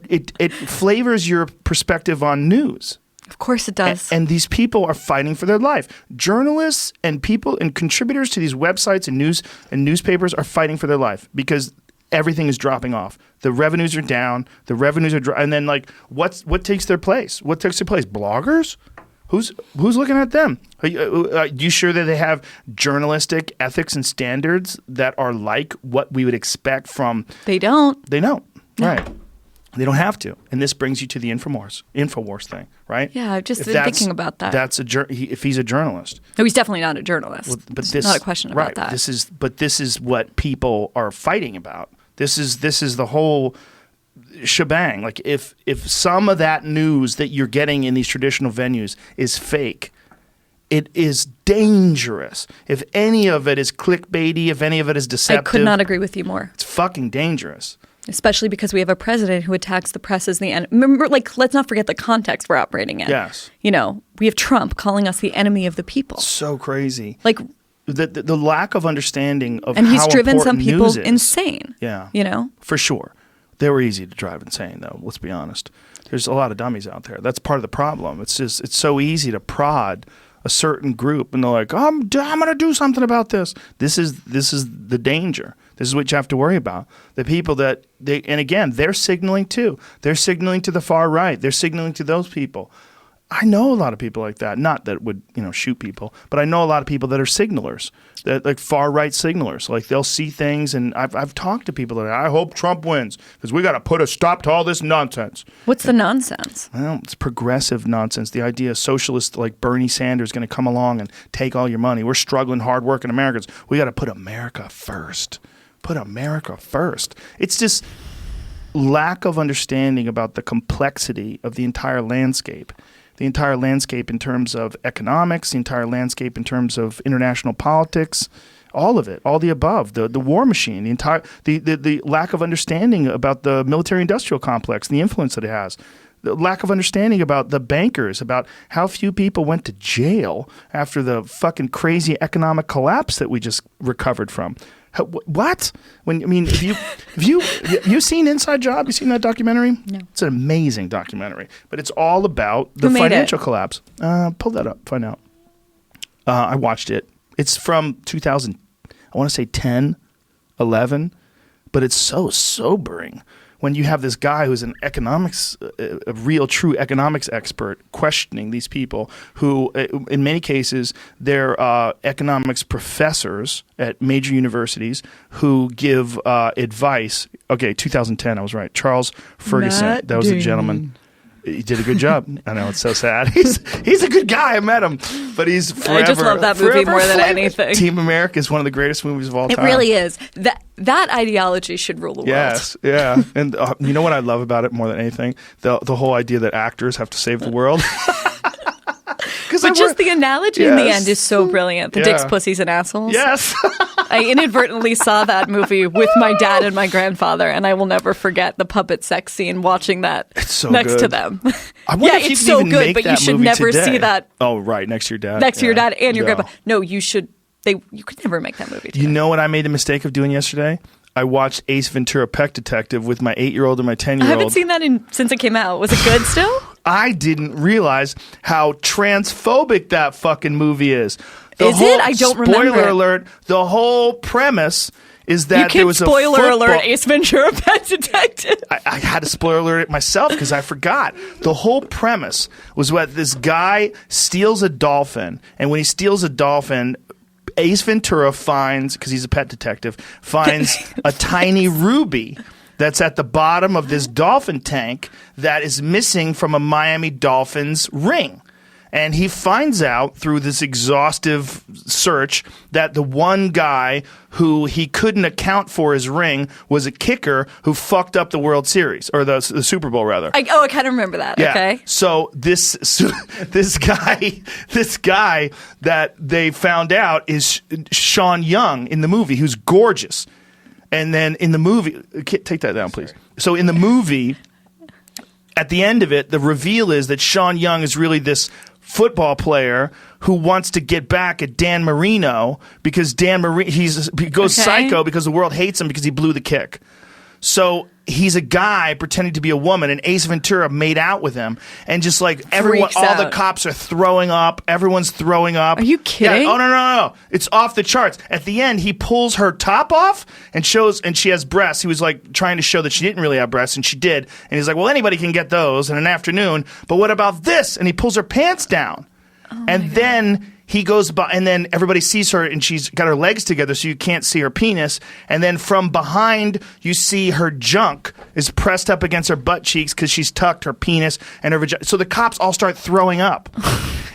Speaker 1: it flavors your perspective on news.
Speaker 2: Of course it does.
Speaker 1: And these people are fighting for their life. Journalists and people and contributors to these websites and newspapers are fighting for their life because everything is dropping off. The revenues are down. The revenues are and then like what takes their place? What takes their place? Bloggers? Who's looking at them? Are you sure that they have journalistic ethics and standards that are like what we would expect from?
Speaker 2: They don't.
Speaker 1: They don't.
Speaker 2: No.
Speaker 1: Right. They don't have to. And this brings you to the Infowars thing, right?
Speaker 2: Yeah, I've just been thinking about that.
Speaker 1: That's if he's a journalist.
Speaker 2: No, he's definitely not a journalist.
Speaker 1: Well, but
Speaker 2: There's not a question about that.
Speaker 1: This is what people are fighting about. This is the whole shebang. Like if some of that news that you're getting in these traditional venues is fake, it is dangerous. If any of it is clickbaity, if any of it is deceptive,
Speaker 2: I could not agree with you more.
Speaker 1: It's fucking dangerous.
Speaker 2: Especially because we have a president who attacks the press as the enemy. Remember, like, let's not forget the context we're operating in.
Speaker 1: Yes.
Speaker 2: You know, we have Trump calling us the enemy of the people.
Speaker 1: So crazy.
Speaker 2: Like
Speaker 1: the lack of understanding of
Speaker 2: and
Speaker 1: how
Speaker 2: he's driven some
Speaker 1: important
Speaker 2: people
Speaker 1: news is.
Speaker 2: insane.
Speaker 1: Yeah.
Speaker 2: You know?
Speaker 1: For sure. They were easy to drive insane, though. Let's be honest. There's a lot of dummies out there. That's part of the problem. It's so easy to prod a certain group, and they're like, I'm going to do something about this. This is the danger. This is what you have to worry about. The people that and again, they're signaling too. They're signaling to the far right. They're signaling to those people. I know a lot of people like that. Not that would, shoot people, but I know a lot of people that are signalers, that like far right signalers. Like they'll see things, and I've talked to people that I hope Trump wins because we got to put a stop to all this nonsense.
Speaker 2: What's the nonsense?
Speaker 1: Well, it's progressive nonsense. The idea of socialists like Bernie Sanders going to come along and take all your money. We're struggling, hardworking Americans. We got to put America first. Put America first. It's just lack of understanding about the complexity of the entire landscape. The entire landscape in terms of economics, the entire landscape in terms of international politics, all of it, all the above, the war machine, the lack of understanding about the military-industrial complex, the influence that it has, the lack of understanding about the bankers, about how few people went to jail after the fucking crazy economic collapse that we just recovered from. What? Have you seen Inside Job? You seen that documentary?
Speaker 2: No.
Speaker 1: It's an amazing documentary, but it's all about the financial collapse. Pull that up, find out. I watched it. It's from 2000, I want to say 10, 11, but it's so sobering when you have this guy who's an economics, a real true economics expert questioning these people who, in many cases, they're economics professors at major universities who give advice. Okay, 2010, I was right. Charles Ferguson, that was the gentleman. He did a good job. I know, it's so sad. He's a good guy. I met him, but he's forever.
Speaker 2: I just love that movie more than anything.
Speaker 1: Team America is one of the greatest movies of all time.
Speaker 2: It really is. That ideology should rule the world.
Speaker 1: Yes, yeah. And you know what I love about it more than anything? The whole idea that actors have to save the world.
Speaker 2: But just the analogy in the end is so brilliant. The dicks, pussies, and assholes.
Speaker 1: Yes.
Speaker 2: I inadvertently saw that movie with my dad and my grandfather, and I will never forget the puppet sex scene watching that next to them.
Speaker 1: I wonder if you
Speaker 2: it's
Speaker 1: can
Speaker 2: so
Speaker 1: even
Speaker 2: good,
Speaker 1: make
Speaker 2: but
Speaker 1: that
Speaker 2: you should
Speaker 1: movie
Speaker 2: never
Speaker 1: today.
Speaker 2: see that.
Speaker 1: Oh, right, next to your dad.
Speaker 2: Next to your dad and your grandpa. No, you should. You could never make that movie today.
Speaker 1: You know what I made the mistake of doing yesterday? I watched Ace Ventura: Pet Detective with my 8-year-old and my 10-year-old.
Speaker 2: I haven't seen that since it came out. Was it good still?
Speaker 1: I didn't realize how transphobic that fucking movie is.
Speaker 2: Is it? I don't remember.
Speaker 1: Spoiler alert, the whole premise is that there was a
Speaker 2: spoiler
Speaker 1: football...
Speaker 2: alert Ace Ventura: Pet Detective.
Speaker 1: I had to spoiler alert it myself because I forgot. The whole premise was what this guy steals a dolphin, and when he steals a dolphin, Ace Ventura finds, because he's a pet detective, finds a tiny ruby that's at the bottom of this dolphin tank that is missing from a Miami Dolphins ring. And he finds out through this exhaustive search that the one guy who he couldn't account for his ring was a kicker who fucked up the World Series, or the Super Bowl, rather.
Speaker 2: I kind of remember that.
Speaker 1: Yeah.
Speaker 2: Okay.
Speaker 1: So this guy that they found out is Sean Young in the movie, who's gorgeous. And then in the movie, take that down, please. So in the movie, at the end of it, the reveal is that Sean Young is really this football player who wants to get back at Dan Marino because he goes psycho because the world hates him because he blew the kick. So he's a guy pretending to be a woman, and Ace Ventura made out with him, and just like everyone,
Speaker 2: Freaks
Speaker 1: all
Speaker 2: out.
Speaker 1: the cops are throwing up. Everyone's throwing up.
Speaker 2: Are you kidding?
Speaker 1: Yeah. Oh no! It's off the charts. At the end, he pulls her top off and she has breasts. He was like trying to show that she didn't really have breasts, and she did. And he's like, well, anybody can get those in an afternoon. But what about this? And he pulls her pants down, and then he goes by, and then everybody sees her, and she's got her legs together, so you can't see her penis. And then from behind, you see her junk is pressed up against her butt cheeks because she's tucked her penis and her vagina. So the cops all start throwing up.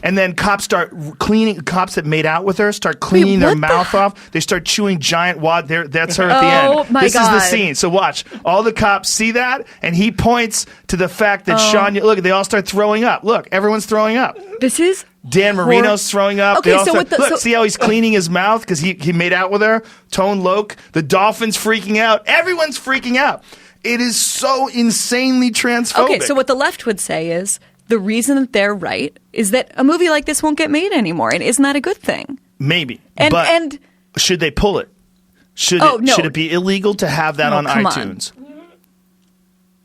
Speaker 1: And then cops start cleaning. Cops that made out with her start cleaning their mouth off. They start chewing giant wad. That's her at the end.
Speaker 2: Oh my
Speaker 1: This is the
Speaker 2: God.
Speaker 1: scene. So watch. All the cops see that, and he points to the fact that Sean. Look, they all start throwing up. Look, everyone's throwing up.
Speaker 2: This is
Speaker 1: Dan Marino's throwing up.
Speaker 2: Okay,
Speaker 1: They all
Speaker 2: so
Speaker 1: start-
Speaker 2: with the-
Speaker 1: look,
Speaker 2: so-
Speaker 1: see how he's cleaning his mouth because he made out with her. Tone Loc. The dolphin's freaking out. Everyone's freaking out. It is so insanely transphobic.
Speaker 2: Okay, so what the left would say is the reason that they're right is that a movie like this won't get made anymore, and isn't that a good thing?
Speaker 1: Maybe.
Speaker 2: And
Speaker 1: but
Speaker 2: and
Speaker 1: should they pull it? Should
Speaker 2: Oh,
Speaker 1: it,
Speaker 2: no.
Speaker 1: should it be illegal to have that
Speaker 2: No,
Speaker 1: on
Speaker 2: come on.
Speaker 1: iTunes?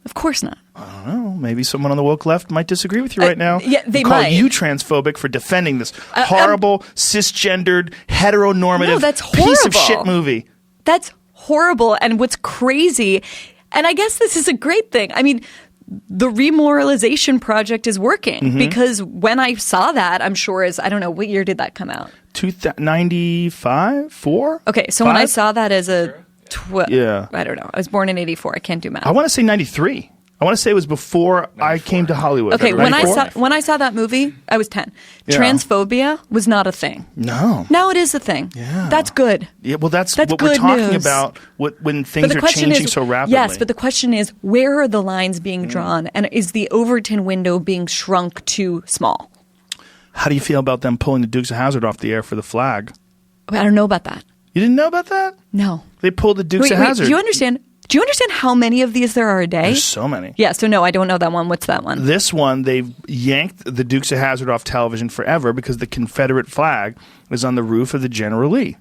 Speaker 2: of course not.
Speaker 1: Oh, maybe someone on the woke left might disagree with you right now.
Speaker 2: yeah, they
Speaker 1: and call
Speaker 2: might.
Speaker 1: you transphobic for defending this horrible, cisgendered, heteronormative
Speaker 2: No, that's
Speaker 1: piece of
Speaker 2: horrible.
Speaker 1: shit movie.
Speaker 2: That's horrible. And what's crazy, and I guess this is a great thing. I mean, the remoralization project is working
Speaker 1: Mm-hmm.
Speaker 2: because when I saw that, I'm sure I don't know, what year did that come out?
Speaker 1: 95? 4?
Speaker 2: Okay, so when I
Speaker 1: 5?
Speaker 2: saw that as a
Speaker 1: Yeah.
Speaker 2: I don't know. I was born in 84. I can't do math.
Speaker 1: I want to say 93. I want to say it was before I came to Hollywood.
Speaker 2: Okay, when I
Speaker 1: 94?
Speaker 2: saw that movie, I was 10.
Speaker 1: Yeah.
Speaker 2: Transphobia was not a thing.
Speaker 1: No.
Speaker 2: Now it is a thing.
Speaker 1: Yeah.
Speaker 2: That's good.
Speaker 1: Yeah, well, that's
Speaker 2: That's
Speaker 1: what we're
Speaker 2: good
Speaker 1: talking
Speaker 2: news.
Speaker 1: about when
Speaker 2: But
Speaker 1: things
Speaker 2: the
Speaker 1: are
Speaker 2: question
Speaker 1: changing
Speaker 2: is,
Speaker 1: so rapidly.
Speaker 2: yes, but the question is, where are the lines being drawn, and is the Overton window being shrunk too small?
Speaker 1: How do you feel about them pulling the Dukes of Hazzard off the air for the flag?
Speaker 2: I don't know about that.
Speaker 1: You didn't know about that?
Speaker 2: No.
Speaker 1: They pulled the Dukes
Speaker 2: Wait,
Speaker 1: of Hazzard.
Speaker 2: do you understand? Do you understand how many of these there are a day?
Speaker 1: There's so many.
Speaker 2: Yeah. So no, I don't know that one. What's that one?
Speaker 1: This one, they've yanked the Dukes of Hazzard off television forever because the Confederate flag is on the roof of the General Lee.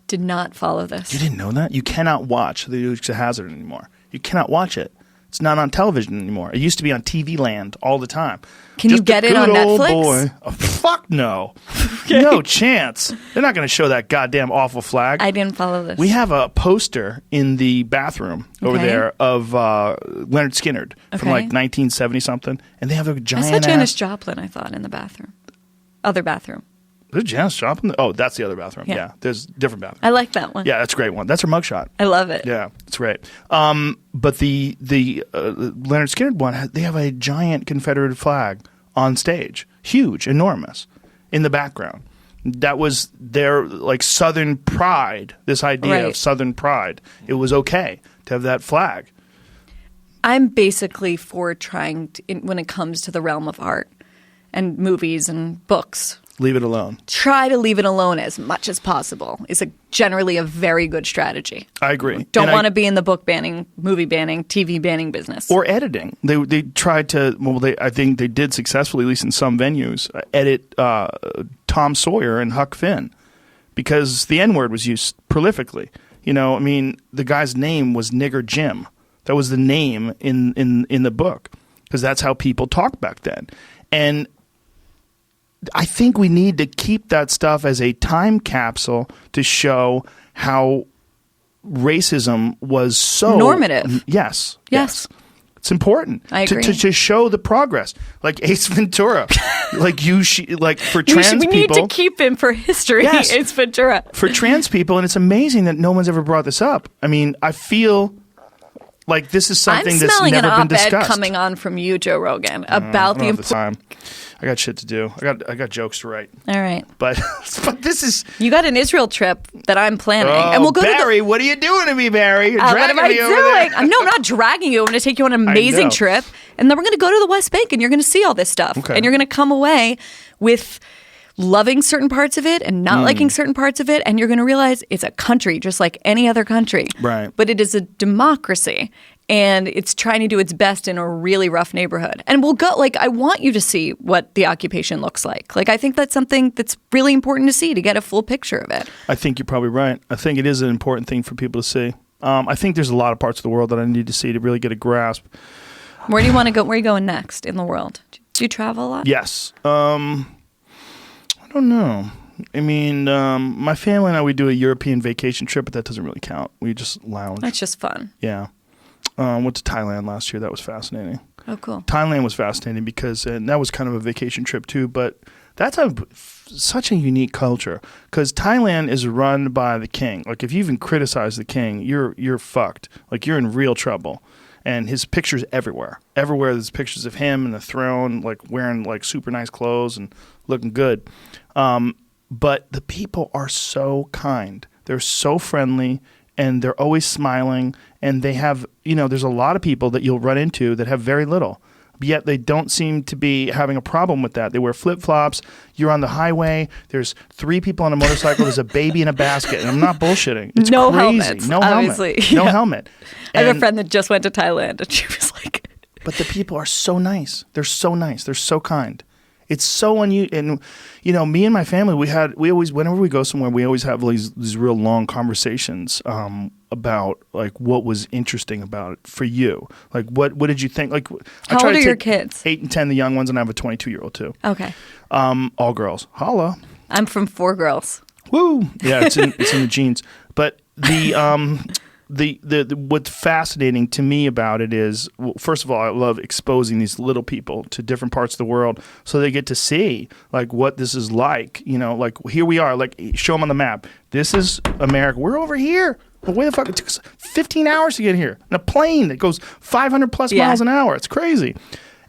Speaker 2: Did not follow this.
Speaker 1: You didn't know that? You cannot watch the Dukes of Hazzard anymore. You cannot watch it. It's not on television anymore. It used to be on TV Land all the time.
Speaker 2: Can you
Speaker 1: Just a
Speaker 2: get it on
Speaker 1: good old
Speaker 2: Netflix?
Speaker 1: boy. Oh, fuck no. No chance. They're not going to show that goddamn awful flag.
Speaker 2: I didn't follow this.
Speaker 1: We have a poster in the bathroom over
Speaker 2: Okay.
Speaker 1: there of Leonard Skinner from
Speaker 2: Okay.
Speaker 1: like 1970 something, and they have a
Speaker 2: I
Speaker 1: giant
Speaker 2: saw Janis
Speaker 1: ass.
Speaker 2: Joplin, I thought, in the bathroom. Other bathroom.
Speaker 1: There's Janis Joplin. Oh, that's the other bathroom.
Speaker 2: Yeah.
Speaker 1: Yeah, there's different bathroom.
Speaker 2: I like that one.
Speaker 1: Yeah, that's a great one. That's her mugshot.
Speaker 2: I love it.
Speaker 1: Yeah, it's great. But the Leonard Skinner one, they have a giant Confederate flag on stage, huge, enormous, in the background. That was their like Southern pride. This idea
Speaker 2: Right.
Speaker 1: of Southern pride. It was okay to have that flag.
Speaker 2: I'm basically for trying to, when it comes to the realm of art and movies and books,
Speaker 1: Leave it alone.
Speaker 2: try to leave it alone as much as possible is generally a very good strategy.
Speaker 1: I agree.
Speaker 2: Don't
Speaker 1: And
Speaker 2: want to be in the book banning, movie banning, TV banning business.
Speaker 1: or editing. They tried to. Well, I think they did successfully, at least in some venues, edit Tom Sawyer and Huck Finn because the N word was used prolifically. You know, I mean, the guy's name was Nigger Jim. That was the name in the book because that's how people talked back then. And I think we need to keep that stuff as a time capsule to show how racism was so
Speaker 2: Normative.
Speaker 1: Yes.
Speaker 2: Yes.
Speaker 1: It's important
Speaker 2: I agree.
Speaker 1: to show the progress. Like Ace Ventura, like like for
Speaker 2: we
Speaker 1: trans
Speaker 2: need
Speaker 1: people,
Speaker 2: to keep him for history.
Speaker 1: Yes.
Speaker 2: It's Ventura.
Speaker 1: for trans people, and it's amazing that no one's ever brought this up. I mean, I feel like this is something
Speaker 2: I'm
Speaker 1: that's
Speaker 2: smelling
Speaker 1: never
Speaker 2: an
Speaker 1: been
Speaker 2: op-ed
Speaker 1: discussed.
Speaker 2: coming on from you, Joe Rogan, about
Speaker 1: I
Speaker 2: the
Speaker 1: don't have the
Speaker 2: importance.
Speaker 1: time. I got shit to do. I got jokes to write.
Speaker 2: All right.
Speaker 1: But this is.
Speaker 2: You got an Israel trip that I'm planning,
Speaker 1: Oh,
Speaker 2: and we'll go
Speaker 1: Barry, what are you doing to me, Barry? You're
Speaker 2: to the.
Speaker 1: dragging
Speaker 2: What am I
Speaker 1: me over
Speaker 2: doing?
Speaker 1: there.
Speaker 2: No, I'm not dragging you. I'm going to take you on an
Speaker 1: I
Speaker 2: amazing
Speaker 1: know.
Speaker 2: trip, and then we're going to go to the West Bank, and you're going to see all this stuff,
Speaker 1: Okay.
Speaker 2: and you're going to come away with loving certain parts of it and not liking certain parts of it, and you're going to realize it's a country just like any other country.
Speaker 1: Right.
Speaker 2: But it is a democracy. and it's trying to do its best in a really rough neighborhood. And we'll go, like, I want you to see what the occupation looks like. Like, I think that's something that's really important to see, to get a full picture of it.
Speaker 1: I think you're probably right. I think it is an important thing for people to see. I think there's a lot of parts of the world that I need to see to really get a grasp.
Speaker 2: Where do you want to go? Where are you going next in the world? Do you travel a lot?
Speaker 1: Yes. I don't know. I mean, my family and I, we do a European vacation trip, but that doesn't really count. We just lounge.
Speaker 2: That's just fun.
Speaker 1: Yeah. Went to Thailand last year. That was fascinating.
Speaker 2: Oh, cool.
Speaker 1: Thailand was fascinating because, and that was kind of a vacation trip too, but that's such a unique culture because Thailand is run by the king. Like, if you even criticize the king, you're fucked. Like, you're in real trouble. And his pictures everywhere. Everywhere there's pictures of him in the throne, like wearing like super nice clothes and looking good. But the people are so kind. They're so friendly, and they're always smiling. And they have, there's a lot of people that you'll run into that have very little. Yet they don't seem to be having a problem with that. They wear flip-flops. You're on the highway. There's 3 people on a motorcycle. There's a baby in a basket. And I'm not bullshitting. It's
Speaker 2: no
Speaker 1: crazy.
Speaker 2: Helmets,
Speaker 1: no
Speaker 2: obviously.
Speaker 1: helmet. No helmet.
Speaker 2: I have a friend that just went to Thailand, and she was like...
Speaker 1: But the people are so nice. They're so nice. They're so kind. It's so unusual. And, me and my family, we always, whenever we go somewhere, we always have these real long conversations about, like, what was interesting about it for you. Like, what did you think? Like,
Speaker 2: How old are your kids?
Speaker 1: 8 and 10, the young ones, and I have a 22-year-old, too.
Speaker 2: Okay.
Speaker 1: All girls. Holla.
Speaker 2: I'm from 4 girls.
Speaker 1: Woo. Yeah, it's in the genes. But the what's fascinating to me about it is, well, first of all, I love exposing these little people to different parts of the world so they get to see like what this is like. Like, here we are, like, show them on the map. This is America. We're over here. But where the fuck? It took us 15 hours to get here in a plane that goes 500 plus miles an hour. It's crazy.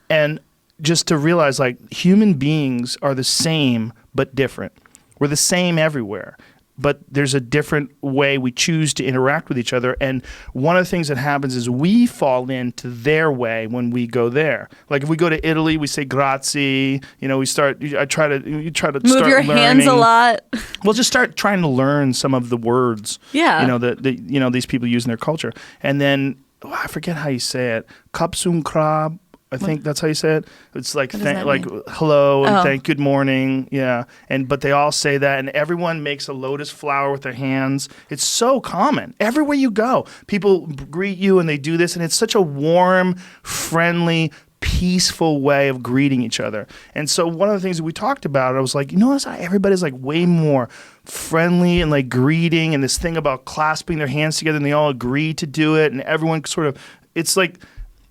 Speaker 1: And just to realize, like, human beings are the same but different. We're the same everywhere. But there's a different way we choose to interact with each other. And one of the things that happens is we fall into their way when we go there. Like, if we go to Italy, we say grazie. You try to
Speaker 2: move
Speaker 1: start
Speaker 2: your
Speaker 1: learning.
Speaker 2: hands a lot.
Speaker 1: We'll just start trying to learn some of the words.
Speaker 2: Yeah.
Speaker 1: That these people use in their culture. And then I forget how you say it. Kapsum krab. I think that's how you say it. It's like hello and good morning. Yeah. But they all say that, and everyone makes a lotus flower with their hands. It's so common. Everywhere you go, people greet you and they do this, and it's such a warm, friendly, peaceful way of greeting each other. And so one of the things that we talked about, I was like, notice how everybody's like way more friendly and like greeting, and this thing about clasping their hands together, and they all agree to do it, and everyone sort of, it's like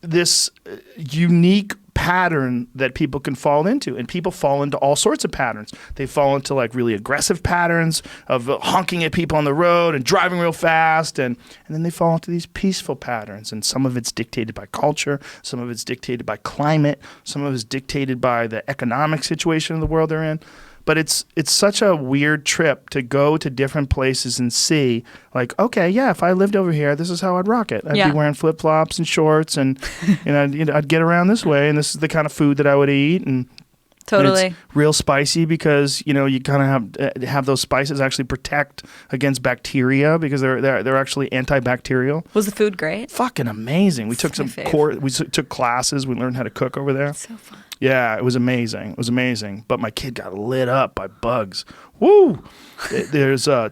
Speaker 1: this unique pattern that people can fall into, and people fall into all sorts of patterns. They fall into like really aggressive patterns of honking at people on the road and driving real fast, and then they fall into these peaceful patterns, and some of it's dictated by culture, some of it's dictated by climate, some of it's dictated by the economic situation of the world they're in. But it's such a weird trip to go to different places and see, like, okay, yeah, if I lived over here, this is how I'd rock it. I'd be wearing flip-flops and shorts, and I'd get around this way, and this is the kind of food that I would eat. And
Speaker 2: totally.
Speaker 1: And it's real spicy because, you kind of have those spices actually protect against bacteria because they're actually antibacterial.
Speaker 2: Was the food great?
Speaker 1: Fucking amazing. We took took classes. We learned how to cook over there.
Speaker 2: That's so fun.
Speaker 1: Yeah, it was amazing. It was amazing. But my kid got lit up by bugs. Woo! There's I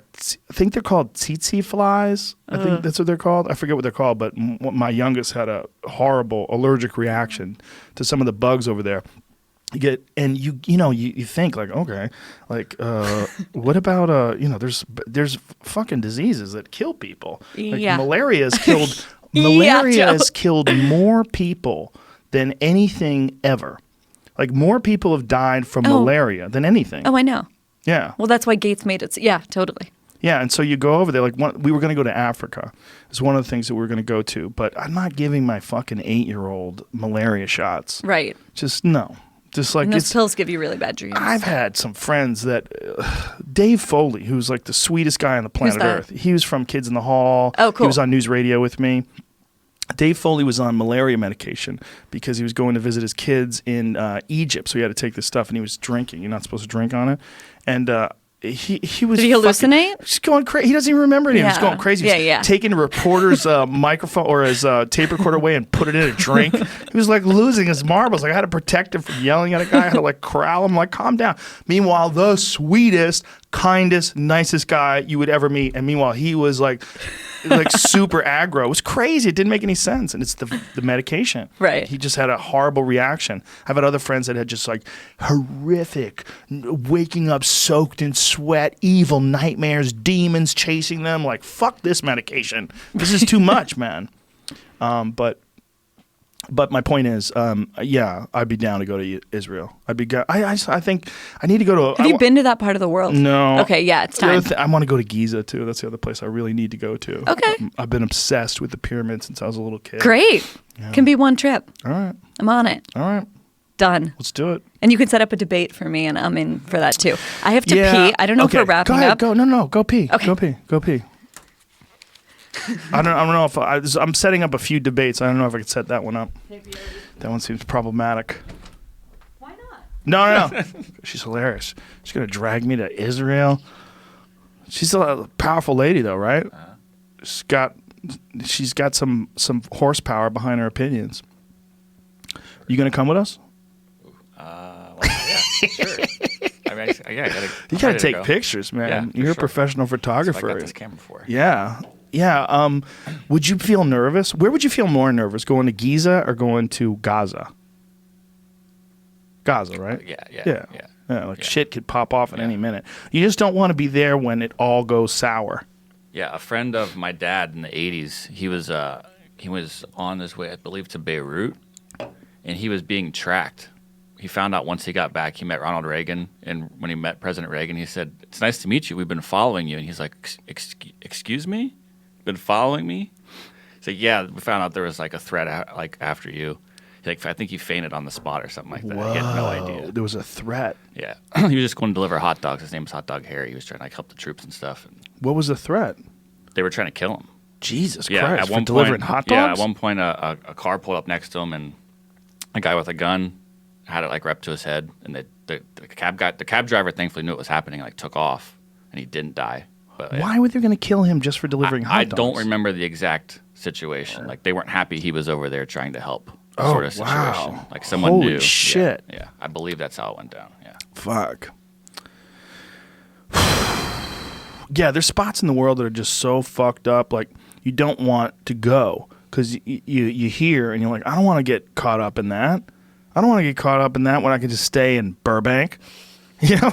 Speaker 1: think they're called tsetse flies. I think that's what they're called. I forget what they're called, but my youngest had a horrible allergic reaction to some of the bugs over there. You think like, okay, like what about there's fucking diseases that kill people. Like malaria has killed more people than anything ever. Like, more people have died from malaria than anything.
Speaker 2: Oh, I know.
Speaker 1: Yeah.
Speaker 2: Well, that's why Gates made it. Yeah, totally.
Speaker 1: Yeah, and so you go over there. Like, we were going to go to Africa. It's one of the things that we were going to go to. But I'm not giving my fucking 8-year-old malaria shots.
Speaker 2: Right.
Speaker 1: Just no. Just like,
Speaker 2: and those pills give you really bad dreams.
Speaker 1: I've had some friends that Dave Foley, who's like the sweetest guy on the planet Earth. He was from Kids in the Hall.
Speaker 2: Oh, cool.
Speaker 1: He was on News Radio with me. Dave Foley was on malaria medication because he was going to visit his kids in Egypt. So he had to take this stuff, and he was drinking. You're not supposed to drink on it. And he was.
Speaker 2: Did he hallucinate?
Speaker 1: Just going crazy. He doesn't even remember it. He was
Speaker 2: Yeah.
Speaker 1: going crazy. He was
Speaker 2: Yeah.
Speaker 1: taking a reporter's microphone or his tape recorder away and put it in a drink. He was like losing his marbles. Like I had to protect him from yelling at a guy. I had to like corral him. Like calm down. Meanwhile, the sweetest, kindest, nicest guy you would ever meet. And meanwhile, he was like super aggro. It was crazy. It didn't make any sense. And it's the medication.
Speaker 2: Right.
Speaker 1: He just had a horrible reaction. I've had other friends that had just like horrific, waking up soaked in sweat, evil nightmares, demons chasing them. Like, fuck this medication. This is too much, man. But my point is, yeah, I'd be down to go to Israel. I'd be. I think I need to go to.
Speaker 2: Have you been to that part of the world?
Speaker 1: No.
Speaker 2: Okay, yeah, it's time.
Speaker 1: I want to go to Giza too. That's the other place I really need to go to.
Speaker 2: Okay.
Speaker 1: I've been obsessed with the pyramids since I was a little kid.
Speaker 2: Great. Can be one trip.
Speaker 1: All right.
Speaker 2: I'm on it.
Speaker 1: All right.
Speaker 2: Done.
Speaker 1: Let's do it.
Speaker 2: And you can set up a debate for me, and I'm in for that too. I have to
Speaker 1: Yeah.
Speaker 2: pee. I don't know
Speaker 1: Okay.
Speaker 2: if we're wrapping
Speaker 1: Go ahead.
Speaker 2: up.
Speaker 1: Go. No. Go pee.
Speaker 2: Okay.
Speaker 1: Go pee. I don't know if I'm setting up a few debates. I don't know if I could set that one up. That one seems problematic.
Speaker 2: Why not?
Speaker 1: No. She's hilarious. She's gonna drag me to Israel. She's a powerful lady, though, right? She's got some horsepower behind her opinions. You gonna come with us?
Speaker 3: Well, yeah, sure. I mean,
Speaker 1: You gotta take pictures, man.
Speaker 3: Yeah, for
Speaker 1: You're a
Speaker 3: sure.
Speaker 1: professional
Speaker 3: That's what
Speaker 1: photographer.
Speaker 3: I got this camera for.
Speaker 1: Yeah. Would you feel nervous? Where would you feel more nervous? Going to Giza or going to Gaza? Gaza, right?
Speaker 3: Yeah.
Speaker 1: Like shit could pop off at any minute. You just don't want to be there when it all goes sour.
Speaker 3: Yeah, a friend of my dad in the 80s, he was on his way, I believe, to Beirut, and he was being tracked. He found out once he got back, he met Ronald Reagan, and when he met President Reagan, he said, "It's nice to meet you. We've been following you." And he's like, "Excuse me? Been following me?" He's like, "Yeah, we found out there was like a threat after you." He's like, "I think you fainted on the spot or something like that."
Speaker 1: Whoa.
Speaker 3: He had no idea.
Speaker 1: There was a threat.
Speaker 3: Yeah, he was just going to deliver hot dogs. His name was Hot Dog Harry. He was trying to help the troops and stuff. And
Speaker 1: What was the threat?
Speaker 3: they were trying to kill him.
Speaker 1: Jesus
Speaker 3: Yeah,
Speaker 1: Christ!
Speaker 3: at
Speaker 1: For
Speaker 3: one
Speaker 1: delivering
Speaker 3: point,
Speaker 1: hot dogs.
Speaker 3: Yeah, at one point, a car pulled up next to him, and a guy with a gun had it like rep to his head, and the cab driver thankfully knew what was happening, like took off, and he didn't die. But yeah.
Speaker 1: Why were they going to kill him just for delivering hot
Speaker 3: I
Speaker 1: dogs?
Speaker 3: don't remember the exact situation. Like they weren't happy he was over there trying to help.
Speaker 1: Oh,
Speaker 3: Sort of situation.
Speaker 1: wow.
Speaker 3: Like someone
Speaker 1: Holy
Speaker 3: knew. Yeah,
Speaker 1: shit.
Speaker 3: Yeah, I believe that's how it went down. Yeah.
Speaker 1: Fuck. Yeah, there's spots in the world that are just so fucked up. Like you don't want to go because you hear and you're like, I don't want to get caught up in that. I don't want to get caught up in that when I can just stay in Burbank. You know,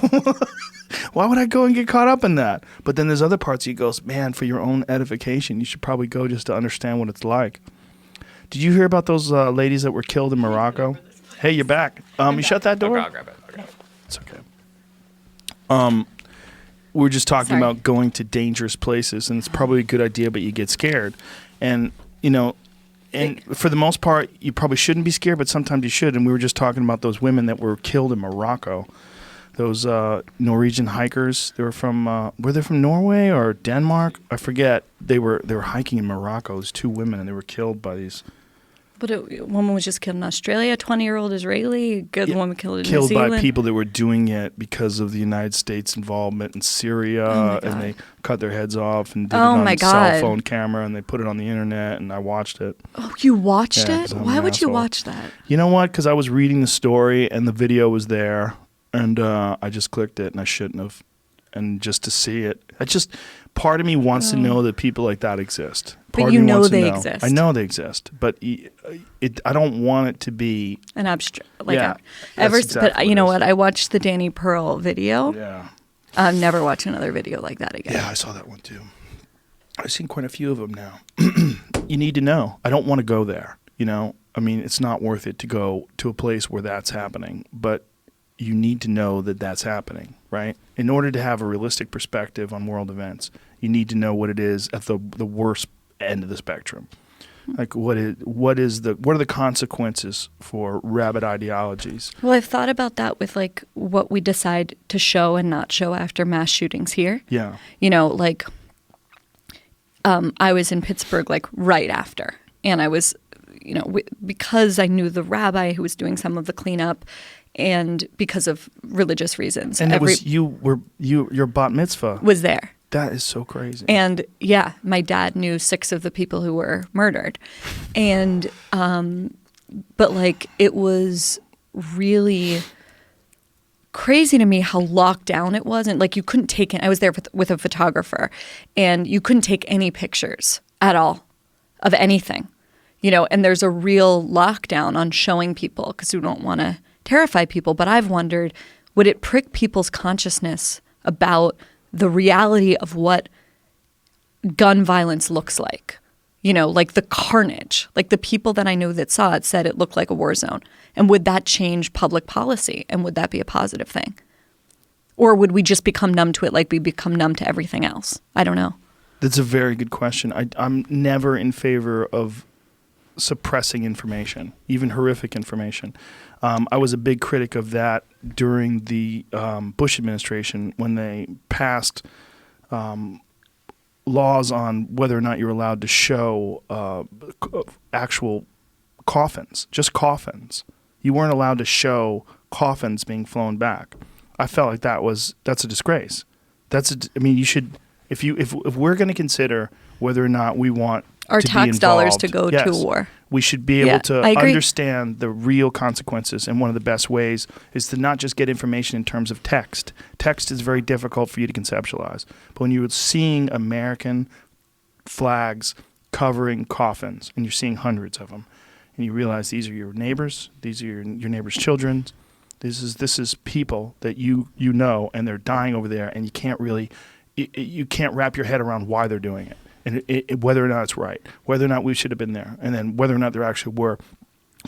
Speaker 1: why would I go and get caught up in that? But then there's other parts you go, man, for your own edification, you should probably go just to understand what it's like. Did you hear about those ladies that were killed in Morocco? Hey, you're back. You shut that door?
Speaker 3: I'll grab it.
Speaker 1: It's okay. We were just talking
Speaker 2: Sorry.
Speaker 1: about going to dangerous places, and it's probably a good idea, but you get scared. And, and for the most part, you probably shouldn't be scared, but sometimes you should. And we were just talking about those women that were killed in Morocco. Those Norwegian hikers, they were from, were they from Norway or Denmark? I forget. They were hiking in Morocco. Those two women, and they were killed by these.
Speaker 2: But a woman was just killed in Australia, a 20-year-old Israeli, a good woman killed in New
Speaker 1: Killed
Speaker 2: Zealand.
Speaker 1: by people that were doing it because of the United States involvement in Syria,
Speaker 2: my
Speaker 1: and
Speaker 2: God.
Speaker 1: they cut their heads off and did
Speaker 2: Oh
Speaker 1: it on
Speaker 2: my
Speaker 1: a cell
Speaker 2: God.
Speaker 1: phone camera, and they put it on the internet, and I watched it.
Speaker 2: Oh, you watched
Speaker 1: Yeah,
Speaker 2: it?
Speaker 1: 'cause I'm
Speaker 2: Why
Speaker 1: an
Speaker 2: would you
Speaker 1: asshole.
Speaker 2: watch that?
Speaker 1: You know what? Because I was reading the story, and the video was there, and I just clicked it, and I shouldn't have. And just to see it, part of me wants to know that people like that exist.
Speaker 2: But
Speaker 1: Part of
Speaker 2: you
Speaker 1: me
Speaker 2: know
Speaker 1: wants to
Speaker 2: they exist.
Speaker 1: I know they exist, but I don't want it to be.
Speaker 2: An abstract, like
Speaker 1: Yeah,
Speaker 2: ever.
Speaker 1: that's exactly
Speaker 2: But you
Speaker 1: what
Speaker 2: know
Speaker 1: it
Speaker 2: what?
Speaker 1: is.
Speaker 2: I watched the Danny Pearl video.
Speaker 1: Yeah.
Speaker 2: I'll never watch another video like that again.
Speaker 1: Yeah, I saw that one too. I've seen quite a few of them now. You need to know. I don't want to go there. I mean, it's not worth it to go to a place where that's happening, but you need to know that that's happening, right? In order to have a realistic perspective on world events, you need to know what it is at the worst end of the spectrum. Like what are the consequences for rabid ideologies?
Speaker 2: Well, I've thought about that with like what we decide to show and not show after mass shootings here.
Speaker 1: Yeah.
Speaker 2: Like I was in Pittsburgh like right after, and I was, because I knew the rabbi who was doing some of the cleanup, and because of religious reasons.
Speaker 1: And your bat mitzvah
Speaker 2: was there.
Speaker 1: That is so crazy.
Speaker 2: And yeah, my dad knew 6 of the people who were murdered. And, but like, it was really crazy to me how locked down it was. And like, you couldn't take it. I was there with a photographer, and you couldn't take any pictures at all of anything, you know, and there's a real lockdown on showing people because you don't want to terrify people. But I've wondered, would it prick people's consciousness about the reality of what gun violence looks like? You know, like the carnage, like the people that I know that saw it said it looked like a war zone. And would that change public policy? And would that be a positive thing? Or would we just become numb to it like we become numb to everything else? I don't know.
Speaker 1: That's a very good question. I'm never in favor of suppressing information, even horrific information. I was a big critic of that during the Bush administration when they passed laws on whether or not you're allowed to show actual coffins, just coffins. You weren't allowed to show coffins being flown back. I felt like that's a disgrace. You should, if we're going to consider whether or not we want
Speaker 2: our
Speaker 1: to
Speaker 2: tax
Speaker 1: be involved,
Speaker 2: dollars to go
Speaker 1: yes,
Speaker 2: to war,
Speaker 1: we should be able to
Speaker 2: I agree.
Speaker 1: understand the real consequences. And one of the best ways is to not just get information in terms of text. Text is very difficult for you to conceptualize. But when you're seeing American flags covering coffins, and you're seeing hundreds of them, and you realize these are your neighbors, these are your neighbors' children, this is people that you know, and they're dying over there, and you can't really, you can't wrap your head around why they're doing it. And whether or not it's right, whether or not we should have been there, and then whether or not there actually were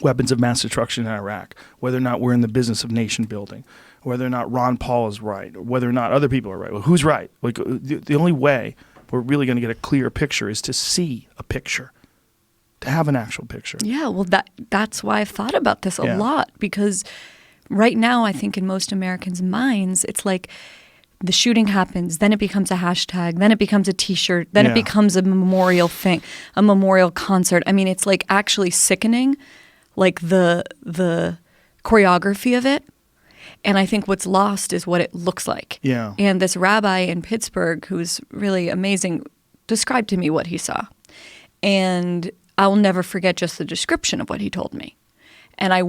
Speaker 1: weapons of mass destruction in Iraq, whether or not we're in the business of nation building, whether or not Ron Paul is right, or whether or not other people are right. Well, who's right? Like the only way we're really going to get a clear picture is to see a picture, to have an actual picture.
Speaker 2: Yeah, well, that's why I've thought about this a lot, because right now I think in most Americans' minds it's like, the shooting happens, then it becomes a hashtag, then it becomes a T-shirt, then it becomes a memorial thing, a memorial concert. I mean, it's like actually sickening, like the choreography of it. And I think what's lost is what it looks like.
Speaker 1: Yeah.
Speaker 2: And this rabbi in Pittsburgh, who's really amazing, described to me what he saw. And I'll never forget just the description of what he told me. And I've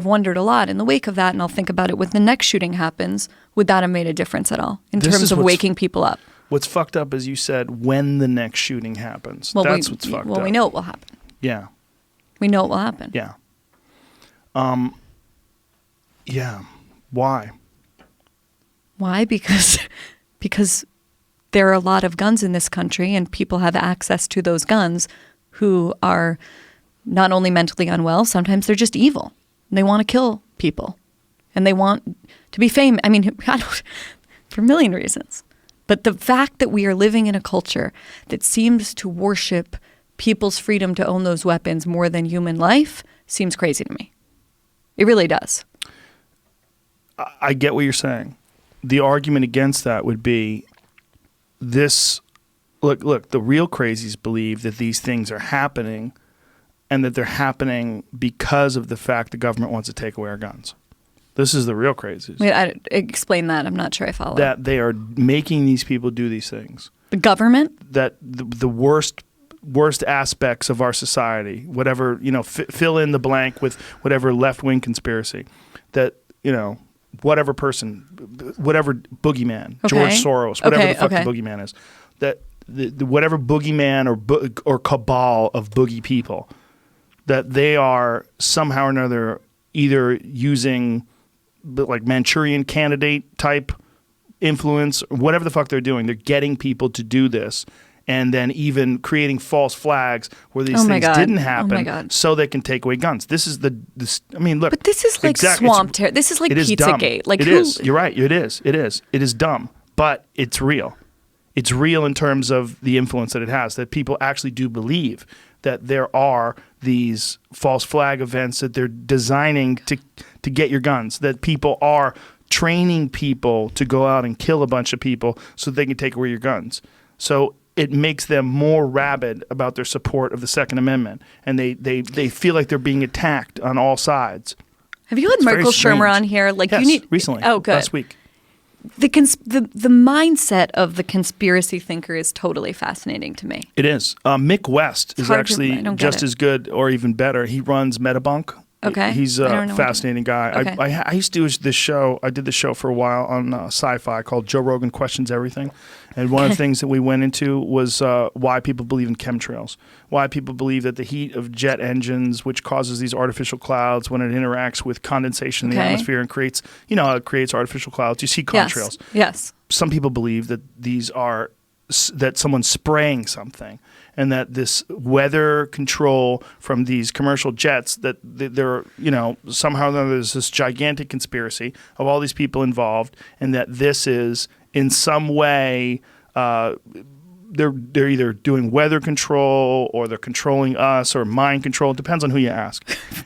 Speaker 2: wondered a lot in the wake of that, and I'll think about it when the next shooting happens. Would that have made a difference at all in terms of waking people up?
Speaker 1: What's fucked up is you said when the next shooting happens. Well, that's what's fucked up.
Speaker 2: Well, we know it will happen.
Speaker 1: Yeah.
Speaker 2: We know it will happen.
Speaker 1: Yeah. Yeah. Why?
Speaker 2: Why? Because there are a lot of guns in this country, and people have access to those guns who are not only mentally unwell, sometimes they're just evil. They want to kill people, and they want to be famous. I mean, for a million reasons. But the fact that we are living in a culture that seems to worship people's freedom to own those weapons more than human life seems crazy to me. It really does.
Speaker 1: I get what you're saying. The argument against that would be this. Look, the real crazies believe that these things are happening and that they're happening because of the fact the government wants to take away our guns. This is the real crazies.
Speaker 2: Wait, explain that. I'm not sure I follow.
Speaker 1: That they are making these people do these things.
Speaker 2: The government?
Speaker 1: That the worst aspects of our society, whatever, fill in the blank with whatever left-wing conspiracy, that, whatever person, whatever boogeyman,
Speaker 2: Okay.
Speaker 1: George Soros, whatever
Speaker 2: Okay,
Speaker 1: the fuck
Speaker 2: okay.
Speaker 1: the boogeyman is, that the whatever boogeyman or cabal of boogie people, that they are somehow or another either using like Manchurian Candidate type influence, or whatever the fuck they're doing. They're getting people to do this, and then even creating false flags where these things didn't happen, so they can take away guns. This is I mean, look.
Speaker 2: But this is like swamp terror. This is like Pizzagate. Like
Speaker 1: it is. You're right. It is. It is dumb, but it's real. It's real in terms of the influence that it has, that people actually do believe that there are these false flag events that they're designing to get your guns, that people are training people to go out and kill a bunch of people so they can take away your guns. So it makes them more rabid about their support of the Second Amendment, and they feel like they're being attacked on all sides.
Speaker 2: Have you had
Speaker 1: It's very
Speaker 2: Michael Shermer
Speaker 1: strange.
Speaker 2: on here? Like
Speaker 1: Yes,
Speaker 2: you need
Speaker 1: recently.
Speaker 2: Oh, good.
Speaker 1: Last week.
Speaker 2: The mindset of the conspiracy thinker is totally fascinating to me.
Speaker 1: It is. Mick West is
Speaker 2: hard to-
Speaker 1: actually
Speaker 2: I don't get
Speaker 1: just
Speaker 2: it.
Speaker 1: as good or even better. He runs Metabunk.
Speaker 2: Okay.
Speaker 1: He's
Speaker 2: I
Speaker 1: a
Speaker 2: don't know what
Speaker 1: fascinating guy.
Speaker 2: Okay.
Speaker 1: I used to do this show. I did the show for a while on Sci-Fi called Joe Rogan Questions Everything. And one of the things that we went into was why people believe in chemtrails, why people believe that the heat of jet engines, which causes these artificial clouds when it interacts with condensation in the
Speaker 2: Okay.
Speaker 1: atmosphere and creates, how it creates artificial clouds. You see contrails.
Speaker 2: Yes.
Speaker 1: Some people believe that these are that someone's spraying something, and that this weather control from these commercial jets, that they're, somehow or another there's this gigantic conspiracy of all these people involved, and that this is in some way they're either doing weather control or they're controlling us or mind control. It depends on who you ask.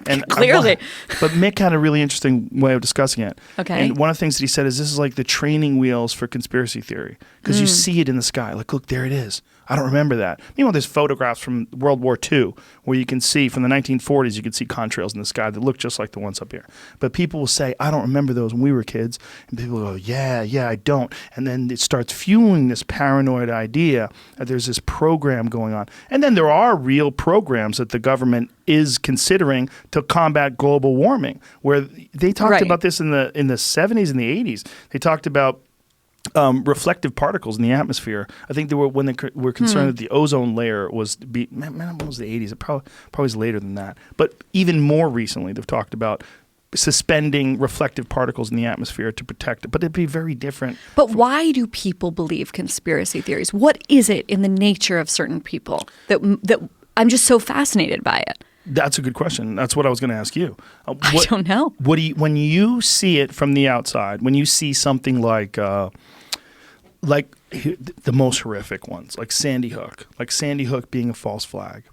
Speaker 1: And
Speaker 2: Clearly.
Speaker 1: but Mick had a really interesting way of discussing it.
Speaker 2: Okay.
Speaker 1: And one of the things that he said is this is like the training wheels for conspiracy theory, because you see it in the sky. Like, look, there it is. I don't remember that. Meanwhile, there's photographs from World War II where you can see, from the 1940s, you can see contrails in the sky that look just like the ones up here. But people will say, I don't remember those when we were kids. And people go, yeah, I don't. And then it starts fueling this paranoid idea that there's this program going on. And then there are real programs that the government is considering to combat global warming, where they talked
Speaker 2: Right.
Speaker 1: about this in the 70s and the 80s. They talked about reflective particles in the atmosphere. I think they were when they were concerned that the ozone layer was man, it was the 80s. It probably was later than that. But even more recently, they've talked about suspending reflective particles in the atmosphere to protect it. But it'd be very different.
Speaker 2: But why do people believe conspiracy theories? What is it in the nature of certain people that I'm just so fascinated by it?
Speaker 1: That's a good question. That's what I was going to ask you.
Speaker 2: I don't know.
Speaker 1: What do you, when you see it from the outside, when you see something like the most horrific ones, like Sandy Hook being a false flag,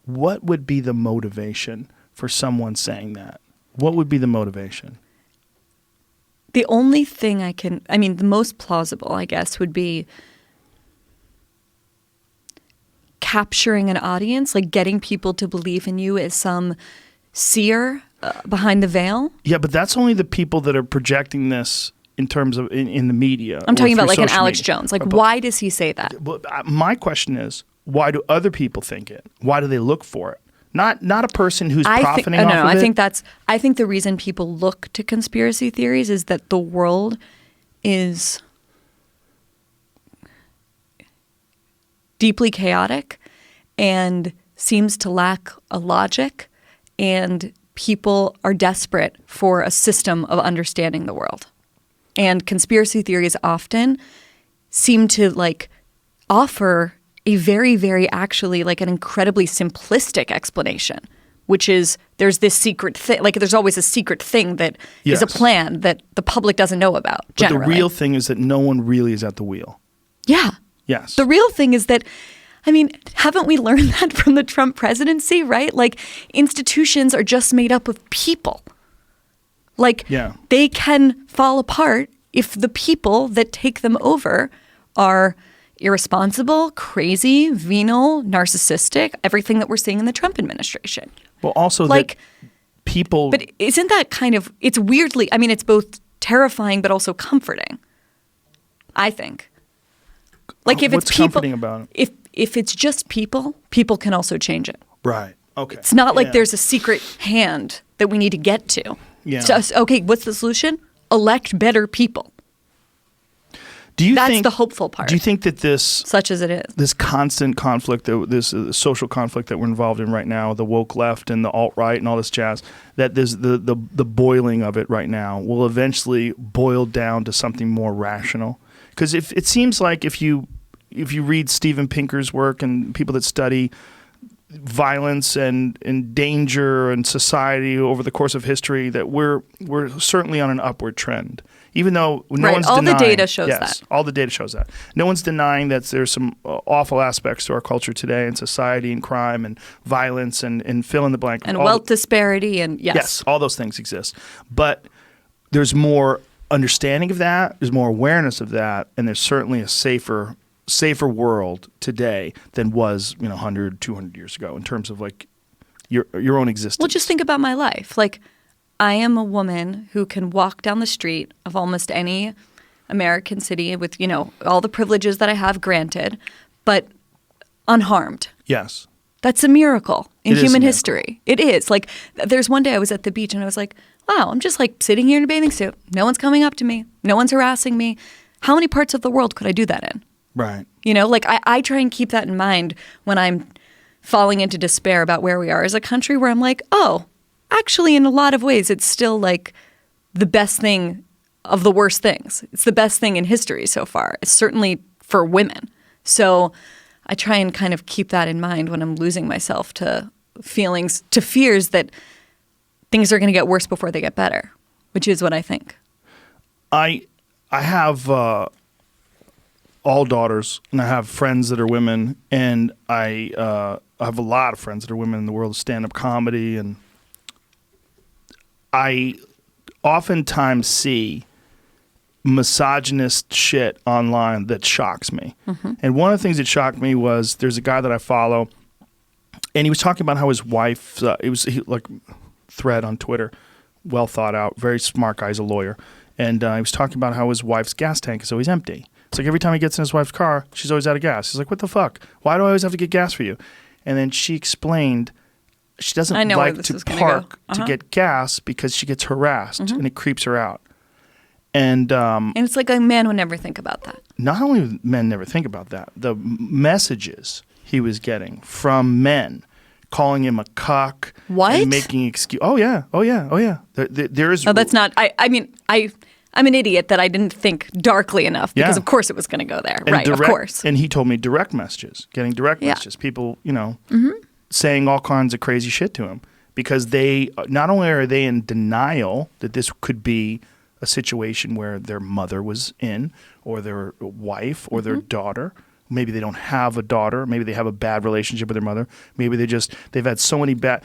Speaker 1: what would be the motivation for someone saying that? What would be the motivation?
Speaker 2: The only thing the most plausible, I guess, would be capturing an audience, like getting people to believe in you as some seer behind the veil.
Speaker 1: Yeah, but that's only the people that are projecting this in terms of in the media.
Speaker 2: I'm talking about
Speaker 1: through
Speaker 2: like an
Speaker 1: social
Speaker 2: Alex
Speaker 1: media.
Speaker 2: Jones. Like, why does he say that?
Speaker 1: But my question is, why do other people think it? Why do they look for it? Not a person who's profiting off of it.
Speaker 2: I think the reason people look to conspiracy theories is that the world is deeply chaotic and seems to lack a logic, and people are desperate for a system of understanding the world. And conspiracy theories often seem to offer a very, very actually an incredibly simplistic explanation, which is there's this secret thing, there's always a secret thing that is a
Speaker 1: Yes.
Speaker 2: plan that the public doesn't know about.
Speaker 1: But
Speaker 2: Generally.
Speaker 1: the real thing is that no one really is at the wheel.
Speaker 2: Yeah.
Speaker 1: Yes.
Speaker 2: The real thing is that, haven't we learned that from the Trump presidency, right? Institutions are just made up of people.
Speaker 1: Yeah.
Speaker 2: They can fall apart if the people that take them over are irresponsible, crazy, venal, narcissistic, everything that we're seeing in the Trump administration.
Speaker 1: Well, also that people...
Speaker 2: But isn't that it's weirdly, it's both terrifying but also comforting, I think. If
Speaker 1: What's
Speaker 2: it's people,
Speaker 1: comforting about it?
Speaker 2: If it's just people can also change it.
Speaker 1: Right. Okay.
Speaker 2: It's not like
Speaker 1: Yeah.
Speaker 2: there's a secret hand that we need to get to.
Speaker 1: Yeah.
Speaker 2: So, okay, what's the solution? Elect better people. That's the hopeful part.
Speaker 1: Do you think that this...
Speaker 2: Such as it is.
Speaker 1: This constant conflict, this social conflict that we're involved in right now, the woke left and the alt-right and all this jazz, that there's the boiling of it right now will eventually boil down to something more rational? Because it seems like if you read Steven Pinker's work and people that study violence and danger and society over the course of history, that we're certainly on an upward trend. Even though no one's
Speaker 2: all
Speaker 1: denying,
Speaker 2: the data shows
Speaker 1: yes,
Speaker 2: that.
Speaker 1: all the data shows that. No one's denying that there's some awful aspects to our culture today, and society and crime and violence and fill in the blank.
Speaker 2: And wealth disparity and
Speaker 1: Yes, all those things exist. But there's more understanding of that, there's more awareness of that, and there's certainly a safer world today than was 100, 200 years ago in terms of your own existence.
Speaker 2: Well, just think about my life. I am a woman who can walk down the street of almost any American city with, all the privileges that I have granted, but unharmed.
Speaker 1: Yes.
Speaker 2: That's a miracle in
Speaker 1: It is
Speaker 2: human
Speaker 1: a miracle.
Speaker 2: history. It is. Like, there's one day I was at the beach and I was like, wow, I'm just like sitting here in a bathing suit. No one's coming up to me. No one's harassing me. How many parts of the world could I do that in?
Speaker 1: Right.
Speaker 2: I try and keep that in mind when I'm falling into despair about where we are as a country, where I'm like, oh, actually, in a lot of ways, it's still like the best thing of the worst things. It's the best thing in history so far. It's certainly for women. So I try and kind of keep that in mind when I'm losing myself to fears that things are going to get worse before they get better, which is what I think.
Speaker 1: I have all daughters, and I have friends that are women, and I have a lot of friends that are women in the world of stand-up comedy, and I oftentimes see misogynist shit online that shocks me. Mm-hmm. And one of the things that shocked me was there's a guy that I follow, and he was talking about how his wife, thread on Twitter, well thought out, very smart guy, he's a lawyer, and he was talking about how his wife's gas tank is always empty. It's like every time he gets in his wife's car, she's always out of gas. He's like, what the fuck? Why do I always have to get gas for you? And then she explained she doesn't like to park to get gas because she gets harassed and it creeps her out. And
Speaker 2: it's like a man would never think about that.
Speaker 1: Not only would men never think about that, the messages he was getting from men calling him a cuck.
Speaker 2: What?
Speaker 1: And making excuse. Oh yeah. There is.
Speaker 2: No, that's not. I'm an idiot that I didn't think darkly enough because of course it was going to go there.
Speaker 1: And
Speaker 2: right, of course.
Speaker 1: And he told me direct messages, getting direct messages. People, saying all kinds of crazy shit to him because they not only are they in denial that this could be a situation where their mother was in or their wife or their daughter. Maybe they don't have a daughter. Maybe they have a bad relationship with their mother. Maybe they've had so many bad,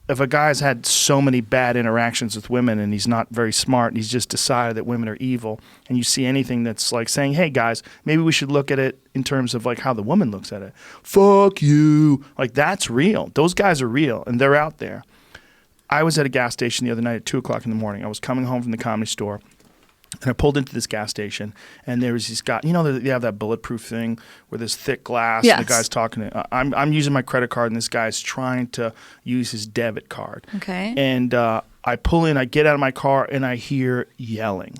Speaker 1: if a guy's had so many bad interactions with women and he's not very smart and he's just decided that women are evil, and you see anything that's like saying, hey guys, maybe we should look at it in terms of like how the woman looks at it. Fuck you. Like that's real. Those guys are real and they're out there. I was at a gas station the other night at 2:00 in the morning. I was coming home from the Comedy Store. And I pulled into this gas station, and there was this guy. They have that bulletproof thing where there's thick glass.
Speaker 2: Yes.
Speaker 1: And the guy's talking. I'm using my credit card, and this guy's trying to use his debit card.
Speaker 2: Okay.
Speaker 1: And I pull in. I get out of my car, and I hear yelling.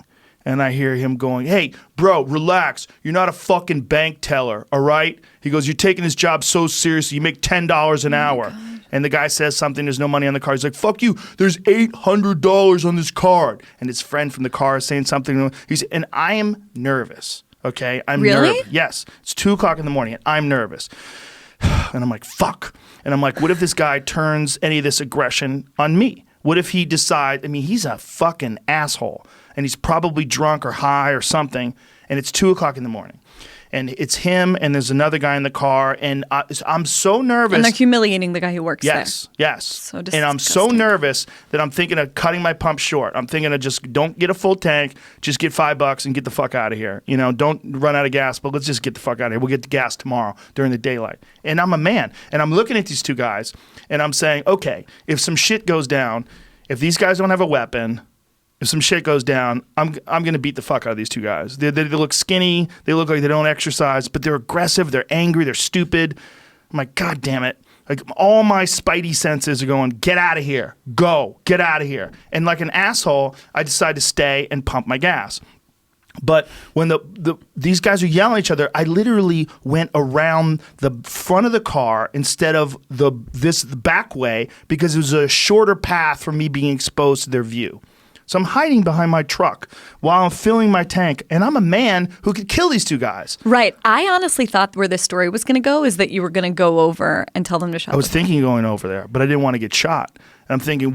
Speaker 1: And I hear him going, hey, bro, relax. You're not a fucking bank teller, all right? He goes, you're taking this job so seriously. You make $10 an hour. God. And the guy says something, there's no money on the card. He's like, fuck you, there's $800 on this card. And his friend from the car is saying something. And I am nervous, okay? I'm
Speaker 2: really?
Speaker 1: Nervous. Yes. It's 2:00 in the morning, and I'm nervous. And I'm like, fuck. And I'm like, what if this guy turns any of this aggression on me? What if he decides, he's a fucking asshole. And he's probably drunk or high or something. And it's 2:00 in the morning. And it's him, and there's another guy in the car, and I'm so nervous.
Speaker 2: And they're humiliating the guy who works there.
Speaker 1: Yes.
Speaker 2: So
Speaker 1: and I'm so nervous that I'm thinking of cutting my pump short. I'm thinking of just don't get a full tank, just get $5 and get the fuck out of here. Don't run out of gas, but let's just get the fuck out of here. We'll get the gas tomorrow during the daylight. And I'm a man, and I'm looking at these two guys, and I'm saying, okay, if some shit goes down, if these guys don't have a weapon, if some shit goes down, I'm going to beat the fuck out of these two guys. They look skinny. They look like they don't exercise, but they're aggressive. They're angry. They're stupid. I'm like, God damn it. Like all my spidey senses are going, get out of here. Go. Get out of here. And like an asshole, I decide to stay and pump my gas. But when these guys are yelling at each other, I literally went around the front of the car instead of the back way because it was a shorter path for me being exposed to their view. So I'm hiding behind my truck while I'm filling my tank, and I'm a man who could kill these two guys.
Speaker 2: Right. I honestly thought where this story was going to go is that you were going to go over and tell them to shut up.
Speaker 1: I was thinking of going over there, but I didn't want to get shot. And I'm thinking,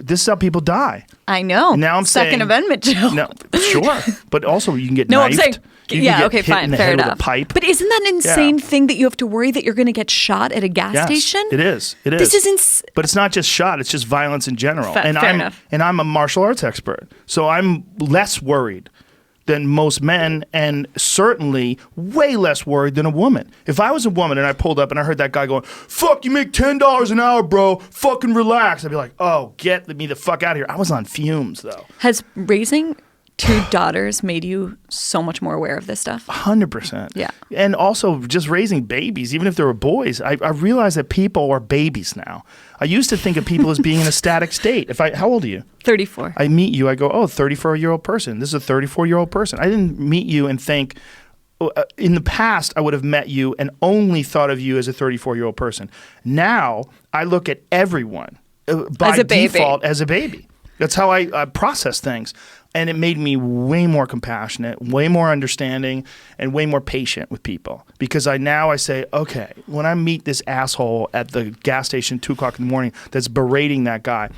Speaker 1: this is how people die.
Speaker 2: I know.
Speaker 1: And now I'm
Speaker 2: Second
Speaker 1: saying,
Speaker 2: Amendment, Joe.
Speaker 1: No, sure. But also you can get
Speaker 2: No,
Speaker 1: knifed.
Speaker 2: I'm saying,
Speaker 1: You can get hit
Speaker 2: fine,
Speaker 1: in the
Speaker 2: fair
Speaker 1: head
Speaker 2: enough.
Speaker 1: with a pipe.
Speaker 2: But isn't that an insane thing that you have to worry that you're going to get shot at a gas station?
Speaker 1: It is. It is.
Speaker 2: This is
Speaker 1: But it's not just shot. It's just violence in general.
Speaker 2: Fair enough.
Speaker 1: And I'm a martial arts expert. So I'm less worried than most men, and certainly way less worried than a woman. If I was a woman and I pulled up and I heard that guy going, "Fuck, you make $10 an hour, bro. Fucking relax," I'd be like, "Oh, get me the fuck out of here." I was on fumes, though.
Speaker 2: Has raising 2 daughters made you so much more aware of this stuff?
Speaker 1: 100%.
Speaker 2: Yeah.
Speaker 1: And also just raising babies, even if they were boys, I realize that people are babies now. I used to think of people as being in a static state. How old are you?
Speaker 2: 34.
Speaker 1: I meet you, I go, "Oh, 34-year-old person. This is a 34-year-old person." I didn't meet you and think, in the past, I would have met you and only thought of you as a 34-year-old person. Now, I look at everyone by
Speaker 2: As a baby.
Speaker 1: default as a baby. That's how I process things. And it made me way more compassionate, way more understanding, and way more patient with people. Because I say, okay, when I meet this asshole at the gas station 2 o'clock in the morning that's berating that guy,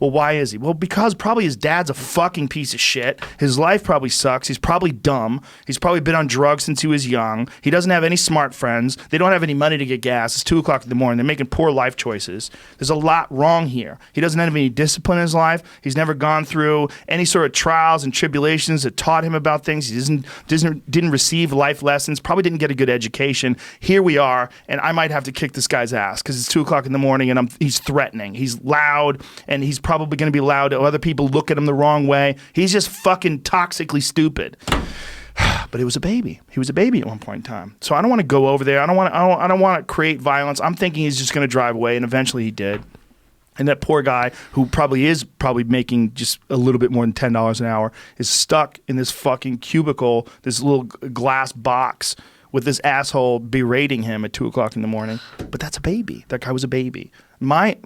Speaker 1: well, why is he? Well, because probably his dad's a fucking piece of shit. His life probably sucks. He's probably dumb. He's probably been on drugs since he was young. He doesn't have any smart friends. They don't have any money to get gas. It's 2 o'clock in the morning. They're making poor life choices. There's a lot wrong here. He doesn't have any discipline in his life. He's never gone through any sort of trials and tribulations that taught him about things. He didn't receive life lessons, probably didn't get a good education. Here we are, and I might have to kick this guy's ass because it's 2 o'clock in the morning and he's threatening. He's loud, and he's probably going to be loud. Other people look at him the wrong way. He's just fucking toxically stupid. But it was a baby. He was a baby at one point in time. So I don't want to go over there. I don't want to create violence. I'm thinking he's just going to drive away, and eventually he did. And that poor guy, who probably is making just a little bit more than $10 an hour, is stuck in this fucking cubicle, this little glass box, with this asshole berating him at 2 o'clock in the morning. But that's a baby. That guy was a baby. My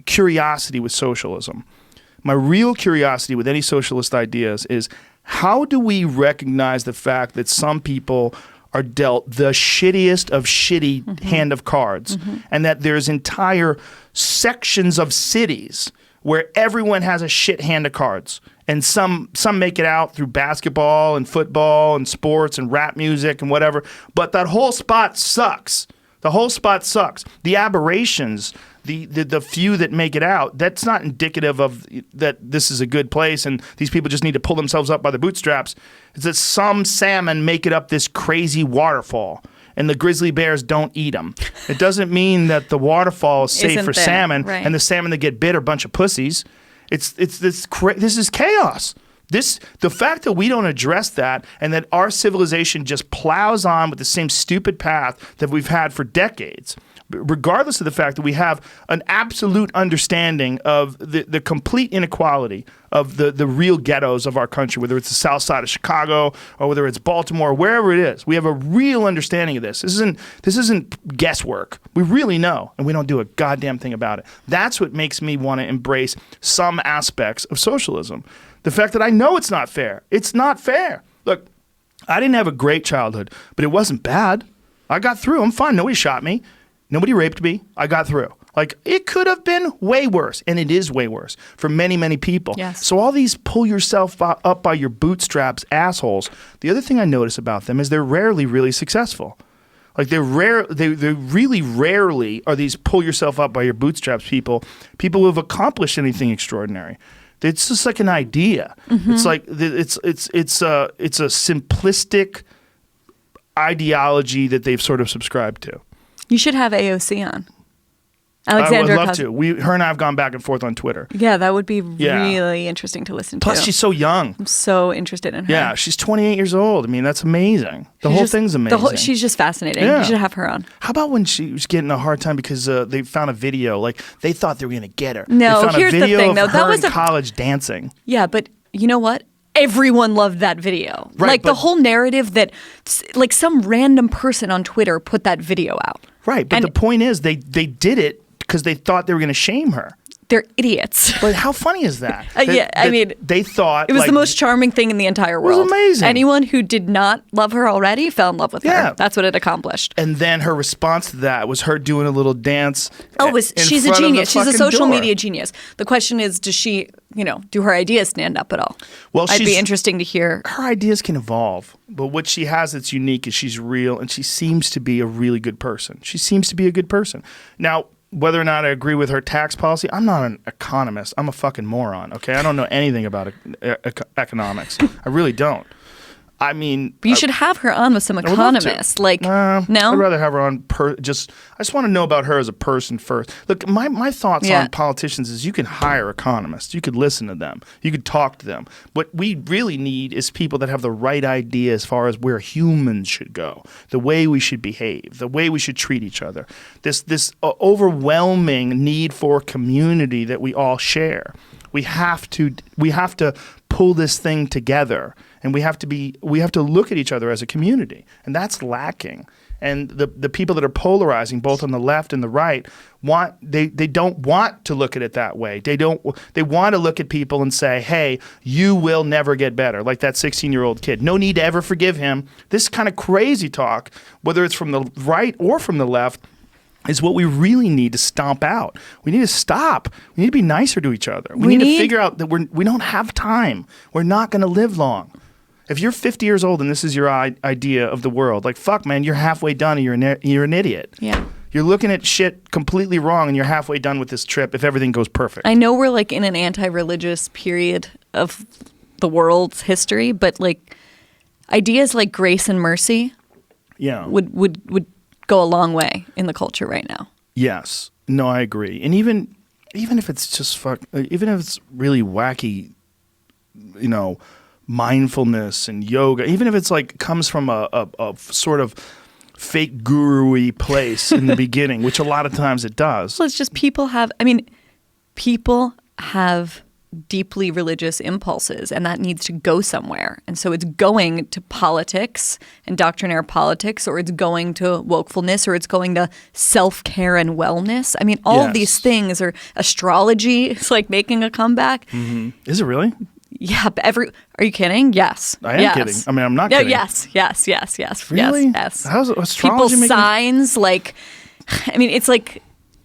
Speaker 1: curiosity with socialism, my real curiosity with any socialist ideas is, how do we recognize the fact that some people are dealt the shittiest of shitty hand of cards, and that there's entire sections of cities where everyone has a shit hand of cards, and some make it out through basketball and football and sports and rap music and whatever, but that whole spot sucks. The whole spot sucks. The aberrations, the few that make it out, that's not indicative of that this is a good place and these people just need to pull themselves up by the bootstraps. It's that some salmon make it up this crazy waterfall and the grizzly bears don't eat them. It doesn't mean that the waterfall is safe for salmon,
Speaker 2: right.
Speaker 1: And the salmon that get bit are a bunch of pussies. This is chaos. The fact that we don't address that, and that our civilization just plows on with the same stupid path that we've had for decades, regardless of the fact that we have an absolute understanding of the complete inequality of the real ghettos of our country, whether it's the south side of Chicago or whether it's Baltimore, wherever it is. We have a real understanding of this. This isn't guesswork. We really know, and we don't do a goddamn thing about it. That's what makes me want to embrace some aspects of socialism. The fact that I know it's not fair. It's not fair. Look, I didn't have a great childhood, but it wasn't bad. I got through. I'm fine. Nobody shot me. Nobody raped me. I got through. Like, it could have been way worse, and it is way worse for many, many people.
Speaker 2: Yes.
Speaker 1: So all these pull yourself up by your bootstraps assholes, the other thing I notice about them is they're rarely really successful. Like, they really rarely are these pull yourself up by your bootstraps people who have accomplished anything extraordinary. It's just like an idea. It's like it's a simplistic ideology that they've sort of subscribed to.
Speaker 2: You should have AOC on.
Speaker 1: I
Speaker 2: Alexandra
Speaker 1: would love to. Her and I have gone back and forth on Twitter.
Speaker 2: Yeah, that would be really interesting to listen to.
Speaker 1: Plus, she's so young.
Speaker 2: I'm so interested in her.
Speaker 1: Yeah, she's 28 years old. I mean, that's amazing. The whole thing's amazing.
Speaker 2: She's just fascinating.
Speaker 1: Yeah.
Speaker 2: You should have her on.
Speaker 1: How about when she was getting a hard time because they found a video? Like, they thought they were going to get her.
Speaker 2: No,
Speaker 1: they found
Speaker 2: here's
Speaker 1: a video
Speaker 2: the thing, though.
Speaker 1: of
Speaker 2: That
Speaker 1: her
Speaker 2: was
Speaker 1: in college dancing.
Speaker 2: Yeah, but you know what? Everyone loved that video.
Speaker 1: Right,
Speaker 2: like, the whole narrative that, like, some random person on Twitter put that video out.
Speaker 1: Right, but the point is they did it because they thought they were going to shame her.
Speaker 2: They're idiots.
Speaker 1: But how funny is that?
Speaker 2: I mean,
Speaker 1: they thought
Speaker 2: it was the most charming thing in the entire world.
Speaker 1: It was amazing.
Speaker 2: Anyone who did not love her already fell in love with
Speaker 1: Yeah.
Speaker 2: her. That's what it accomplished.
Speaker 1: And then her response to that was her doing a little dance.
Speaker 2: She's a genius. She's a social media genius. The question is, does she, do her ideas stand up at all?
Speaker 1: Well,
Speaker 2: It'd be interesting to hear.
Speaker 1: Her ideas can evolve, but what she has that's unique is she's real, and she seems to be a really good person. She seems to be a good person. Now, whether or not I agree with her tax policy, I'm not an economist. I'm a fucking moron, okay? I don't know anything about economics. I really don't. I mean,
Speaker 2: But you should have her on with some
Speaker 1: would love to.
Speaker 2: economists. Like, no?
Speaker 1: I'd rather have her on. I just want to know about her as a person first. Look, my thoughts
Speaker 2: Yeah.
Speaker 1: on politicians is you can hire economists. You could listen to them. You could talk to them. What we really need is people that have the right idea as far as where humans should go, the way we should behave, the way we should treat each other. This overwhelming need for community that we all share. We have to pull this thing together, and we have to look at each other as a community, and that's lacking. And the people that are polarizing, both on the left and the right, they don't want to look at it that way. They want to look at people and say, "Hey, you will never get better," like that 16-year-old kid. No need to ever forgive him. This kind of crazy talk, whether it's from the right or from the left, is what we really need to stomp out. We need to stop. We need to be nicer to each other. We need to figure out that we don't have time. We're not going to live long. If you're 50 years old and this is your idea of the world, like, fuck, man, you're halfway done and you're an idiot.
Speaker 2: Yeah.
Speaker 1: You're looking at shit completely wrong and you're halfway done with this trip if everything goes perfect.
Speaker 2: I know we're like in an anti-religious period of the world's history, but like ideas like grace and mercy would go a long way in the culture right now.
Speaker 1: Yes. No, I agree. And even if it's just even if it's really wacky, mindfulness and yoga, even if it's like comes from a sort of fake guru-y place in the beginning, which a lot of times it does.
Speaker 2: Well, it's just people have deeply religious impulses, and that needs to go somewhere. And so it's going to politics and doctrinaire politics, or it's going to wokefulness, or it's going to self-care and wellness. I mean, all of these things, or astrology is like making a comeback.
Speaker 1: Mm-hmm. Is it really?
Speaker 2: Yeah, are you kidding? Yes.
Speaker 1: I am kidding. I mean, I'm not kidding.
Speaker 2: Yes.
Speaker 1: Really?
Speaker 2: Yes.
Speaker 1: How's astrology
Speaker 2: People's
Speaker 1: making...
Speaker 2: signs, like, I mean, it's like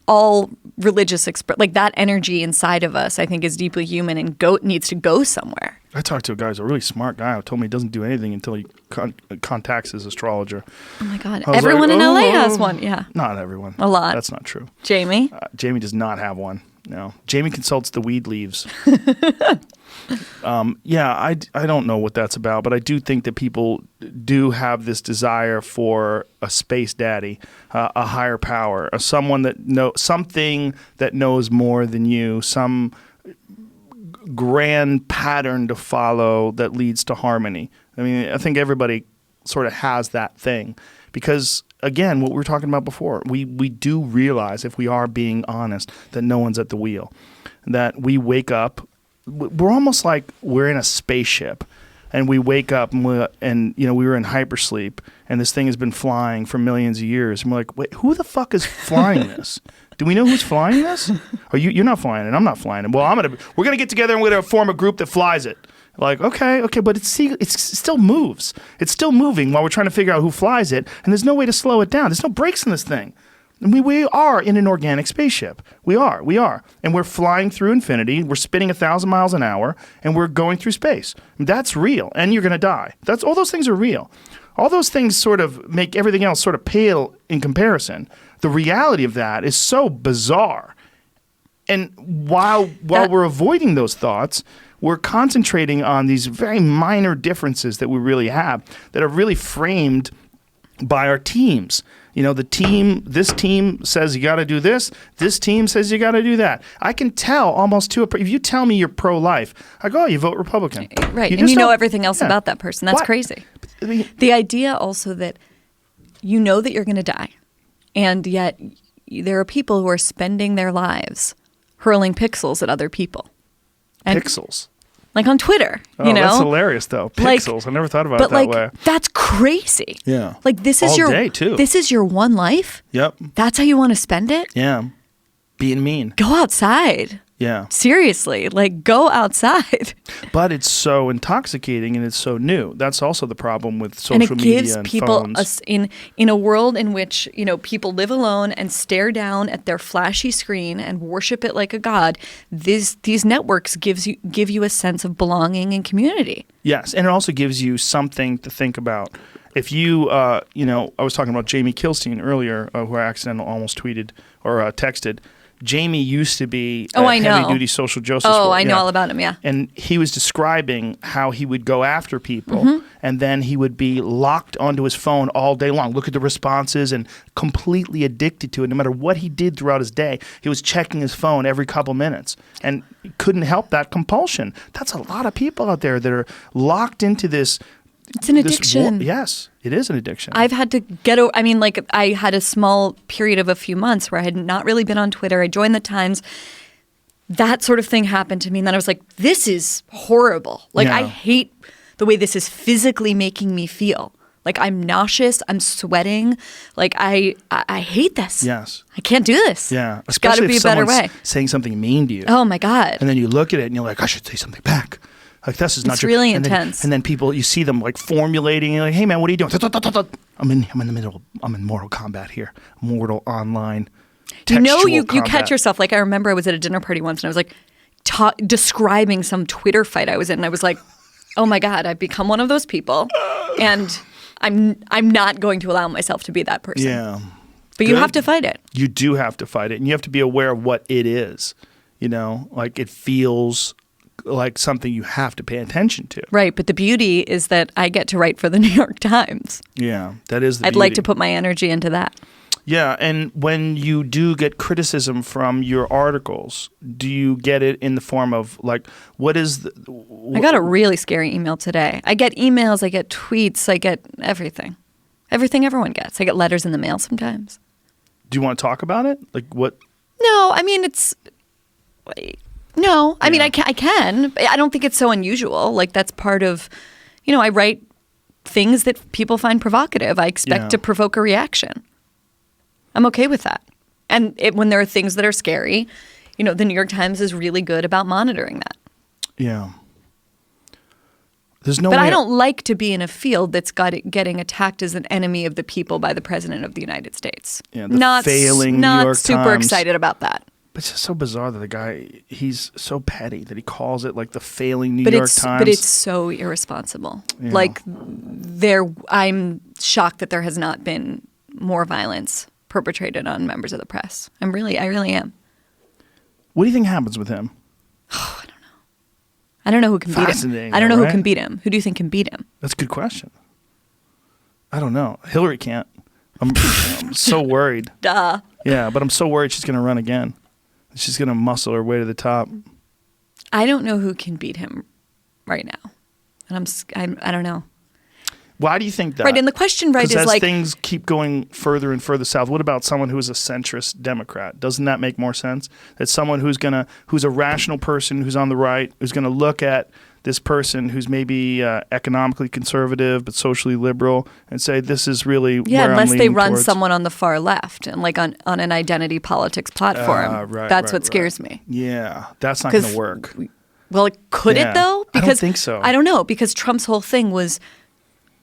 Speaker 2: all religious, like that energy inside of us, I think, is deeply human and needs to go somewhere.
Speaker 1: I talked to a guy who's a really smart guy who told me he doesn't do anything until he contacts his astrologer.
Speaker 2: Oh my God. Everyone in LA has one. Yeah.
Speaker 1: Not everyone.
Speaker 2: A lot.
Speaker 1: That's not true.
Speaker 2: Jamie?
Speaker 1: Jamie does not have one. No. Jamie consults the weed leaves. I don't know what that's about, but I do think that people do have this desire for a space daddy, a higher power, something that knows more than you, some grand pattern to follow that leads to harmony. I mean, I think everybody sort of has that thing because, again, what we were talking about before, we do realize, if we are being honest, that no one's at the wheel, that we wake up. We're almost like we're in a spaceship, and we wake up and we were in hypersleep, and this thing has been flying for millions of years, and we're like, wait, who the fuck is flying this? Do we know who's flying this? Or you're not flying it? I'm not flying it. Well, we're gonna get together and we're gonna form a group that flies it. Like, okay, but it still moves. It's still moving while we're trying to figure out who flies it, and there's no way to slow it down. There's no brakes in this thing. And we are in an organic spaceship. We are. And we're flying through infinity. We're spinning 1,000 miles an hour, and we're going through space. That's real, and you're going to die. All those things are real. All those things sort of make everything else sort of pale in comparison. The reality of that is so bizarre. And while we're avoiding those thoughts, we're concentrating on these very minor differences that we really have that are really framed by our teams. This team says you got to do this. This team says you got to do that. I can tell almost if you tell me you're pro-life, I go, oh, you vote Republican.
Speaker 2: Right. And you know everything else about that person. That's crazy. The idea also that you know that you're going to die, and yet there are people who are spending their lives hurling pixels at other people. And
Speaker 1: pixels?
Speaker 2: Like on Twitter,
Speaker 1: that's hilarious, though. Pixels. I never thought about it that way.
Speaker 2: That's crazy.
Speaker 1: Yeah.
Speaker 2: Like this is
Speaker 1: all day, too.
Speaker 2: This is your one life.
Speaker 1: Yep.
Speaker 2: That's how you want to spend it?
Speaker 1: Yeah. Being mean.
Speaker 2: Go outside.
Speaker 1: Yeah.
Speaker 2: Seriously, like go outside.
Speaker 1: But it's so intoxicating and it's so new. That's also the problem with social media and
Speaker 2: phones. And it gives people in a world in which, people live alone and stare down at their flashy screen and worship it like a god. These networks give you a sense of belonging and community.
Speaker 1: Yes, and it also gives you something to think about. If you, I was talking about Jamie Kilstein earlier, who I accidentally almost tweeted or texted. Jamie used to be a heavy-duty social justice warrior.
Speaker 2: I know all about him, yeah.
Speaker 1: And he was describing how he would go after people, and then he would be locked onto his phone all day long, look at the responses, and completely addicted to it. No matter what he did throughout his day, he was checking his phone every couple minutes, and he couldn't help that compulsion. That's a lot of people out there that are locked into this.
Speaker 2: It's an addiction.
Speaker 1: Yes, it is an addiction.
Speaker 2: I've had to get over. I mean, like, I had a small period of a few months where I had not really been on Twitter. I joined the Times. That sort of thing happened to me. And then I was like, this is horrible. Like, I hate the way this is physically making me feel. Like, I'm nauseous. I'm sweating. Like, I hate this.
Speaker 1: Yes.
Speaker 2: I can't do this.
Speaker 1: Yeah.
Speaker 2: There's got to be a better way.
Speaker 1: Saying something mean to you.
Speaker 2: Oh, my God.
Speaker 1: And then you look at it and you're like, I should say something back. Like, this is not
Speaker 2: it's
Speaker 1: true.
Speaker 2: really
Speaker 1: and
Speaker 2: intense.
Speaker 1: And then people, you see them like formulating, and you're like, hey man, what are you doing? I'm in the middle. I'm in Mortal Kombat here. Mortal Online.
Speaker 2: You catch yourself. Like, I remember I was at a dinner party once and I was like describing some Twitter fight I was in. And I was like, oh my God, I've become one of those people. And I'm not going to allow myself to be that person.
Speaker 1: Yeah.
Speaker 2: But you have to fight it.
Speaker 1: You do have to fight it. And you have to be aware of what it is. Like it feels like something you have to pay attention to.
Speaker 2: Right, but the beauty is that I get to write for the New York Times.
Speaker 1: Yeah, that is the
Speaker 2: I'd
Speaker 1: beauty.
Speaker 2: like to put my energy into that.
Speaker 1: Yeah, and when you do get criticism from your articles, do you get it in the form of like, what is the...
Speaker 2: I got a really scary email today. I get emails, I get tweets, I get everything. Everything everyone gets. I get letters in the mail sometimes.
Speaker 1: Do you want to talk about it? Like what?
Speaker 2: No, I mean, it's... No, I mean, I can. I don't think it's so unusual. Like, that's part of, I write things that people find provocative. I expect to provoke a reaction. I'm okay with that. And when there are things that are scary, the New York Times is really good about monitoring that.
Speaker 1: Yeah. There's no
Speaker 2: But
Speaker 1: way
Speaker 2: I don't like to be in a field that's getting attacked as an enemy of the people by the President of the United States.
Speaker 1: Yeah, the failing New York
Speaker 2: Not super
Speaker 1: Times.
Speaker 2: excited about that.
Speaker 1: But it's just so bizarre that the guy, he's so petty that he calls it like the failing New York Times.
Speaker 2: But it's so irresponsible.
Speaker 1: Yeah.
Speaker 2: Like, I'm shocked that there has not been more violence perpetrated on members of the press. I really am.
Speaker 1: What do you think happens with him?
Speaker 2: Oh, I don't know. I don't know who can beat him.
Speaker 1: Fascinating,
Speaker 2: I don't know
Speaker 1: right?
Speaker 2: who can beat him. Who do you think can beat him?
Speaker 1: That's a good question. I don't know. Hillary can't. I'm so worried.
Speaker 2: Duh.
Speaker 1: Yeah, but I'm so worried she's going to run again. She's going to muscle her way to the top.
Speaker 2: I don't know who can beat him right now. And I don't know.
Speaker 1: Why do you think that?
Speaker 2: Right, and the question, right, is
Speaker 1: as
Speaker 2: like...
Speaker 1: things keep going further and further south, what about someone who is a centrist Democrat? Doesn't that make more sense? That someone who's a rational person, who's on the right, who's going to look at this person who's maybe economically conservative but socially liberal and say, this is really where I'm
Speaker 2: unless they
Speaker 1: leaning
Speaker 2: run
Speaker 1: towards.
Speaker 2: someone on the far left and like on an identity politics platform. That's what scares me.
Speaker 1: Yeah, that's not going to work.
Speaker 2: Well, could it though?
Speaker 1: I don't think so.
Speaker 2: I don't know, because Trump's whole thing was,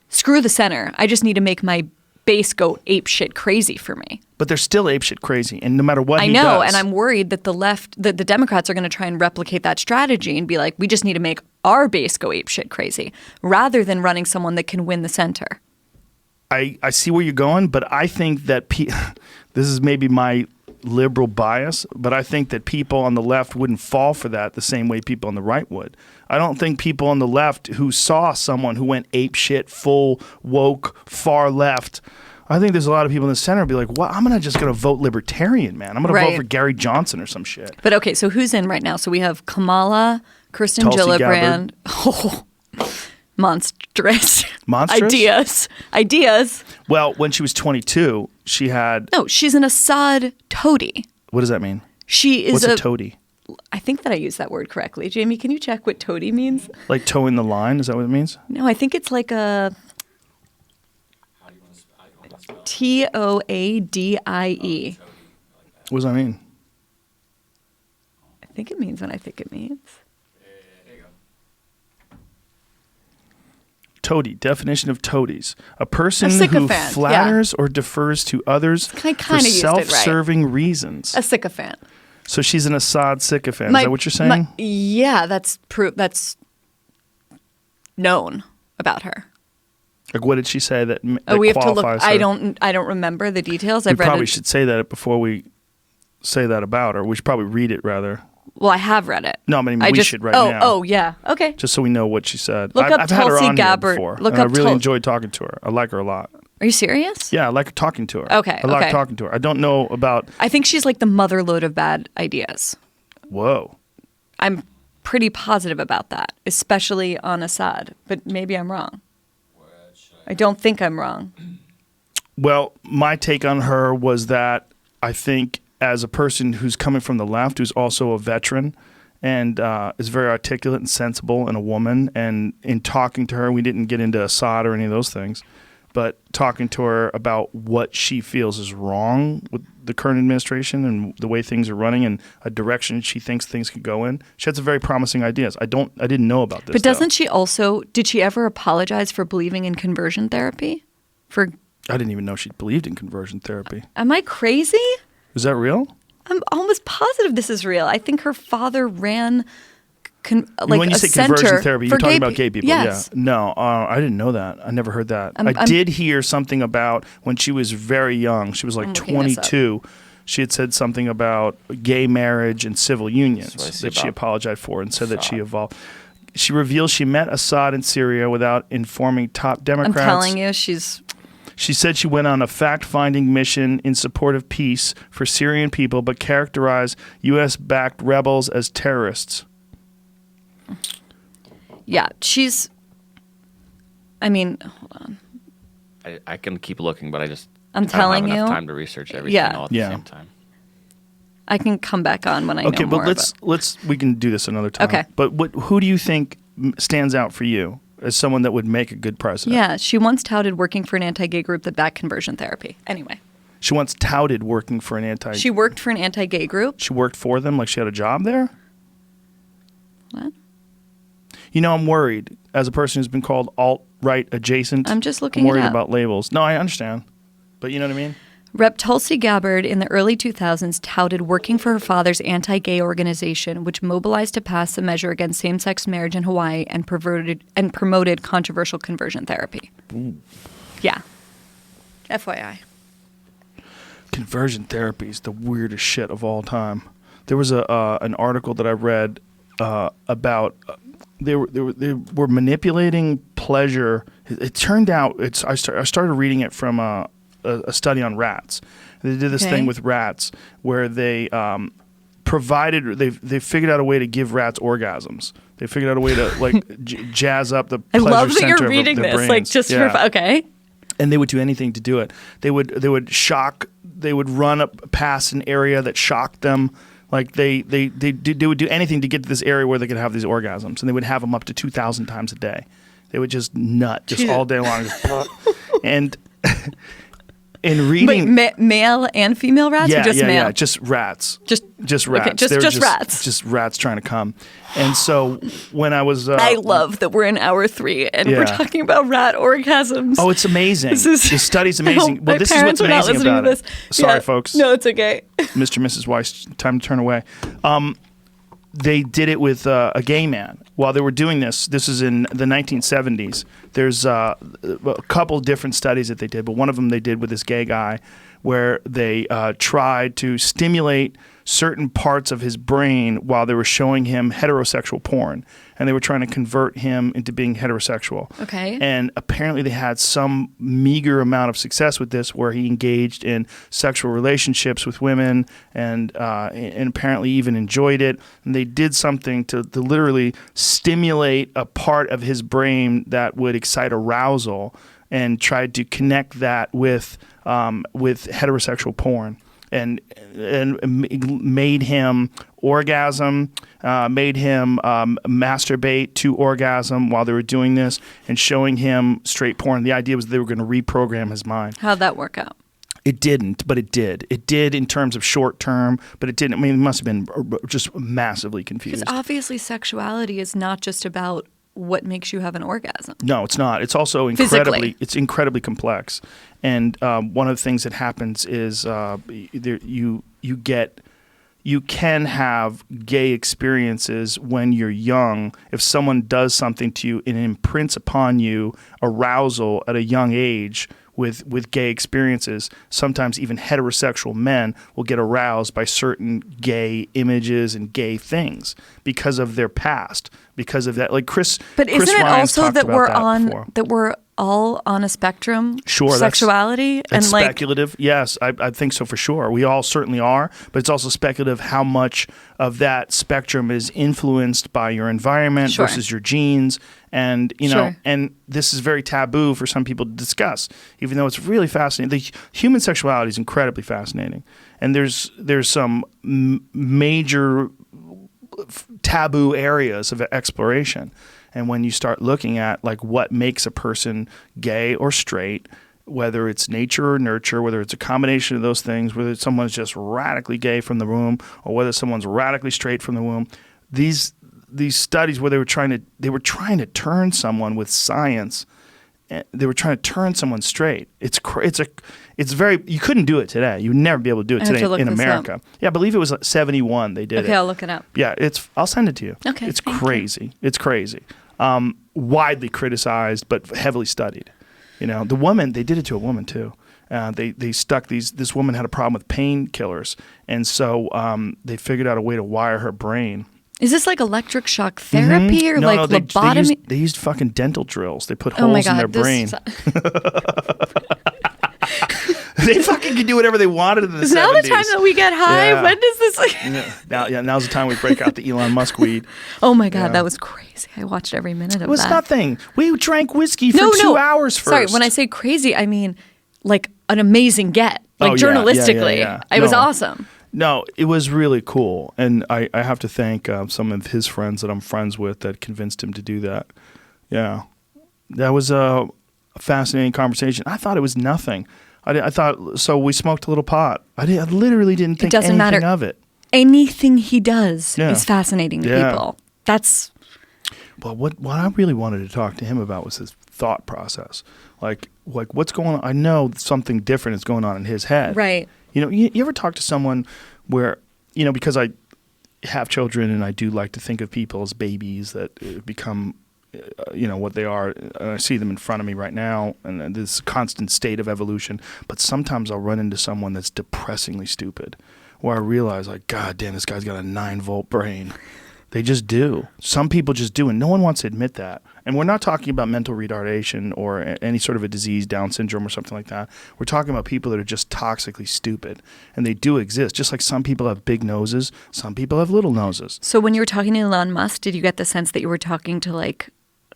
Speaker 2: screw the center. I just need to make my base go apeshit crazy for me.
Speaker 1: But they're still apeshit crazy, and no matter what
Speaker 2: I know, and I'm worried that the Democrats are going to try and replicate that strategy and be like, we just need to make our base go apeshit crazy, rather than running someone that can win the center.
Speaker 1: I see where you're going, but I think that this is maybe my liberal bias, but I think that people on the left wouldn't fall for that the same way people on the right would. I don't think people on the left who saw someone who went apeshit, full woke, far left. I think there's a lot of people in the center who be like, "Well, I'm just going to vote libertarian, man. I'm going to vote for Gary Johnson or some shit."
Speaker 2: But okay, so who's in right now? So we have Kamala, Kirsten
Speaker 1: Tulsi
Speaker 2: Gillibrand. Oh, monstrous.
Speaker 1: Monstrous?
Speaker 2: Ideas.
Speaker 1: Well, when she was 22, she had...
Speaker 2: No, she's an Assad toady.
Speaker 1: What does that mean?
Speaker 2: She is
Speaker 1: What's a toady?
Speaker 2: I think that I used that word correctly. Jamie, can you check what toady means?
Speaker 1: Like toeing the line? Is that what it means?
Speaker 2: No, I think it's like a... Toadie.
Speaker 1: What does that mean?
Speaker 2: I think it means what I think it means.
Speaker 1: Toady. Definition of toadies. A person
Speaker 2: A
Speaker 1: who
Speaker 2: sycophant,
Speaker 1: flatters or defers to others
Speaker 2: I
Speaker 1: for
Speaker 2: kinda used it right.
Speaker 1: self-serving reasons.
Speaker 2: A sycophant.
Speaker 1: So she's an Assad sycophant. Is that what you're saying?
Speaker 2: Yeah, that's known about her.
Speaker 1: Like, what did she say that
Speaker 2: we have to look.
Speaker 1: qualifies her?
Speaker 2: I don't remember the details.
Speaker 1: We
Speaker 2: I've read
Speaker 1: probably
Speaker 2: it.
Speaker 1: should say that before we say that about her. We should probably read it rather.
Speaker 2: Well, I have read it.
Speaker 1: No, I mean, we should now.
Speaker 2: Oh, yeah. Okay.
Speaker 1: Just so we know what she said.
Speaker 2: Look up
Speaker 1: I've had her
Speaker 2: Tulsi
Speaker 1: on
Speaker 2: Gabbard.
Speaker 1: here before.
Speaker 2: Look
Speaker 1: and
Speaker 2: up
Speaker 1: I really enjoyed talking to her. I like her a lot.
Speaker 2: Are you serious?
Speaker 1: Yeah, I like talking to her.
Speaker 2: Okay,
Speaker 1: I like
Speaker 2: okay.
Speaker 1: talking to her. I don't know about...
Speaker 2: I think she's like the motherlode of bad ideas.
Speaker 1: Whoa.
Speaker 2: I'm pretty positive about that, especially on Assad. But maybe I'm wrong. I don't think I'm wrong.
Speaker 1: Well, my take on her was that I think as a person who's coming from the left, who's also a veteran and is very articulate and sensible and a woman, and in talking to her, we didn't get into Assad or any of those things, but talking to her about what she feels is wrong with the current administration and the way things are running and a direction she thinks things could go in. She had some very promising ideas. I didn't know about this.
Speaker 2: But doesn't she also, did she ever apologize for believing in conversion therapy?
Speaker 1: I didn't even know she believed in conversion therapy.
Speaker 2: Am I crazy?
Speaker 1: Is that real?
Speaker 2: I'm almost positive this is real. I think her father ran
Speaker 1: when you say conversion therapy, you're talking about gay people.
Speaker 2: Yes.
Speaker 1: Yeah. No, I didn't know that. I never heard that. I did hear something about when she was very young. She was like 22. She had said something about gay marriage and civil unions that she apologized for and said that she evolved. She reveals she met Assad in Syria without informing top Democrats.
Speaker 2: I'm telling you,
Speaker 1: She said she went on a fact-finding mission in support of peace for Syrian people, but characterized U.S.-backed rebels as terrorists.
Speaker 2: Yeah, hold on.
Speaker 3: I can keep looking, but
Speaker 2: I'm telling
Speaker 3: don't have
Speaker 2: you.
Speaker 3: enough time to research everything all at the same time.
Speaker 2: I can come back on when I know more.
Speaker 1: Okay, but we can do this another time.
Speaker 2: Okay.
Speaker 1: But who do you think stands out for you as someone that would make a good president?
Speaker 2: Yeah, she once touted working for an anti-gay group that backed conversion therapy. Anyway.
Speaker 1: She once touted working for an
Speaker 2: She worked for an anti-gay group?
Speaker 1: She worked for them like she had a job there?
Speaker 2: What?
Speaker 1: You know, I'm worried as a person who's been called alt-right adjacent.
Speaker 2: I'm just looking
Speaker 1: I'm worried
Speaker 2: it up.
Speaker 1: about labels. No, I understand. But you know what I mean?
Speaker 2: Rep. Tulsi Gabbard in the early 2000s touted working for her father's anti-gay organization, which mobilized to pass a measure against same-sex marriage in Hawaii and promoted controversial conversion therapy.
Speaker 1: Ooh.
Speaker 2: Yeah. FYI.
Speaker 1: Conversion therapy is the weirdest shit of all time. There was an article that I read about they were manipulating pleasure. It turned out I started reading it from a study on rats. They did this thing with rats where they they figured out a way to give rats orgasms. They figured out a way to jazz up the pleasure
Speaker 2: I love that
Speaker 1: center
Speaker 2: you're
Speaker 1: of
Speaker 2: reading
Speaker 1: the
Speaker 2: this,
Speaker 1: brains.
Speaker 2: okay.
Speaker 1: And they would do anything to do it. They would shock. They would run up past an area that shocked them. Like they would do anything to get to this area where they could have these orgasms, and they would have them up to 2,000 times a day. They would just nut all day long, and in reading,
Speaker 2: wait, male and female rats, or just male?
Speaker 1: Yeah, just rats, just rats,
Speaker 2: okay, just rats,
Speaker 1: just rats trying to come. And so when I was,
Speaker 2: I love that we're in hour 3 and we're talking about rat orgasms.
Speaker 1: Oh, it's amazing. The study's amazing.
Speaker 2: Well,
Speaker 1: this is what's amazing about it. Sorry, folks.
Speaker 2: No, it's okay.
Speaker 1: Mr. and Mrs. Weiss, time to turn away. They did it with a gay man. While they were doing this is in the 1970s. There's a couple different studies that they did, but one of them they did with this gay guy where they tried to stimulate certain parts of his brain while they were showing him heterosexual porn. And they were trying to convert him into being heterosexual.
Speaker 2: Okay.
Speaker 1: And apparently they had some meager amount of success with this where he engaged in sexual relationships with women and apparently even enjoyed it. And they did something to literally stimulate a part of his brain that would excite arousal and tried to connect that with heterosexual porn. And made him orgasm, made him masturbate to orgasm while they were doing this, and showing him straight porn. The idea was they were going to reprogram his mind.
Speaker 2: How'd that work out?
Speaker 1: It didn't, but it did. It did in terms of short term, but it didn't. I mean, it must have been just massively confused.
Speaker 2: Because obviously sexuality is not just about what makes you have an orgasm.
Speaker 1: No, it's not. It's also incredibly complex. And one of the things that happens is you you can have gay experiences when you're young. If someone does something to you and imprints upon you arousal at a young age with gay experiences, sometimes even heterosexual men will get aroused by certain gay images and gay things because of their past, because of that. Like Chris
Speaker 2: But isn't
Speaker 1: Chris
Speaker 2: it
Speaker 1: Ryan's
Speaker 2: also
Speaker 1: talked
Speaker 2: that
Speaker 1: about
Speaker 2: we're
Speaker 1: that before.
Speaker 2: that we're all on a spectrum?
Speaker 1: Sure,
Speaker 2: sexuality
Speaker 1: It's
Speaker 2: and like
Speaker 1: speculative. Yes, I think so for sure. We all certainly are, but it's also speculative how much of that spectrum is influenced by your environment
Speaker 2: Sure.
Speaker 1: versus your genes. And, you know,
Speaker 2: Sure.
Speaker 1: and this is very taboo for some people to discuss, even though it's really fascinating. The human sexuality is incredibly fascinating. And there's some major taboo areas of exploration. And when you start looking at like what makes a person gay or straight, whether it's nature or nurture, whether it's a combination of those things, whether someone's just radically gay from the womb or whether someone's radically straight from the womb, these studies where they were trying to turn someone with science, they were trying to turn someone straight. It's very, you couldn't do it today. You would never be able to do it
Speaker 2: I have
Speaker 1: today
Speaker 2: to look
Speaker 1: in
Speaker 2: this
Speaker 1: America.
Speaker 2: up.
Speaker 1: Yeah, I believe it was like 71 they did it.
Speaker 2: Okay, I'll look it up.
Speaker 1: Yeah, I'll send it to you.
Speaker 2: Okay,
Speaker 1: It's
Speaker 2: thank
Speaker 1: crazy. It's crazy. Widely criticized, but heavily studied. You know, the woman, they did it to a woman too. They stuck this woman had a problem with painkillers, and so they figured out a way to wire her brain.
Speaker 2: Is this like electric shock therapy or
Speaker 1: No,
Speaker 2: like
Speaker 1: no,
Speaker 2: lobotomy?
Speaker 1: they used fucking dental drills. They put
Speaker 2: Oh my
Speaker 1: holes in their
Speaker 2: God, this
Speaker 1: brain.
Speaker 2: is-
Speaker 1: They fucking could do whatever they wanted in the 70s.
Speaker 2: Is now the time that we get high?
Speaker 1: Yeah.
Speaker 2: When does this?
Speaker 1: Now's the time we break out the Elon Musk weed.
Speaker 2: Oh my God,
Speaker 1: Yeah.
Speaker 2: that was crazy. I watched every minute of
Speaker 1: It was
Speaker 2: that.
Speaker 1: nothing. We drank whiskey for 2 hours first.
Speaker 2: Sorry, when I say crazy, I mean like an amazing get. Like
Speaker 1: Oh, yeah,
Speaker 2: journalistically,
Speaker 1: yeah.
Speaker 2: it was
Speaker 1: No.
Speaker 2: awesome.
Speaker 1: No, it was really cool. And I have to thank some of his friends that I'm friends with that convinced him to do that. Yeah. That was a fascinating conversation. I thought it was nothing. I thought, so we smoked a little pot. I literally didn't think
Speaker 2: doesn't
Speaker 1: anything
Speaker 2: matter.
Speaker 1: of it.
Speaker 2: Anything he does
Speaker 1: Yeah.
Speaker 2: is fascinating to
Speaker 1: Yeah.
Speaker 2: people. That's
Speaker 1: But what I really wanted to talk to him about was his thought process. Like what's going on? I know something different is going on in his head.
Speaker 2: right.
Speaker 1: You know, you ever talk to someone where, you know, because I have children and I do like to think of people as babies that become, you know, what they are. And I see them in front of me right now and this constant state of evolution. But sometimes I'll run into someone that's depressingly stupid where I realize like, God damn, this guy's got a 9-volt brain. They just do. Some people just do, and no one wants to admit that. And we're not talking about mental retardation or any sort of a disease, Down syndrome or something like that. We're talking about people that are just toxically stupid, and they do exist. Just like some people have big noses, some people have little noses.
Speaker 2: So when you were talking to Elon Musk, did you get the sense that you were talking to like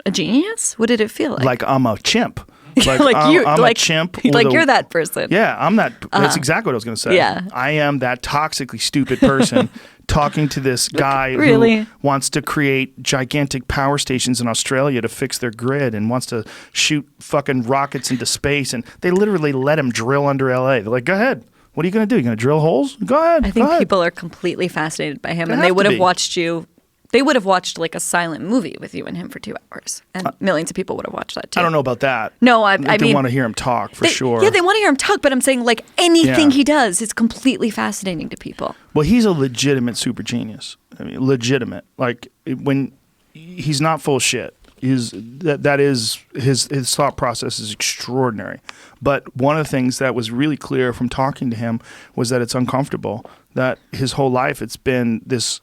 Speaker 2: a genius? What did it feel like?
Speaker 1: Like I'm a chimp.
Speaker 2: Like
Speaker 1: I'm,
Speaker 2: you,
Speaker 1: I'm
Speaker 2: like
Speaker 1: a chimp.
Speaker 2: like
Speaker 1: with
Speaker 2: you're that person.
Speaker 1: Yeah, I'm that. That's exactly what I was going to say.
Speaker 2: Yeah.
Speaker 1: I am that toxically stupid person talking to this guy
Speaker 2: Really?
Speaker 1: who wants to create gigantic power stations in Australia to fix their grid and wants to shoot fucking rockets into space. And they literally let him drill under LA. They're like, go ahead. What are you going to do? You going to drill holes? Go ahead.
Speaker 2: I think
Speaker 1: go ahead.
Speaker 2: people are completely fascinated by him,
Speaker 1: They
Speaker 2: and they
Speaker 1: have
Speaker 2: would
Speaker 1: to
Speaker 2: have
Speaker 1: be.
Speaker 2: watched you. They would have watched like a silent movie with you and him for 2 hours, and millions of people would have watched that too.
Speaker 1: I don't know about that.
Speaker 2: No, I
Speaker 1: They
Speaker 2: mean,
Speaker 1: want to hear him talk for sure.
Speaker 2: Yeah, they want to hear him talk, but I'm saying like anything
Speaker 1: Yeah.
Speaker 2: he does is completely fascinating to people.
Speaker 1: Well, he's a legitimate super genius. I mean, legitimate. Like when he's not full of shit. That is his thought process is extraordinary. But one of the things that was really clear from talking to him was that it's uncomfortable. That his whole life it's been this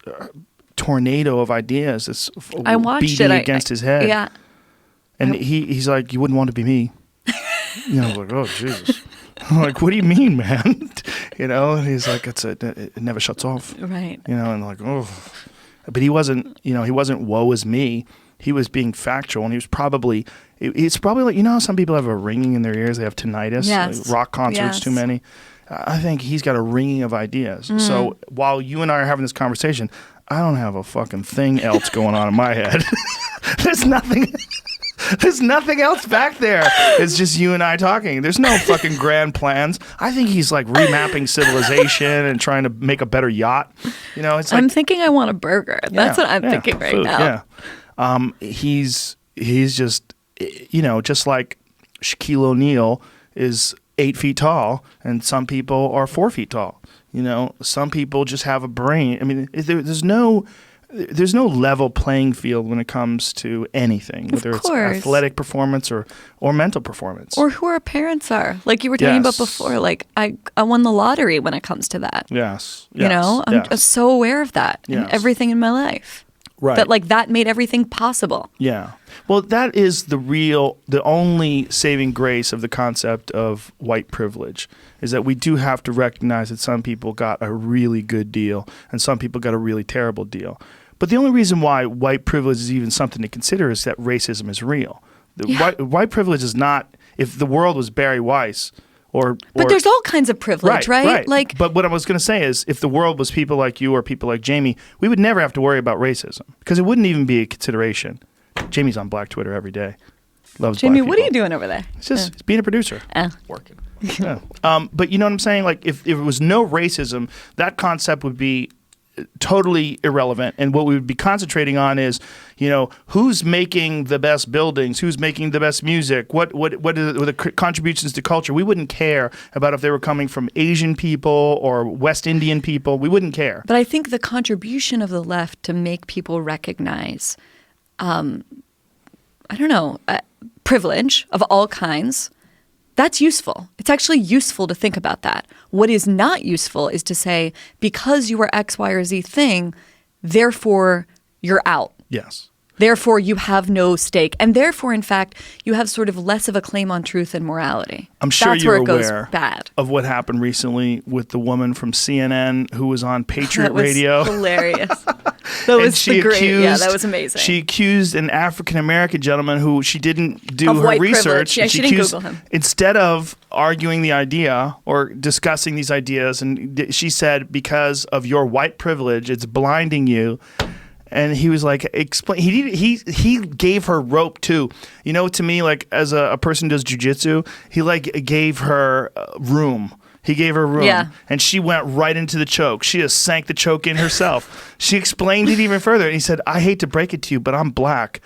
Speaker 1: tornado of ideas that's
Speaker 2: I watched
Speaker 1: beating
Speaker 2: it
Speaker 1: against his head.
Speaker 2: Yeah,
Speaker 1: And he's like, you wouldn't want to be me. You know, I was like, oh Jesus. I'm like, what do you mean, man? You know, and he's like, it never shuts off.
Speaker 2: right.
Speaker 1: You know, and like, oh, but he wasn't woe is me. He was being factual, and he was probably, it's probably like, you know how some people have a ringing in their ears, they have tinnitus,
Speaker 2: Yes.
Speaker 1: like rock concerts
Speaker 2: Yes.
Speaker 1: too many. I think he's got a ringing of ideas. So while you and I are having this conversation, I don't have a fucking thing else going on in my head. There's nothing else back there. It's just you and I talking. There's no fucking grand plans. I think he's like remapping civilization and trying to make a better yacht. You know, it's like,
Speaker 2: I'm thinking I want a burger. That's what I'm
Speaker 1: yeah,
Speaker 2: thinking right
Speaker 1: food,
Speaker 2: now.
Speaker 1: Yeah. He's just, you know, just like Shaquille O'Neal is 8 feet tall and some people are 4 feet tall. You know, some people just have a brain. I mean, there's no level playing field when it comes to anything, whether it's athletic performance or mental performance.
Speaker 2: Or who our parents are. Like you were talking about before, like I won the lottery when it comes to that.
Speaker 1: Yes.
Speaker 2: You know, I'm so aware of that in everything in my life.
Speaker 1: Right.
Speaker 2: That like that made everything possible.
Speaker 1: Yeah. Well, that is the only saving grace of the concept of white privilege, is that we do have to recognize that some people got a really good deal and some people got a really terrible deal. But the only reason why white privilege is even something to consider is that racism is real. White privilege is not, if the world was Bari Weiss or
Speaker 2: But there's all kinds of privilege, right?
Speaker 1: Like, but what I was going to say is, if the world was people like you or people like Jamie, we would never have to worry about racism because it wouldn't even be a consideration. Jamie's on Black Twitter every day. Loves
Speaker 2: Jamie,
Speaker 1: Black
Speaker 2: what are you
Speaker 1: people.
Speaker 2: doing over there?
Speaker 1: It's just it's being a producer.
Speaker 3: Working.
Speaker 1: Yeah. But you know what I'm saying? Like, if it was no racism, that concept would be totally irrelevant, and what we would be concentrating on is, you know, who's making the best buildings, who's making the best music, what are the contributions to culture. We wouldn't care about if they were coming from Asian people or West Indian people. We wouldn't care.
Speaker 2: But I think the contribution of the left to make people recognize, privilege of all kinds, that's useful. It's actually useful to think about that. What is not useful is to say, because you are X, Y, or Z thing, therefore you're out.
Speaker 1: Yes.
Speaker 2: Therefore you have no stake. And therefore, in fact, you have sort of less of a claim on truth and morality.
Speaker 1: I'm sure
Speaker 2: that's
Speaker 1: you're
Speaker 2: where it goes
Speaker 1: aware
Speaker 2: bad.
Speaker 1: of what happened recently with the woman from CNN who was on Patriot Radio.
Speaker 2: Hilarious. That was that was amazing.
Speaker 1: She accused an African-American gentleman who she didn't do
Speaker 2: of
Speaker 1: her
Speaker 2: white
Speaker 1: research.
Speaker 2: Privilege. Yeah, she didn't Google him.
Speaker 1: Instead of arguing the idea or discussing these ideas, and she said, because of your white privilege, it's blinding you. And he was like, explain. He gave her rope too. You know, to me, like as a person who does jujitsu, he like gave her room. He gave her room, and she went right into the choke. She just sank the choke in herself. She explained it even further, and he said, "I hate to break it to you, but I'm black."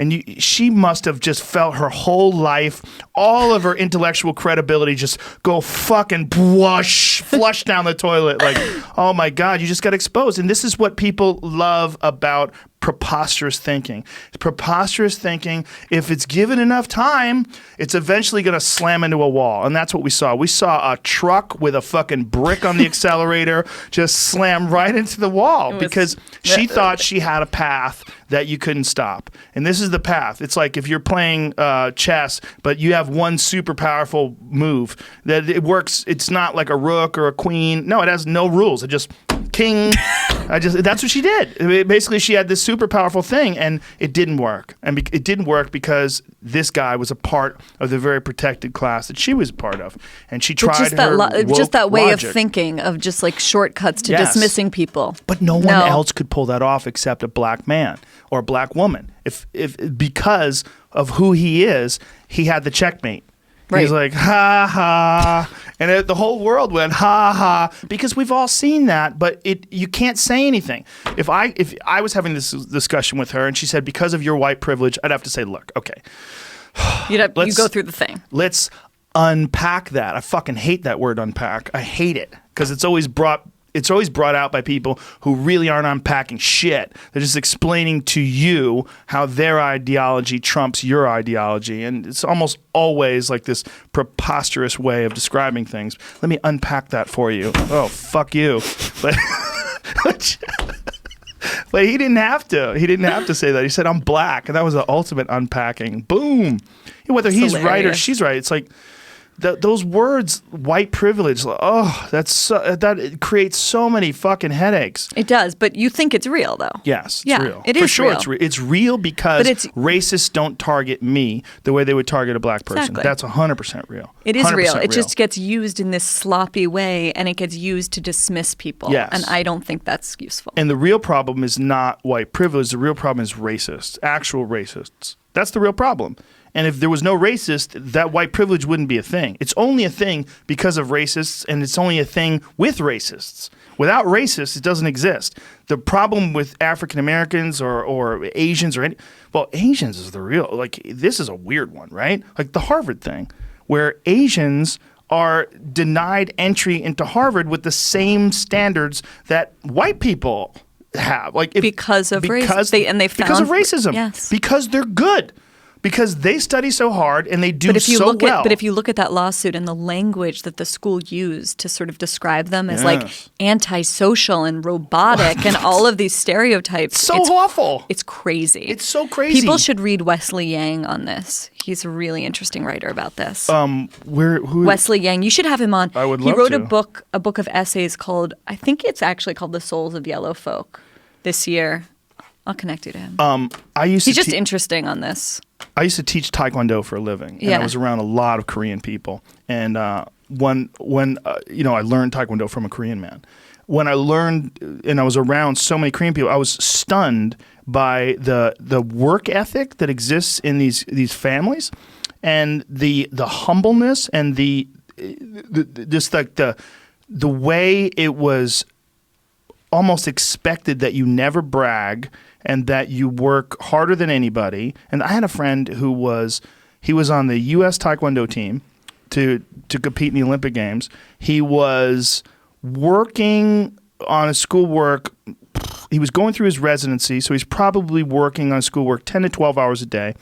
Speaker 1: And she must have just felt her whole life, all of her intellectual credibility just go fucking flush down the toilet. Like, oh my God, you just got exposed. And this is what people love about preposterous thinking. Preposterous thinking, if it's given enough time, it's eventually going to slam into a wall. And that's what we saw. We saw a truck with a fucking brick on the accelerator just slam right into the wall because she thought she had a path that you couldn't stop. And this is the path. It's like if you're playing chess, but you have one super powerful move that it works. It's not like a rook or a queen. No, it has no rules. It just king. That's what she did. Basically, she had this super powerful thing, and it didn't work. And it didn't work because this guy was a part of the very protected class that she was a part of, and she tried
Speaker 2: just that way
Speaker 1: logic.
Speaker 2: of thinking of just like shortcuts to dismissing people.
Speaker 1: But no one else could pull that off except a black man or a black woman. If because of who he is, he had the checkmate. Right. He's like, ha ha. And the whole world went, ha ha. Because we've all seen that, but you can't say anything. If I was having this discussion with her and she said, because of your white privilege, I'd have to say, look, okay.
Speaker 2: You go through the thing.
Speaker 1: Let's unpack that. I fucking hate that word unpack. I hate it because it's always brought out by people who really aren't unpacking shit. They're just explaining to you how their ideology trumps your ideology. And it's almost always like this preposterous way of describing things. Let me unpack that for you. Oh, fuck you. But he didn't have to. He didn't have to say that. He said, I'm black. And that was the ultimate unpacking. Boom. Whether he's right or she's right, it's like, those words, white privilege, that creates so many fucking headaches.
Speaker 2: It does, but you think it's real, though.
Speaker 1: Yes, it's real.
Speaker 2: It is
Speaker 1: for sure.
Speaker 2: real.
Speaker 1: It's real because racists don't target me the way they would target a black person.
Speaker 2: Exactly.
Speaker 1: That's 100% real.
Speaker 2: It is real. It just gets used in this sloppy way, and it gets used to dismiss people.
Speaker 1: Yes.
Speaker 2: And I don't think that's useful.
Speaker 1: And the real problem is not white privilege. The real problem is racists, actual racists. That's the real problem. And if there was no racist, that white privilege wouldn't be a thing. It's only a thing because of racists, and it's only a thing with racists. Without racists, it doesn't exist. The problem with African Americans or Asians Asians is the real, like, this is a weird one, right? Like the Harvard thing, where Asians are denied entry into Harvard with the same standards that white people have, like
Speaker 2: because of race.
Speaker 1: because of racism.
Speaker 2: Yes.
Speaker 1: Because they're good. Because they study so hard and they do
Speaker 2: But if you
Speaker 1: so
Speaker 2: look
Speaker 1: well.
Speaker 2: but if you look at that lawsuit and the language that the school used to sort of describe them as like
Speaker 1: Yes.
Speaker 2: antisocial and robotic and all of these stereotypes,
Speaker 1: so awful.
Speaker 2: It's crazy.
Speaker 1: It's so crazy.
Speaker 2: People should read Wesley Yang on this. He's a really interesting writer about this.
Speaker 1: Who?
Speaker 2: Wesley Yang, you should have him on.
Speaker 1: I would
Speaker 2: He
Speaker 1: love
Speaker 2: wrote
Speaker 1: to.
Speaker 2: a book of essays called, I think it's actually called The Souls of Yellow Folk this year. I'll connect you to him. He's just interesting on this.
Speaker 1: I used to teach Taekwondo for a living, and I was around a lot of Korean people. And when I learned Taekwondo from a Korean man. When I learned and I was around so many Korean people, I was stunned by the work ethic that exists in these families, and the humbleness and the way it was almost expected that you never brag and that you work harder than anybody. And I had a friend who was on the U.S. Taekwondo team to compete in the Olympic Games. He was working on his schoolwork. He was going through his residency, so he's probably working on schoolwork 10 to 12 hours a day.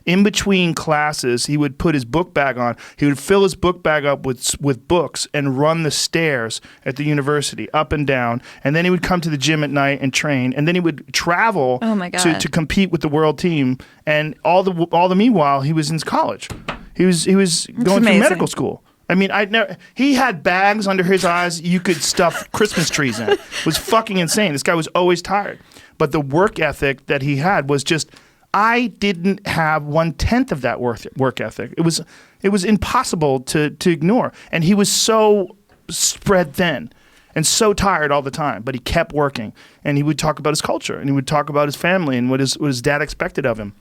Speaker 1: In between classes, he would put his book bag on. He would fill his book bag up with books and run the stairs at the university up and down. And then he would come to the gym at night and train. And then he would travel to compete with the world team. And all the meanwhile, he was in college. He was going through medical school. I mean, he had bags under his eyes you could stuff Christmas trees in. It was fucking insane. This guy was always tired. But the work ethic that he had was just, I didn't have 1/10 of that work ethic. It was impossible to ignore. And he was so spread thin and so tired all the time, but he kept working. And he would talk about his culture, and he would talk about his family and what his dad expected of him.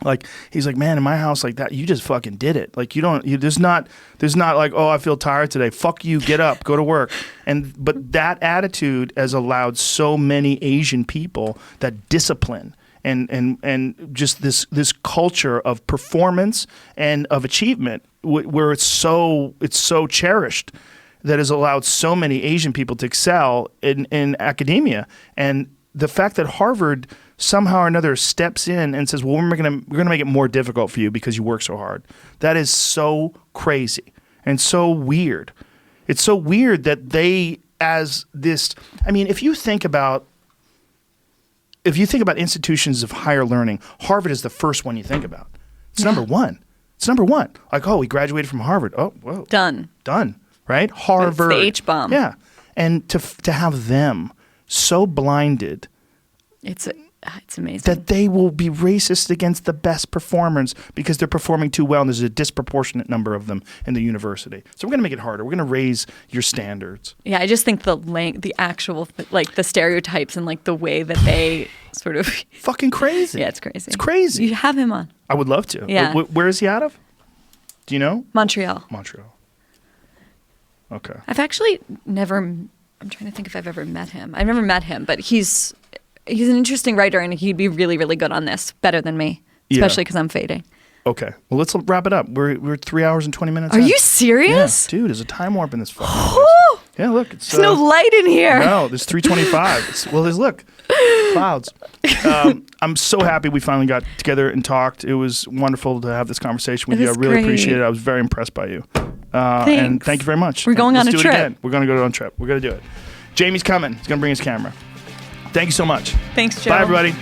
Speaker 1: Like, he's like, man, in my house like that, you just fucking did it. Like, there's not like, oh, I feel tired today. Fuck you, get up, go to work. But that attitude has allowed so many Asian people that discipline and just this culture of performance and of achievement where it's so cherished, that has allowed so many Asian people to excel in academia. And the fact that Harvard somehow or another steps in and says, well, we're gonna make it more difficult for you because you work so hard. That is so crazy and so weird. It's so weird that they, as this, I mean, if you think about institutions of higher learning, Harvard is the first one you think about. It's number one. It's number one. Like, oh, we graduated from Harvard. Oh, whoa.
Speaker 2: Done.
Speaker 1: Right? Harvard.
Speaker 2: It's the H-bomb.
Speaker 1: Yeah. And to have them so blinded,
Speaker 2: it's amazing
Speaker 1: that they will be racist against the best performers because they're performing too well, and there's a disproportionate number of them in the university. So we're going to make it harder. We're going to raise your standards.
Speaker 2: Yeah, I just think the actual, like, the stereotypes and, like, the way that they sort of
Speaker 1: fucking crazy.
Speaker 2: Yeah, it's crazy.
Speaker 1: It's crazy.
Speaker 2: You have him on.
Speaker 1: I would love to.
Speaker 2: Yeah.
Speaker 1: Where is he out of? Do you know?
Speaker 2: Montreal.
Speaker 1: Okay.
Speaker 2: I've actually never. I'm trying to think if I've ever met him. I've never met him, but he's an interesting writer, and he'd be really, really good on this, better than me, especially because I'm fading.
Speaker 1: Okay. Well, let's wrap it up. We're 3 hours and 20 minutes.
Speaker 2: Are you serious?
Speaker 1: Yeah. Dude, there's a time warp in this fucking place. Yeah, look. There's
Speaker 2: no light in here.
Speaker 1: No, there's 3:25. Look, clouds. I'm so happy we finally got together and talked. It was wonderful to have this conversation with you. I really appreciate it. I was very impressed by you. And thank you very much.
Speaker 2: We're going on a trip.
Speaker 1: Again. We're going to go on a trip. We're going to do it. Jamie's coming. He's going to bring his camera. Thank you so much.
Speaker 2: Thanks, Joe.
Speaker 1: Bye, everybody.